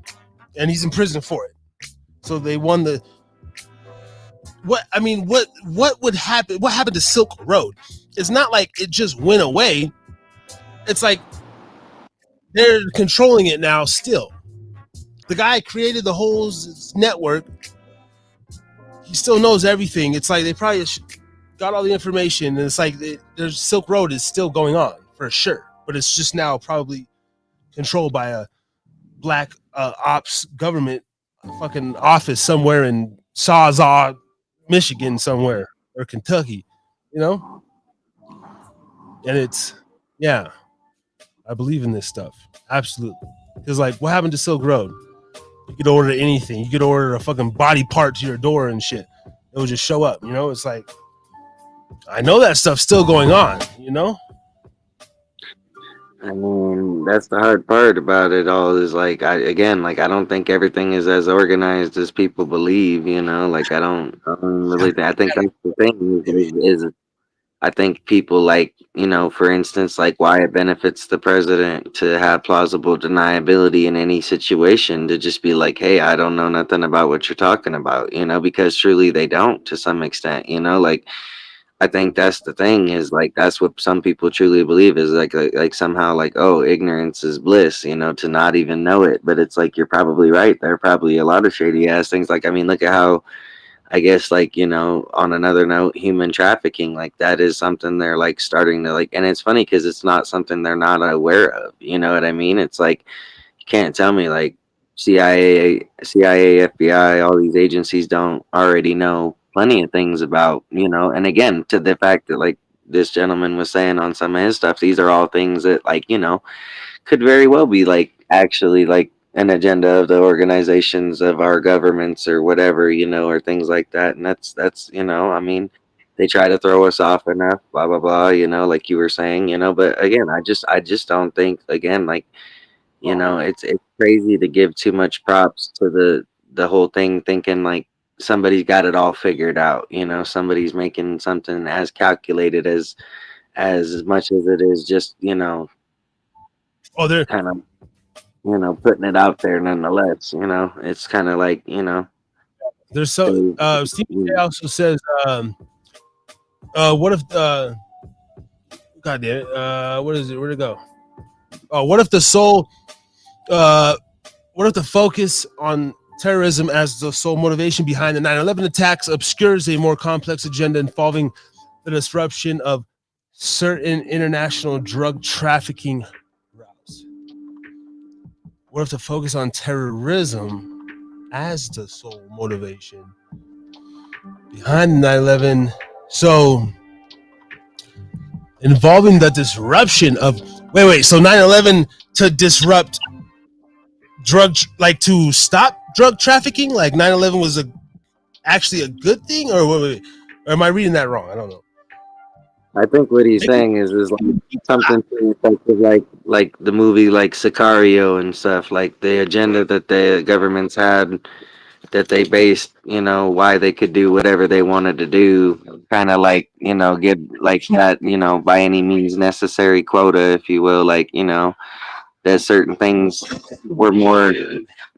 and he's in prison for it. So they won the. What would happen? What happened to Silk Road? It's not like it just went away. It's like they're controlling it now. Still, the guy created the whole network. He still knows everything. It's like they probably got all the information, and it's like there's Silk Road is still going on for sure, but it's just now probably controlled by a black ops government fucking office somewhere in Sawzall, Michigan somewhere, or Kentucky, and it's I believe in this stuff absolutely, because like what happened to Silk Road? You could order anything. You could order a fucking body part to your door and shit. It would just show up. It's like I know that stuff's still going on. I mean, that's the hard part about it all is like I don't think everything is as organized as people believe, like I don't really think. I think that's the thing is I think people like, for instance, like why it benefits the president to have plausible deniability in any situation, to just be like, hey, I don't know nothing about what you're talking about, because truly they don't to some extent, like I think that's the thing is like that's what some people truly believe is like somehow like, oh, ignorance is bliss, to not even know it. But it's like you're probably right. There are probably a lot of shady ass things. Like I mean, look at how I guess like, on another note, human trafficking, like that is something they're like starting to like, and it's funny because it's not something they're not aware of. You know what I mean? It's like you can't tell me like CIA, FBI, all these agencies don't already know plenty of things about, and again, to the fact that like this gentleman was saying on some of his stuff, these are all things that like, could very well be like actually like an agenda of the organizations of our governments or whatever, or things like that. And that's, I mean, they try to throw us off enough, blah blah blah, like you were saying, but again, I just don't think, again, like, it's crazy to give too much props to the whole thing, thinking like somebody's got it all figured out, somebody's making something as calculated as much as it is just, they're kind of, putting it out there nonetheless. It's kind of like, there's so Stephen J also says, what if God damn it, what is it? Where'd it go? Oh, what if the focus on terrorism as the sole motivation behind the 9/11 attacks obscures a more complex agenda involving the disruption of certain international drug trafficking routes? What if the focus on terrorism as the sole motivation behind the 9/11? So involving the disruption of so 9/11 to disrupt to stop drug trafficking, like 9/11 was actually a good thing, or am I reading that wrong? I don't know. I think what he's saying is like something to the effect of like the movie like Sicario and stuff, like the agenda that the governments had, that they based, why they could do whatever they wanted to do, kind of like, get like that, by any means necessary quota, if you will, like, that certain things were more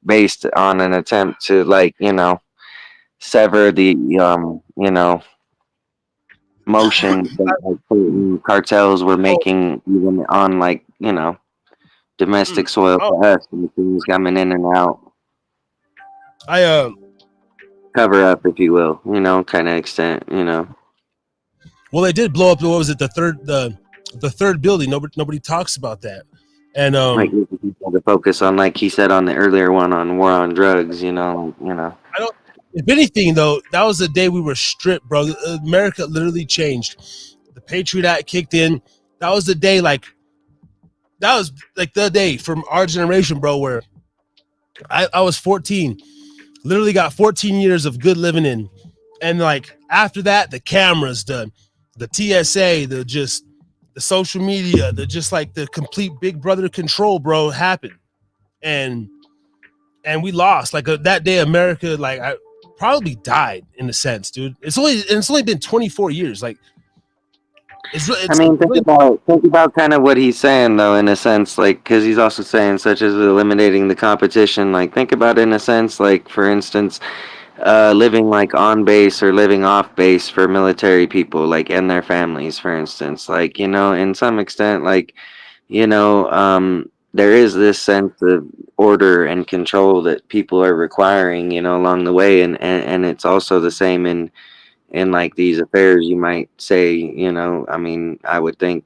based on an attempt to like, sever the, motion that like certain cartels were making, even on like, domestic soil for us, and things coming in and out. I Cover up, if you will, kind of extent, Well, they did blow up. What was it? The third building. Nobody talks about that. And like to focus on, like he said on the earlier one, on war on drugs. I don't. If anything, though, that was the day we were stripped, bro. America literally changed. The Patriot Act kicked in. That was the day, the day from our generation, bro, where I was 14. Literally got 14 years of good living in. And like after that, the cameras, the TSA, the social media, the complete Big Brother control, bro, happened. And we lost. Like that day, America, like I probably died in a sense, dude. It's only been 24 years. Like think about kind of what he's saying though, in a sense, like, because he's also saying such as eliminating the competition. Like, think about it in a sense, like, for instance, living like on base or living off base for military people, like, and their families, for instance, like, in some extent, like, there is this sense of order and control that people are requiring, along the way, and it's also the same in like these affairs, you might say, I mean, I would think,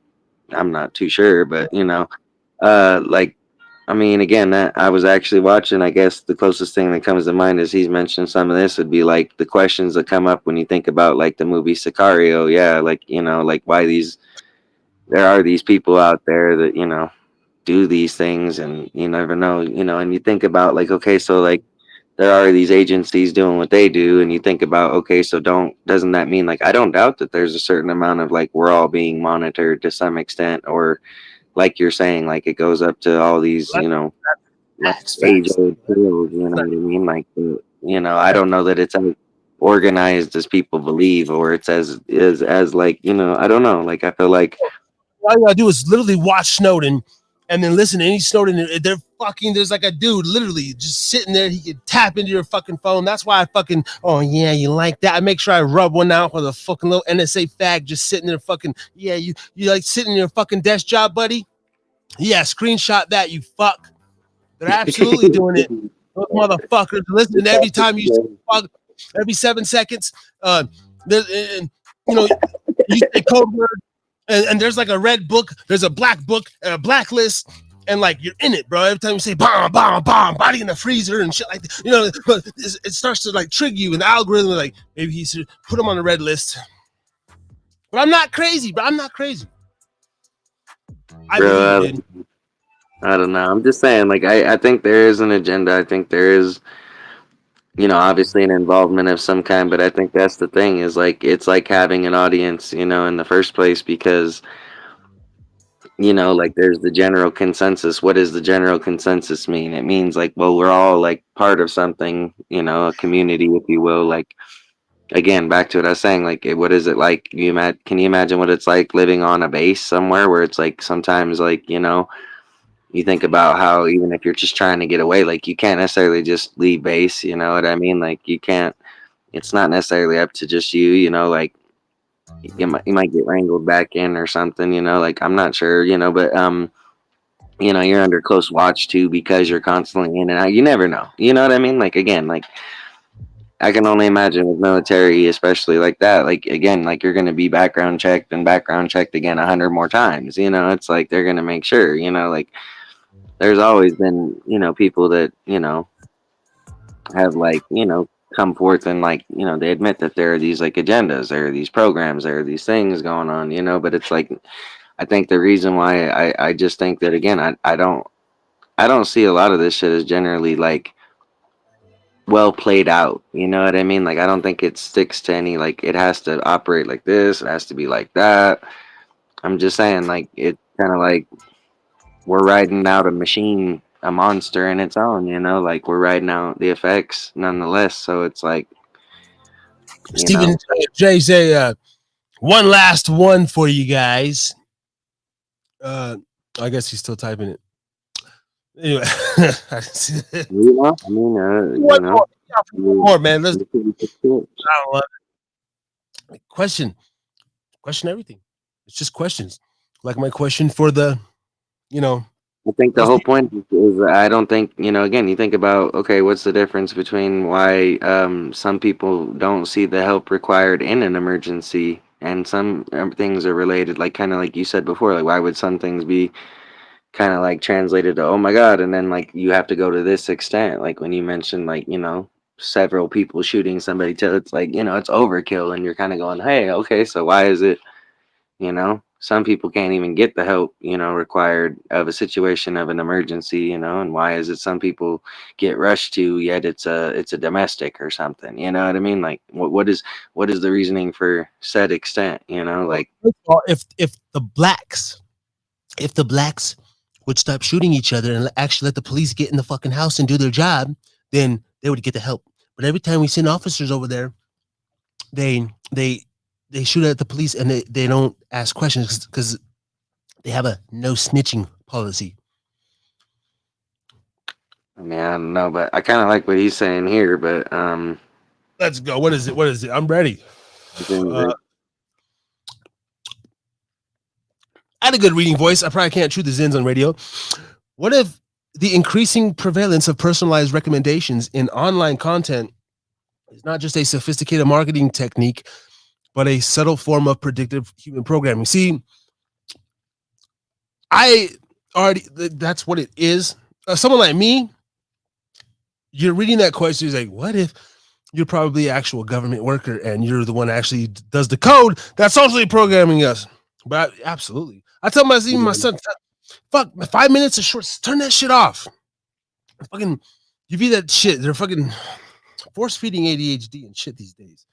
I'm not too sure, but like, I mean, again, that I was actually watching, I guess the closest thing that comes to mind is he's mentioned some of this would be like the questions that come up when you think about like the movie Sicario. Yeah, like, like why there are these people out there that, do these things, and you never know, and you think about like, okay, so like there are these agencies doing what they do, and you think about, okay, so doesn't that mean, like, I don't doubt that there's a certain amount of like we're all being monitored to some extent, or like you're saying, like it goes up to all these, like age-old tales, you know what I mean? Like, I don't know that it's as organized as people believe, or it's as like, I don't know. Like, I feel like all you gotta do is literally watch Snowden and then listen to any Snowden. There's like a dude literally just sitting there. He can tap into your fucking phone. That's why oh yeah, you like that? I make sure I rub one out with a fucking little NSA fag just sitting there fucking, yeah, you like sitting in your fucking desk job, buddy? Yeah, screenshot that, you fuck. They're absolutely doing it. Those motherfuckers listen every time you fuck, every 7 seconds. You say code word. And there's like a red book, there's a black book, and a blacklist, and like you're in it, bro. Every time you say bomb, bomb, bomb, body in the freezer and shit like that, you know, but it starts to like trigger you, and the algorithm like maybe he should put him on the red list. But I'm not crazy, bro. I'm not crazy. I believe, Bro, dude. I don't know. I'm just saying, like, I think there is an agenda. I think there is, obviously an involvement of some kind, but I think that's the thing is like, it's like having an audience, in the first place because, like there's the general consensus. What does the general consensus mean? It means like, well, we're all like part of something, a community, if you will. Like, again, back to what I was saying, like, what is it like? Can you imagine what it's like living on a base somewhere where it's like sometimes like, you think about how even if you're just trying to get away, like you can't necessarily just leave base, you know what I mean? Like you can't, it's not necessarily up to just you, like you might get wrangled back in or something, like I'm not sure, but you're under close watch too because you're constantly in and out. You never know. You know what I mean? Like again, like I can only imagine with military, especially like that. Like again, like you're gonna be background checked and background checked again 100 more times. It's like they're gonna make sure. Like there's always been people that have like come forth and like they admit that there are these like agendas, there are these programs, there are these things going on. But it's like I think the reason why I just think that again I don't see a lot of this shit as generally like well played out. You know what I mean? Like I don't think it sticks to any like it has to operate like this, it has to be like that. I'm just saying like it's kind of like we're riding out a machine, a monster in its own, like we're riding out the effects nonetheless. So it's like, you Stephen know, J say one last one for you guys. I guess he's still typing it. Anyway, I mean, one more, yeah, one more, man. Let's. I love it. Question everything. It's just questions. Like my question for the, I think the those whole people. point is I don't think, again, you think about, okay, what's the difference between why some people don't see the help required in an emergency and some things are related, like kind of like you said before, like why would some things be kind of like translated to, oh my God, and then like you have to go to this extent, like when you mentioned like, several people shooting somebody till it's like, it's overkill and you're kind of going, hey, okay, so why is it, some people can't even get the help required of a situation of an emergency, and why is it some people get rushed to yet it's a domestic or something, you know what I mean? Like what is the reasoning for said extent, like First of all, if the blacks would stop shooting each other and actually let the police get in the fucking house and do their job, then they would get the help. But every time we send officers over there, they they they shoot at the police and they don't ask questions because they have a no snitching policy. I mean, I don't know, but I kind of like what he's saying here, but Let's go. What is it? What is it? I'm ready. I think Uh, that I had a good reading voice. I probably can't chew the zins on radio. What if the increasing prevalence of personalized recommendations in online content is not just a sophisticated marketing technique, but a subtle form of predictive human programming? See, I already, that's what it is. Someone like me, you're reading that question, is like, what if you're probably an actual government worker and you're the one that actually does the code that's socially programming us? But absolutely. I tell even my son, fuck, 5 minutes is short. Turn that shit off. Fucking, you be that shit. They're fucking force feeding ADHD and shit these days.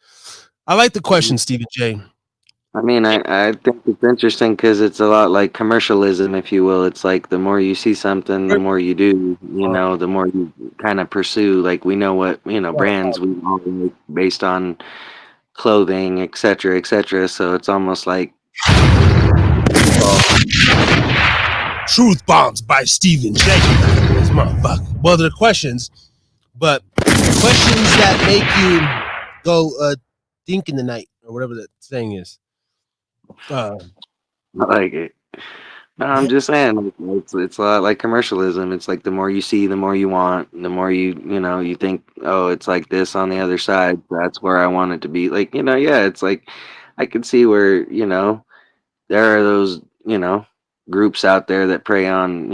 I like the question, Stephen J. I mean, I think it's interesting because it's a lot like commercialism, if you will. It's like the more you see something, the more you do, the more you kind of pursue. Like we know what, brands we all like based on clothing, et cetera, et cetera. So it's almost like, Truth Bombs by Stephen J. This motherfucker. Well, they're questions, but questions that make you go dink in the night or whatever that saying is. I like it. No, I'm just saying, like, it's a lot like commercialism. It's like the more you see, the more you want, the more you think, oh, it's like this on the other side. That's where I want it to be. Like, yeah, it's like I could see where, there are those, groups out there that prey on,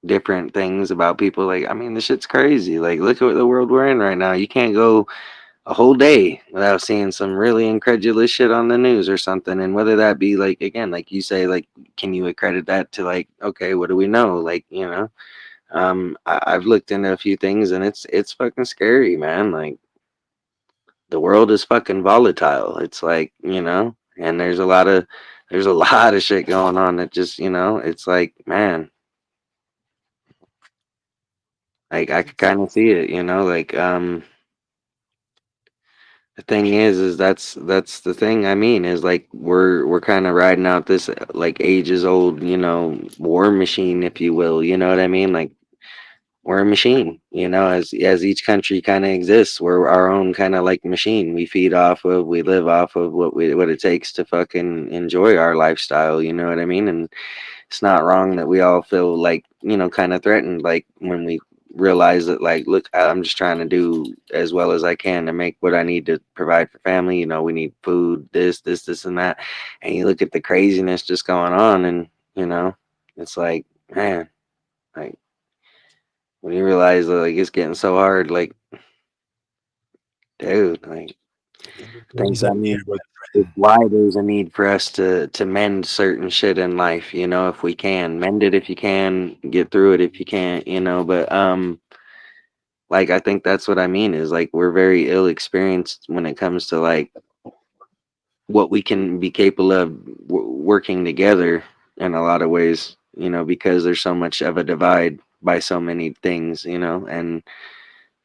different things about people. Like, I mean, this shit's crazy. Like, look at the world we're in right now. You can't go a whole day without seeing some really incredulous shit on the news or something. And whether that be like, again, like you say, like, can you accredit that to like, okay, what do we know? Like, you know, I've looked into a few things and it's fucking scary, man. Like, the world is fucking volatile. It's like, you know, and there's a lot of shit going on that just, you know, it's like, man, like I could kind of see it, you know, like the thing is that's the thing. I mean, is like we're kind of riding out this like ages old, you know, war machine, if you will. You know what I mean? Like we're a machine, you know, as each country kind of exists. We're our own kind of like machine. We feed off of, we live off of what it takes to fucking enjoy our lifestyle. You know what I mean? And it's not wrong that we all feel like, you know, kind of threatened, like when we realize that, like, look, I'm just trying to do as well as I can to make what I need to provide for family. You know, we need food, this and that. And you look at the craziness just going on, and you know, it's like, man, like when you realize that, like, it's getting so hard, like, dude, like, I think, There's I a mean, fear that it's why there's a need for us to mend certain shit in life, you know, if we can mend it, if you can get through it, if you can't, you know. But like, I think that's what I mean, is like we're very ill experienced when it comes to like what we can be capable of working together in a lot of ways, you know, because there's so much of a divide by so many things, you know. And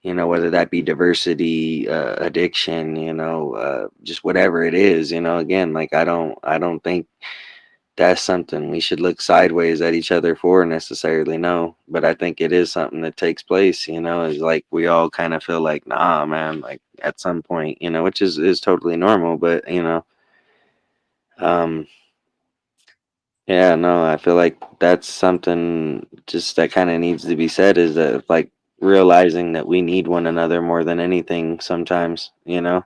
you know, whether that be diversity, addiction, you know, just whatever it is, you know. Again, like, I don't think that's something we should look sideways at each other for necessarily, no. But I think it is something that takes place, you know. Is like we all kind of feel like, nah, man, like at some point, you know, which is totally normal. But you know, um yeah, no, I feel like that's something just that kind of needs to be said, is that like realizing that we need one another more than anything sometimes, you know.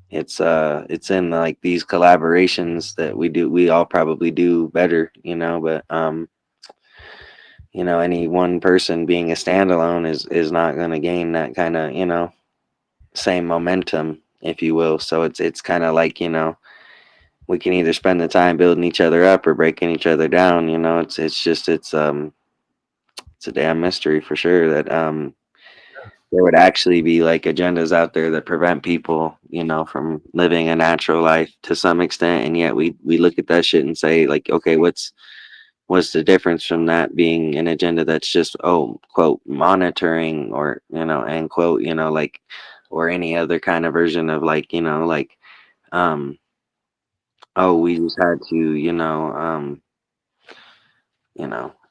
It's in like these collaborations that we all probably do better, you know. But you know, any one person being a standalone is not going to gain that kind of, you know, same momentum, if you will. So it's kind of like, you know, we can either spend the time building each other up or breaking each other down, you know. It's a damn mystery for sure that there would actually be like agendas out there that prevent people, you know, from living a natural life to some extent. And yet we look at that shit and say, like, okay, what's the difference from that being an agenda that's just, oh, quote, monitoring, or, you know, end quote, you know, like, or any other kind of version of like, you know, like, um oh, we just had to, you know,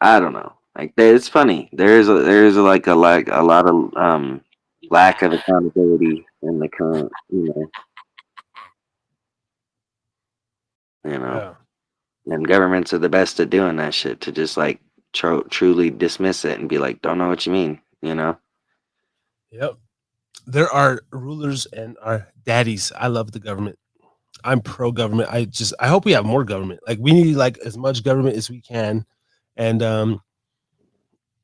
I don't know. Like, it's funny. Like a lot of lack of accountability in the current, you know, yeah. and governments are the best at doing that shit, to just like truly dismiss it and be like, don't know what you mean, you know. Yep. There are rulers and our daddies. I love the government. I'm pro government. I hope we have more government. Like we need like as much government as we can. And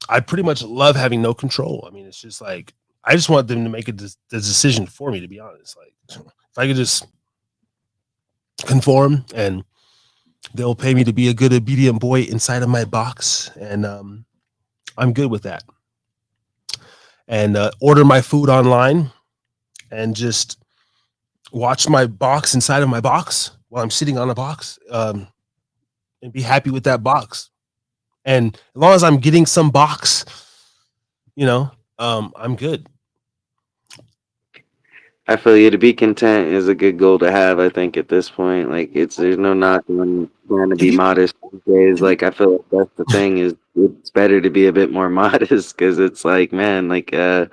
I pretty much love having no control. I mean, it's just like I just want them to make the decision for me, to be honest. Like if I could just conform and they'll pay me to be a good obedient boy inside of my box, and I'm good with that. And order my food online and just watch my box inside of my box while I'm sitting on a box, and be happy with that box. And as long as I'm getting some box, you know, I'm good. I feel you. To be content is a good goal to have. I think at this point, like, there's no knock on trying to If be you, modest these days. if you, Like, I feel like that's the thing, is it's better to be a bit more modest, because it's like, man, like, man,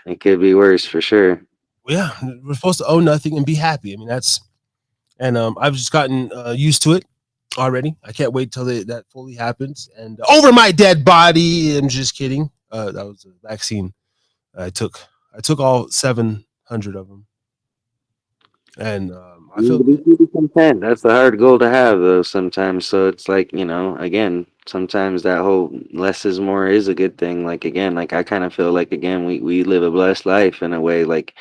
it could be worse for sure. yeah, we're supposed to own nothing and be happy. I mean, and I've just gotten used to it already. I can't wait till that fully happens. And over my dead body. I'm just kidding. That was a vaccine I took. I took all 700 of them. And I You need feel to be good. pretty content. That's a hard goal to have, though, sometimes. So it's like, again, sometimes that whole less is more is a good thing. Like, again, like I kind of feel like, again, we live a blessed life in a way. Like,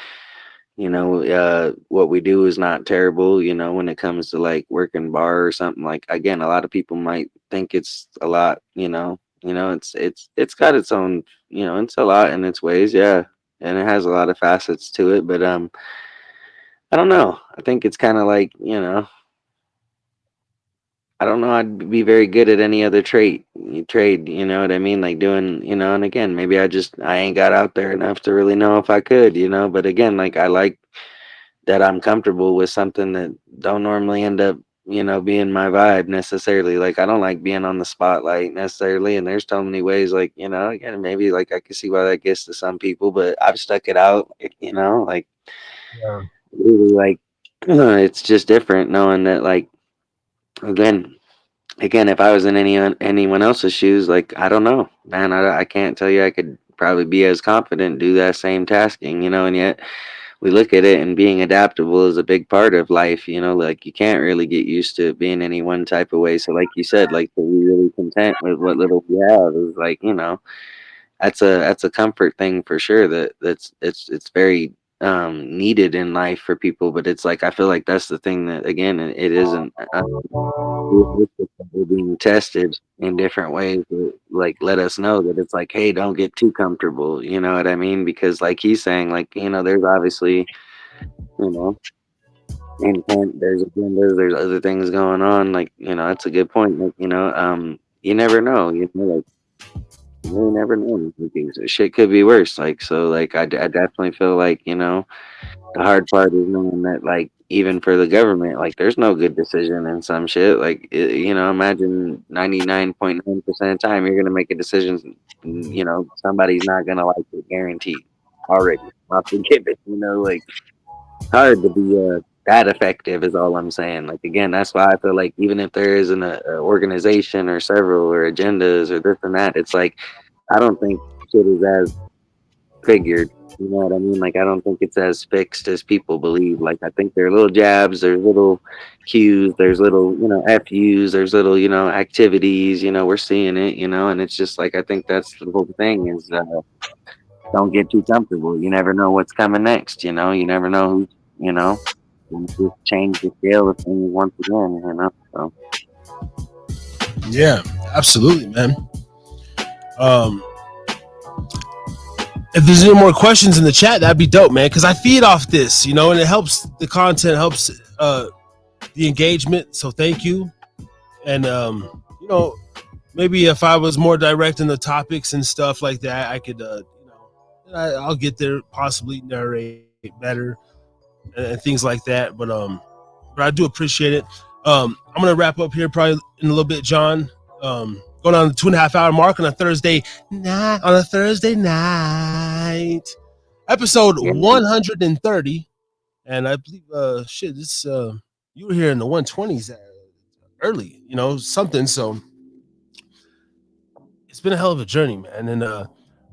what we do is not terrible, when it comes to like working bar or something. Like, again, a lot of people might think it's a lot, it's got its own, it's a lot in its ways, yeah. And it has a lot of facets to it, but I don't know. I think it's kind of like, I don't know. I'd be very good at any other trade. You know what I mean? Like doing, and again, maybe I ain't got out there enough to really know if I could, But again, like I like that I'm comfortable with something that don't normally end up, being my vibe necessarily. Like I don't like being on the spotlight necessarily. And there's so many ways, like, again, maybe like I can see why that gets to some people, but I've stuck it out, like Yeah. really like it's just different knowing that like again again, if I was in anyone else's shoes, like I don't know, man, I can't tell you I could probably be as confident, do that same tasking, and yet we look at it and being adaptable is a big part of life, like you can't really get used to being any one type of way. So like you said, like to be really content with what little we have is like, that's a comfort thing for sure it's very needed in life for people, but it's like I feel like that's the thing that again it isn't realistic that we're being tested in different ways that like let us know that it's like, hey, don't get too comfortable, you know what I mean? Because like he's saying, like, there's obviously, you know intent, there's agendas, there's other things going on, like, that's a good point, like, you never know, like you really never know. Like, shit could be worse, like, so like I definitely feel like, the hard part is knowing that, like, even for the government, like, there's no good decision in some shit. Like, imagine 99.9% of the time you're gonna make a decision, somebody's not gonna like it, guaranteed already. Not to give it, like, hard to be that effective is all I'm saying. Like, again, that's why I feel like even if there is a organization or several or agendas or this and that, it's like I don't think shit is as figured. You know what I mean? Like, I don't think it's as fixed as people believe. Like, I think there are little jabs, there's little cues, there's little, FUs, there's little, activities, we're seeing it, and it's just like, I think that's the whole thing is don't get too comfortable. You never know what's coming next, you never know who's, you just change the scale of things once again. So, Yeah, absolutely, man. Um, if there's any more questions in the chat, that'd be dope, man. Because I feed off this, and it helps the content, helps the engagement. So thank you. And maybe if I was more direct in the topics and stuff like that, I could, I'll get there, possibly narrate better and things like that. But I do appreciate it. I'm gonna wrap up here probably in a little bit, John. Going on the 2.5 hour mark on a Thursday night. Episode yeah, 130, and I believe, shit, this you were here in the 120s early, something. So it's been a hell of a journey, man, and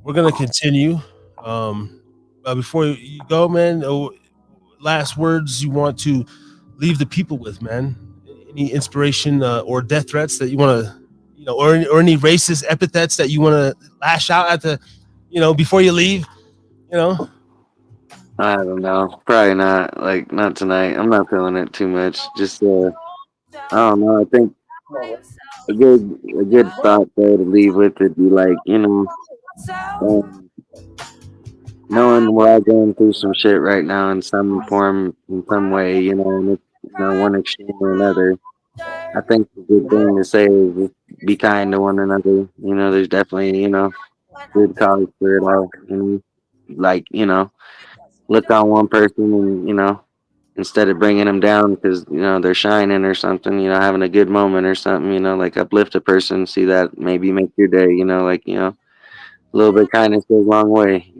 we're gonna continue. Um, before you go, man, last words you want to leave the people with, man? Any inspiration or death threats that you want to, or any racist epithets that you want to lash out at the, before you leave, you know? I don't know. Probably not. Like, not tonight. I'm not feeling it too much. Just, I don't know. I think a good thought though to leave with would be like, um, knowing we're all going through some shit right now in some form, in some way, and it's, one extreme or another. I think the good thing to say is just be kind to one another. There's definitely, good cause for it all. Like, look on one person and, instead of bringing them down because, they're shining or something, having a good moment or something, like uplift a person, see that maybe make your day, like, a little bit of kindness goes a long way,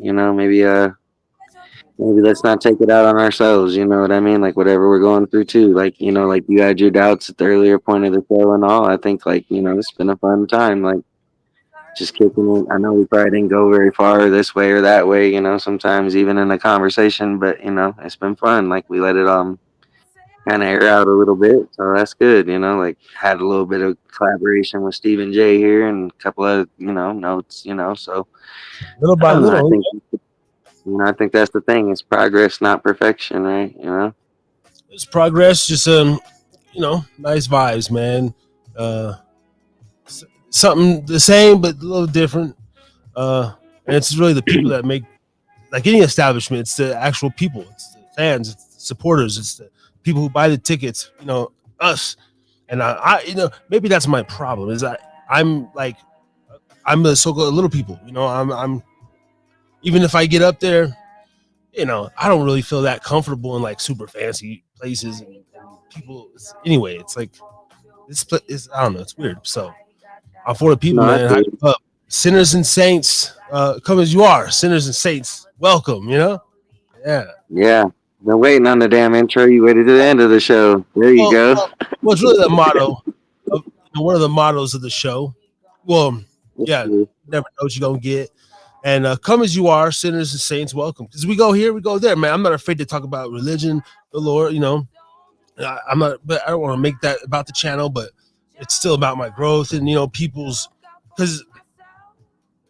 maybe let's not take it out on ourselves, you know what I mean? Like whatever we're going through too. Like, like you had your doubts at the earlier point of the show and all. I think like, it's been a fun time. Like just kicking it. I know we probably didn't go very far this way or that way, sometimes even in a conversation, but it's been fun. Like we let it kind of air out a little bit. So that's good. Like had a little bit of collaboration with Stephen J here and a couple of notes. So Little I by don't know. I little, think I think that's the thing. It's progress, not perfection, right? it's progress. Just nice vibes, man. Uh, Something the same but a little different. And it's really the people that make like any establishment. It's the actual people. It's the fans. It's the supporters. It's the people who buy the tickets. Us. And maybe that's my problem. Is I'm the so-called little people. I'm even if I get up there, I don't really feel that comfortable in like super fancy places and people. Anyway, it's like this is I don't know. It's weird. So I'm for the people, No, that's man. good. Sinners and saints, come as you are. Sinners and saints, welcome. Yeah. Yeah. Been waiting on the damn intro. You waited to the end of the show. There you Well, go. well, it's really the motto of one of the mottos of the show. Well, yeah, never know what you're gonna get. And come as you are, sinners and saints, welcome. Because we go here, we go there, man. I'm not afraid to talk about religion, the Lord. I'm not, but I don't want to make that about the channel, but it's still about my growth and people's, because,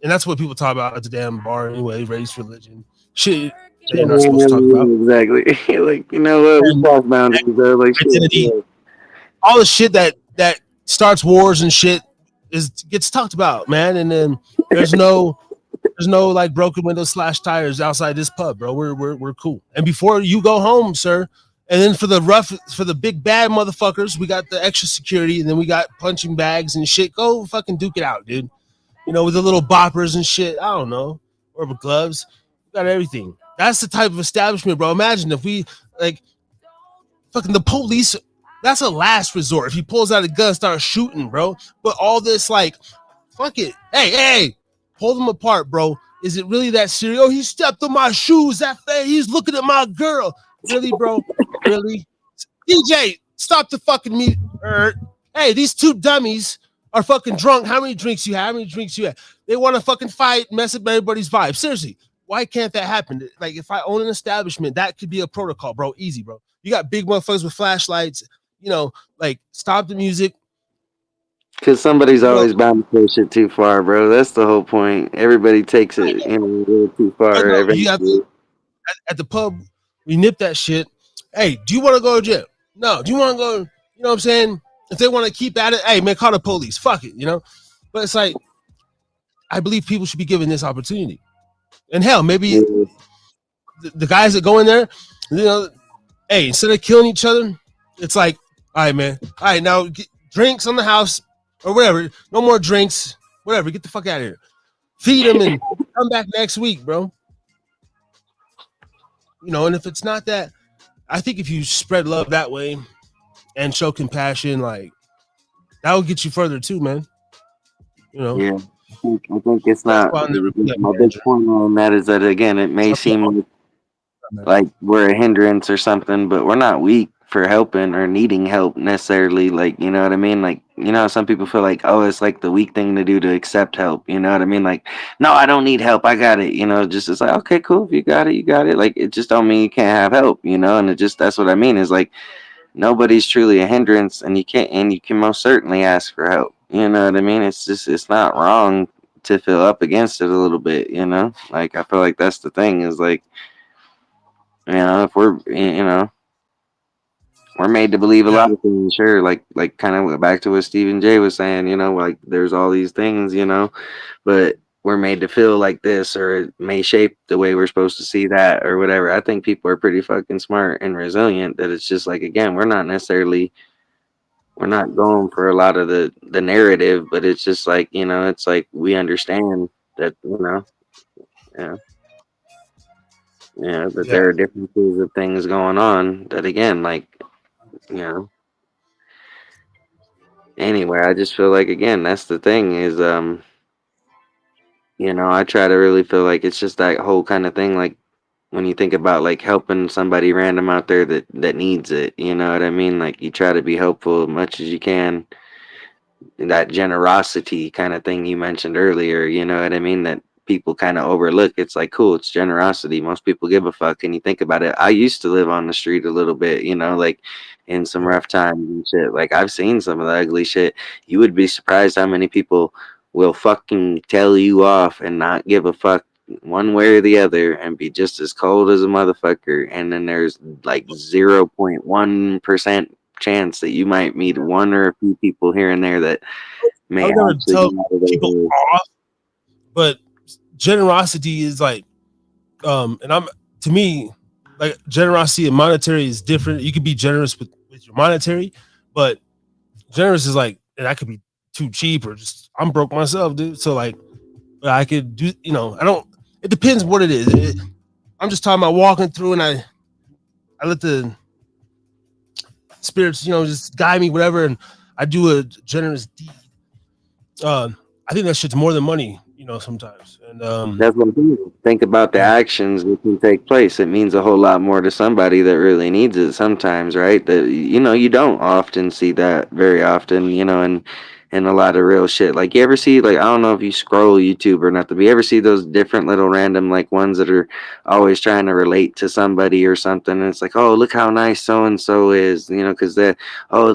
and that's what people talk about at the damn bar anyway. Race, religion, shit that you're not supposed to talk about, Exactly. Like, you know what? We and cross boundaries, though. Like, shit. identity, all the shit that starts wars and shit gets talked about, man. And then there's no like broken windows slash tires outside this pub, bro. We're cool. And before you go home, sir, and then for the big bad motherfuckers, we got the extra security, and then we got punching bags and shit. Go fucking duke it out, dude. With the little boppers and shit. I don't know, or with gloves. We got everything. That's the type of establishment, bro. Imagine if we like fucking the police. That's a last resort. If he pulls out a gun, start shooting, bro. But all this like, fuck it. Hey, pull them apart, bro. Is it really that serious? Oh, he stepped on my shoes. He's looking at my girl. Really, bro? Really? DJ, stop the fucking music. Hey, these two dummies are fucking drunk. How many drinks you have? How many drinks you have? They want to fucking fight, mess up everybody's vibe. Seriously, why can't that happen? Like, if I own an establishment, that could be a protocol, bro. Easy, bro. You got big motherfuckers with flashlights. Like stop the music. Because somebody's always bound to push it too far, bro. That's the whole point. Everybody takes it, a little too far. No, you have to, at the pub, we nip that shit. Hey, do you want to go to jail? No. Do you want to go? You know what I'm saying? If they want to keep at it, hey, man, call the police. Fuck it, But it's like, I believe people should be given this opportunity. And hell, maybe the guys that go in there, hey, instead of killing each other, it's like, all right, man. All right, now get drinks on the house or whatever. No more drinks. Whatever. Get the fuck out of here. Feed them and come back next week, bro. And if it's not that, I think if you spread love that way and show compassion, like that will get you further too, man. Yeah, I think it's not. My big point on that is that again, it may seem like we're a hindrance or something, but we're not weak for helping or needing help necessarily. Like, you know what I mean? Like, some people feel like, oh, it's like the weak thing to do to accept help. You know what I mean? Like, no, I don't need help. I got it. Just it's like, okay, cool. If you got it, you got it. Like, it just don't mean you can't have help. And that's what I mean is like, nobody's truly a hindrance, and you can most certainly ask for help. You know what I mean? It's not wrong to feel up against it a little bit. Like I feel like that's the thing is like, if we're we're made to believe a lot of things, sure. Like kind of back to what Stephen J was saying, like there's all these things, but we're made to feel like this, or it may shape the way we're supposed to see that, or whatever. I think people are pretty fucking smart and resilient. That it's just like, again, we're not going for a lot of the narrative, but it's just like, it's like we understand that, that there are differences of things going on. That again, like, anyway, I just feel like again, that's the thing is, I try to really feel like it's just that whole kind of thing, like when you think about like helping somebody random out there that needs it, you know what I mean? Like you try to be helpful as much as you can. That generosity kind of thing you mentioned earlier, you know what I mean? That people kind of overlook. It's like, cool, it's generosity. Most people give a fuck. And you think about it, I used to live on the street a little bit, you know, like in some rough times and shit. Like I've seen some of the ugly shit. You would be surprised how many people will fucking tell you off and not give a fuck one way or the other and be just as cold as a motherfucker. And then there's like 0.1% chance that you might meet one or a few people here and there that I may would never actually tell be out of their people way. off, but generosity is like, and I'm to me, like generosity and monetary is different. You could be generous with your monetary, but generous is like, and I could be too cheap or just I'm broke myself, dude. So like, I could do, you know, I don't. It depends what it is. I'm just talking about walking through, and I let the spirits, you know, just guide me, whatever, and I do a generous deed. I think that shit's more than money, you know, sometimes. And That's what I'm saying. Think about the yeah. actions that can take place. It means a whole lot more to somebody that really needs it sometimes, right? That you know, you don't often see that very often, you know, and a lot of real shit. Like you ever see like I don't know if you scroll YouTube or nothing, but you ever see those different little random like ones that are always trying to relate to somebody or something and it's like, oh look how nice so and so is, you know, because they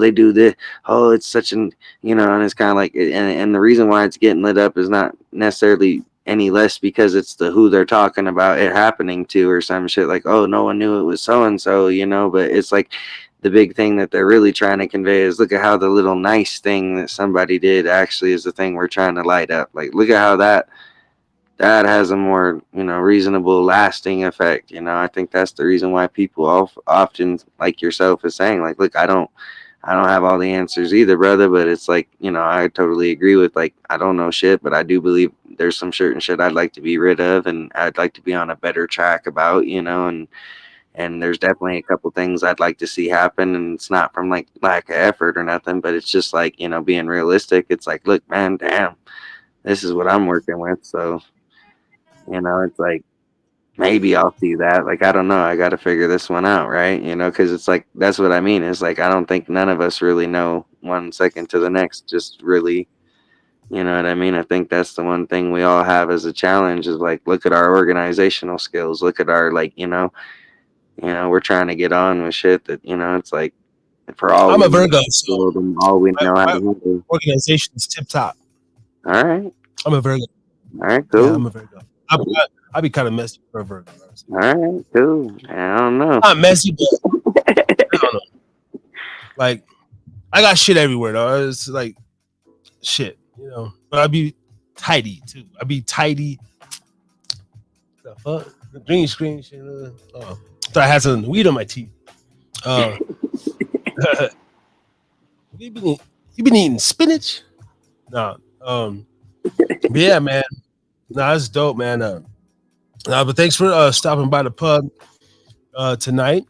do this, oh it's such an you know, and it's kind of like and the reason why it's getting lit up is not necessarily any less because it's the who they're talking about it happening to or some shit like, oh no one knew it was so and so, you know, but it's like the big thing that they're really trying to convey is look at how the little nice thing that somebody did actually is the thing we're trying to light up. Like look at how that has a more, you know, reasonable lasting effect. You know, I think that's the reason why people often like yourself is saying like, look, I don't have all the answers either, brother, but it's like, you know, I totally agree with like, I don't know shit, but I do believe there's some certain shit I'd like to be rid of and I'd like to be on a better track about, you know, and there's definitely a couple things I'd like to see happen. And it's not from like lack of effort or nothing, but it's just like, you know, being realistic. It's like, look, man, damn, this is what I'm working with. So, you know, it's like, maybe I'll see that. Like, I don't know. I got to figure this one out, right? You know, because it's like, that's what I mean. It's like, I don't think none of us really know 1 second to the next, just really, you know what I mean? I think that's the one thing we all have as a challenge is like, look at our organizational skills. Look at our, like, we're trying to get on with shit that, you know, it's like, for all I'm we a Virgo, so know, and all we know how to my handle. organization is tip top. All right. I'm a Virgo. All right, Yeah, I'm cool. a Virgo. I'd be kind of messy for a Virgo. All right, cool. I don't know. Not messy, but I don't know. Like, I got shit everywhere, though. It's like shit, you know. But I'd be tidy too. I'd be tidy. The fuck? The green screen shit. Oh, thought I had some weed on my teeth. you been eating spinach? No. But yeah, man. Nah, that's dope, man. But thanks for stopping by the pub tonight.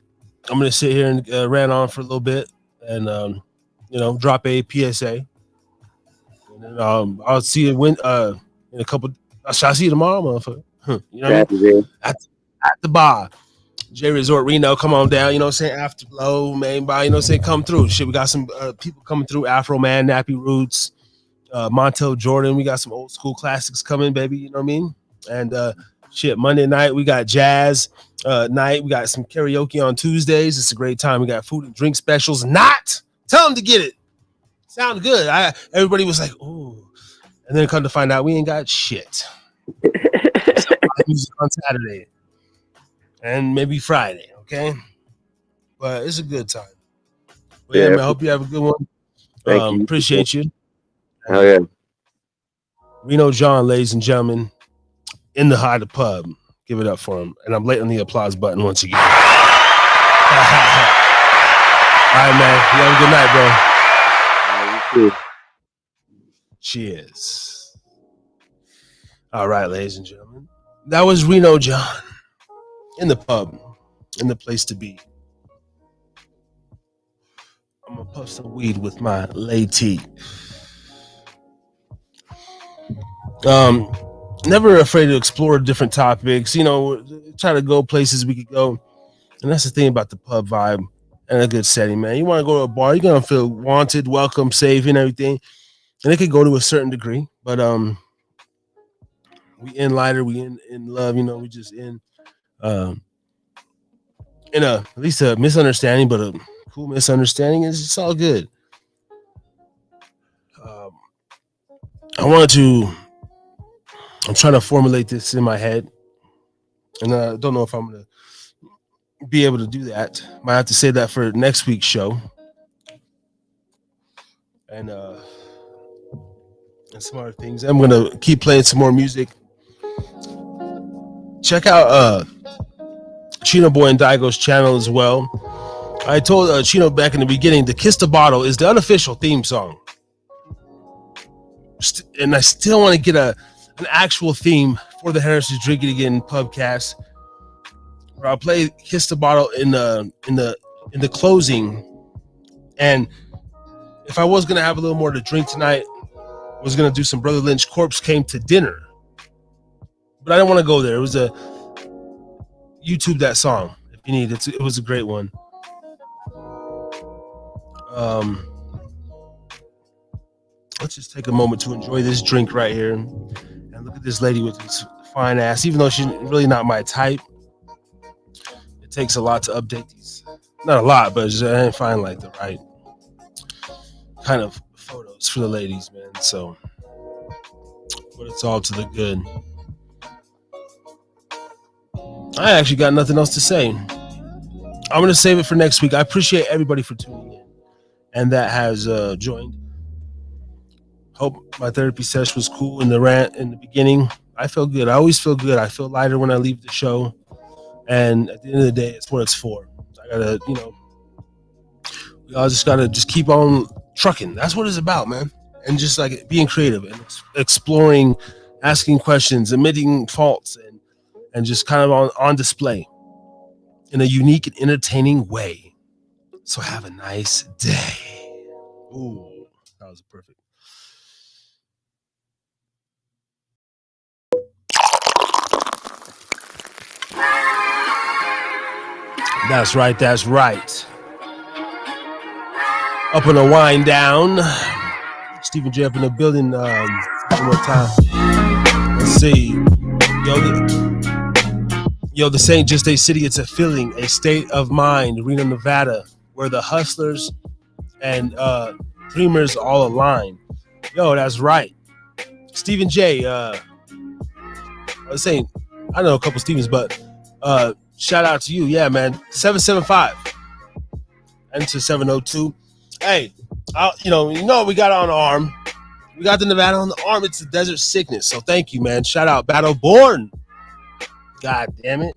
I'm gonna sit here and rant on for a little bit and drop a PSA. And then, I'll see you in a couple. Shall I see you tomorrow, motherfucker? You know what I mean? At the bar, J Resort Reno, come on down. You know what I'm saying? Afterglow, main bar. You know what I'm saying? Come through. Shit, we got some people coming through. Afro Man, Nappy Roots, Montel Jordan. We got some old school classics coming, baby. You know what I mean? And shit, Monday night we got jazz night. We got some karaoke on Tuesdays. It's a great time. We got food and drink specials. Not tell them to get it. Sound good. Everybody was like, "Ooh," and then come to find out we ain't got shit. Music on Saturday and maybe Friday. Okay, but it's a good time. But yeah, man. I hope you have a good one. Thank you. Appreciate you. Oh yeah. Reno John, ladies and gentlemen, in the High Pub. Give it up for him. And I'm late on the applause button once again. All right, man. You have a good night, bro. You too. Cheers. All right, ladies and gentlemen. That was Reno John in the pub, in the place to be. I'm going to puff some weed with my lady. Never afraid to explore different topics, you know, try to go places we could go. And that's the thing about the pub vibe and a good setting, man. You want to go to a bar, you're going to feel wanted, welcome, safe, and everything. And it could go to a certain degree. But We in lighter, we in love, you know, we just in a at least a misunderstanding, but a cool misunderstanding. It's all good. Um, I'm trying to formulate this in my head, and I don't know if I'm gonna be able to do that. Might have to say that for next week's show, and some other things. I'm gonna keep playing some more music. Check out Chino Boy and Daigo's channel as well. I told Chino back in the beginning, the Kiss the Bottle is the unofficial theme song. And I still want to get an actual theme for the Heritage Drinking Again Pubcast, where I'll play Kiss the Bottle in the closing. And if I was gonna have a little more to drink tonight, I was gonna do some Brother Lynch Corpse Came to Dinner. But I didn't want to go there. It was a YouTube that song if you need it. It was a great one. Let's just take a moment to enjoy this drink right here and look at this lady with this fine ass. Even though she's really not my type, it takes a lot to update these. Not a lot, but I didn't find like the right kind of photos for the ladies, man. So, but it's all to the good. I actually got nothing else to say. I'm going to save it for next week. I appreciate everybody for tuning in and that has joined. Hope my therapy session was cool in the rant in the beginning. I feel good. I always feel good. I feel lighter when I leave the show. And at the end of the day, it's what it's for. I got to, we all just got to just keep on trucking. That's what it's about, man. And just like being creative and exploring, asking questions, admitting faults, and just kind of on display in a unique and entertaining way. So have a nice day. Ooh, that was perfect. That's right, that's right. Up on a wind down. Stephen J up in the building one more time. Let's see. Yo, this ain't just a city, it's a feeling, a state of mind. Reno, Nevada, where the hustlers and dreamers all align. Yo, that's right. Stephen J, I was saying, I know a couple Stevens, but shout out to you. Yeah, man. 775 and to 702. Hey, we got on the arm. We got the Nevada on the arm. It's the desert sickness. So thank you, man. Shout out Battleborn. God damn it.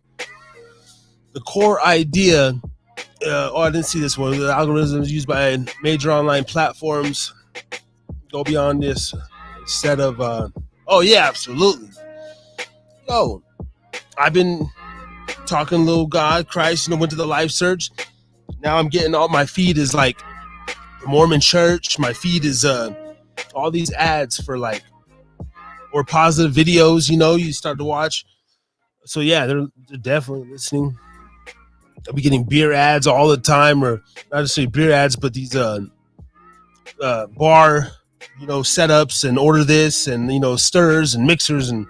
The core idea, I didn't see this one. The algorithms used by major online platforms go beyond this set of, yeah, absolutely. Yo, I've been talking little God, Christ, went to the life search. Now I'm getting my feed is like the Mormon church. My feed is all these ads for or positive videos, you start to watch. So yeah, they're definitely listening. I'll be getting beer ads all the time, or not necessarily beer ads, but these bar, setups and order this and stirs and mixers and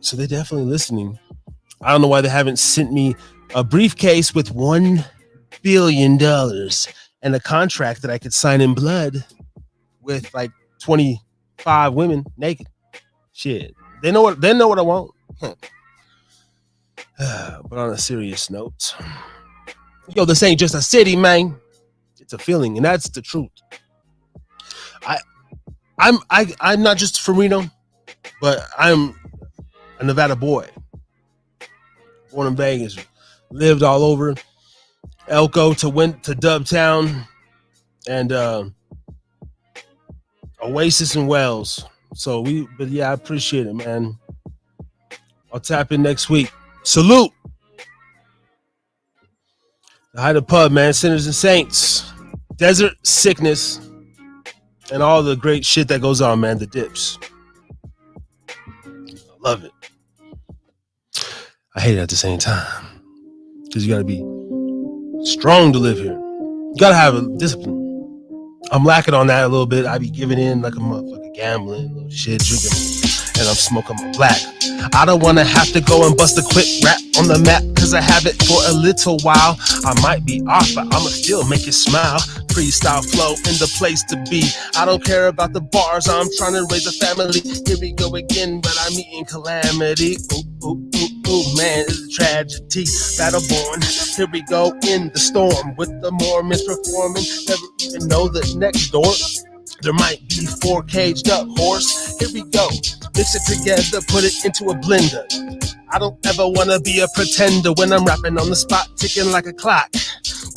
so they're definitely listening. I don't know why they haven't sent me a briefcase with $1 billion and a contract that I could sign in blood with 25 women naked. Shit. They know what I want. But on a serious note, yo, this ain't just a city, man. It's a feeling, and that's the truth. I'm not just from Reno, but I'm a Nevada boy. Born in Vegas, lived all over Elko to Dubtown and Oasis and Wells. So I appreciate it, man. I'll tap in next week. Salute. The Hyde Pub, man. Sinners and Saints. Desert Sickness. And all the great shit that goes on, man. The dips. I love it. I hate it at the same time. Because you got to be strong to live here. You got to have a discipline. I'm lacking on that a little bit. I be giving in like a motherfucker, gambling, little shit, drinking and I'm smoking my black. I don't wanna have to go and bust a quick rap on the map, cause I have it for a little while. I might be off, but I'ma still make you smile. Freestyle flow in the place to be. I don't care about the bars, I'm trying to raise a family. Here we go again, but I'm eating calamity. Ooh, ooh, ooh, ooh, man, it's a tragedy. Battleborn, here we go in the storm with the Mormons performing. Never even know that next door there might be 4 caged up horse. Here we go, mix it together, put it into a blender. I don't ever wanna be a pretender when I'm rapping on the spot, ticking like a clock.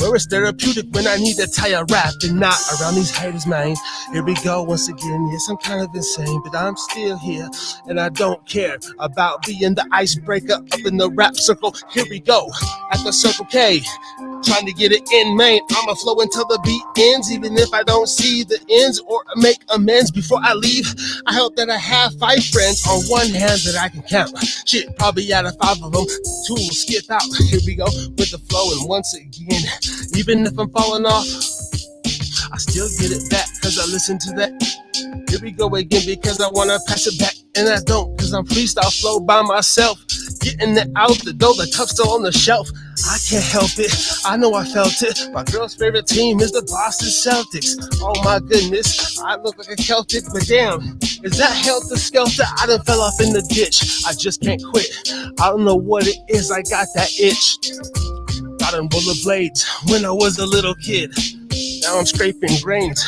Where it's therapeutic when I need to tie a rap and not around these haters, man. Here we go once again. Yes, I'm kind of insane, but I'm still here, and I don't care about being the icebreaker up in the rap circle. Here we go at the Circle K, trying to get it in, man. I'ma flow until the beat ends, even if I don't see the ends or make amends before I leave. I hope that I have 5 friends on one hand that I can count. Shit, probably out of 5 of them, 2 will skip out. Here we go with the flow, and once again, even if I'm falling off, I still get it back cause I listen to that. Here we go again because I wanna pass it back, and I don't cause I'm freestyle flow by myself. Getting it out the door, the cup's still on the shelf. I can't help it, I know I felt it. My girl's favorite team is the Boston Celtics. Oh my goodness, I look like a Celtic, but damn, is that helter skelter? I done fell off in the ditch, I just can't quit. I don't know what it is, I got that itch. Got on rollerblades when I was a little kid. Now I'm scraping grains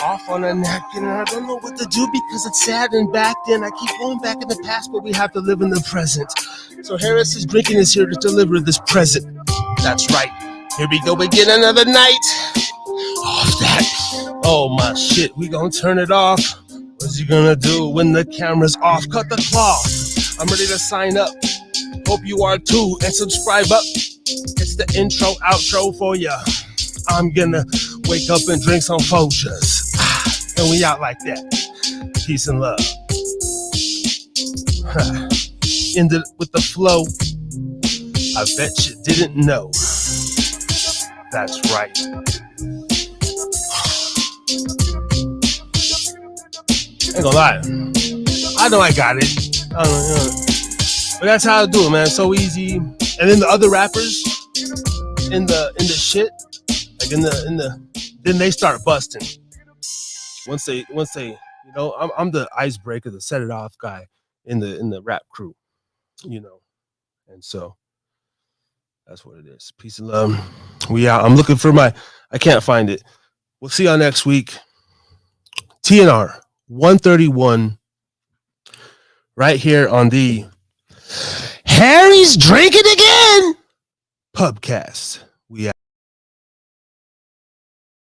off on a napkin, and I don't know what to do because it's sad and back then. I keep going back in the past, but we have to live in the present. So Harris's Drinkin is here to deliver this present. That's right. Here we go again, another night. Off that. Oh my shit, we gonna turn it off. What's he gonna do when the camera's off? Cut the cloth. I'm ready to sign up. Hope you are too, and subscribe up. It's the intro, outro for ya. I'm gonna wake up and drink some Folgers. And we out like that. Peace and love. Ended with the flow. I bet you didn't know. That's right. Ain't gonna lie. I know I got it. But that's how I do it, man. So easy. And then the other rappers in the shit, like in the then they start busting. Once they, you know, I'm the icebreaker, the set it off guy in the rap crew, you know, and so that's what it is. Peace and love. We out. I'm looking for I can't find it. We'll see y'all next week. TNR 131, right here on the Harry's Drinking Again Pubcast.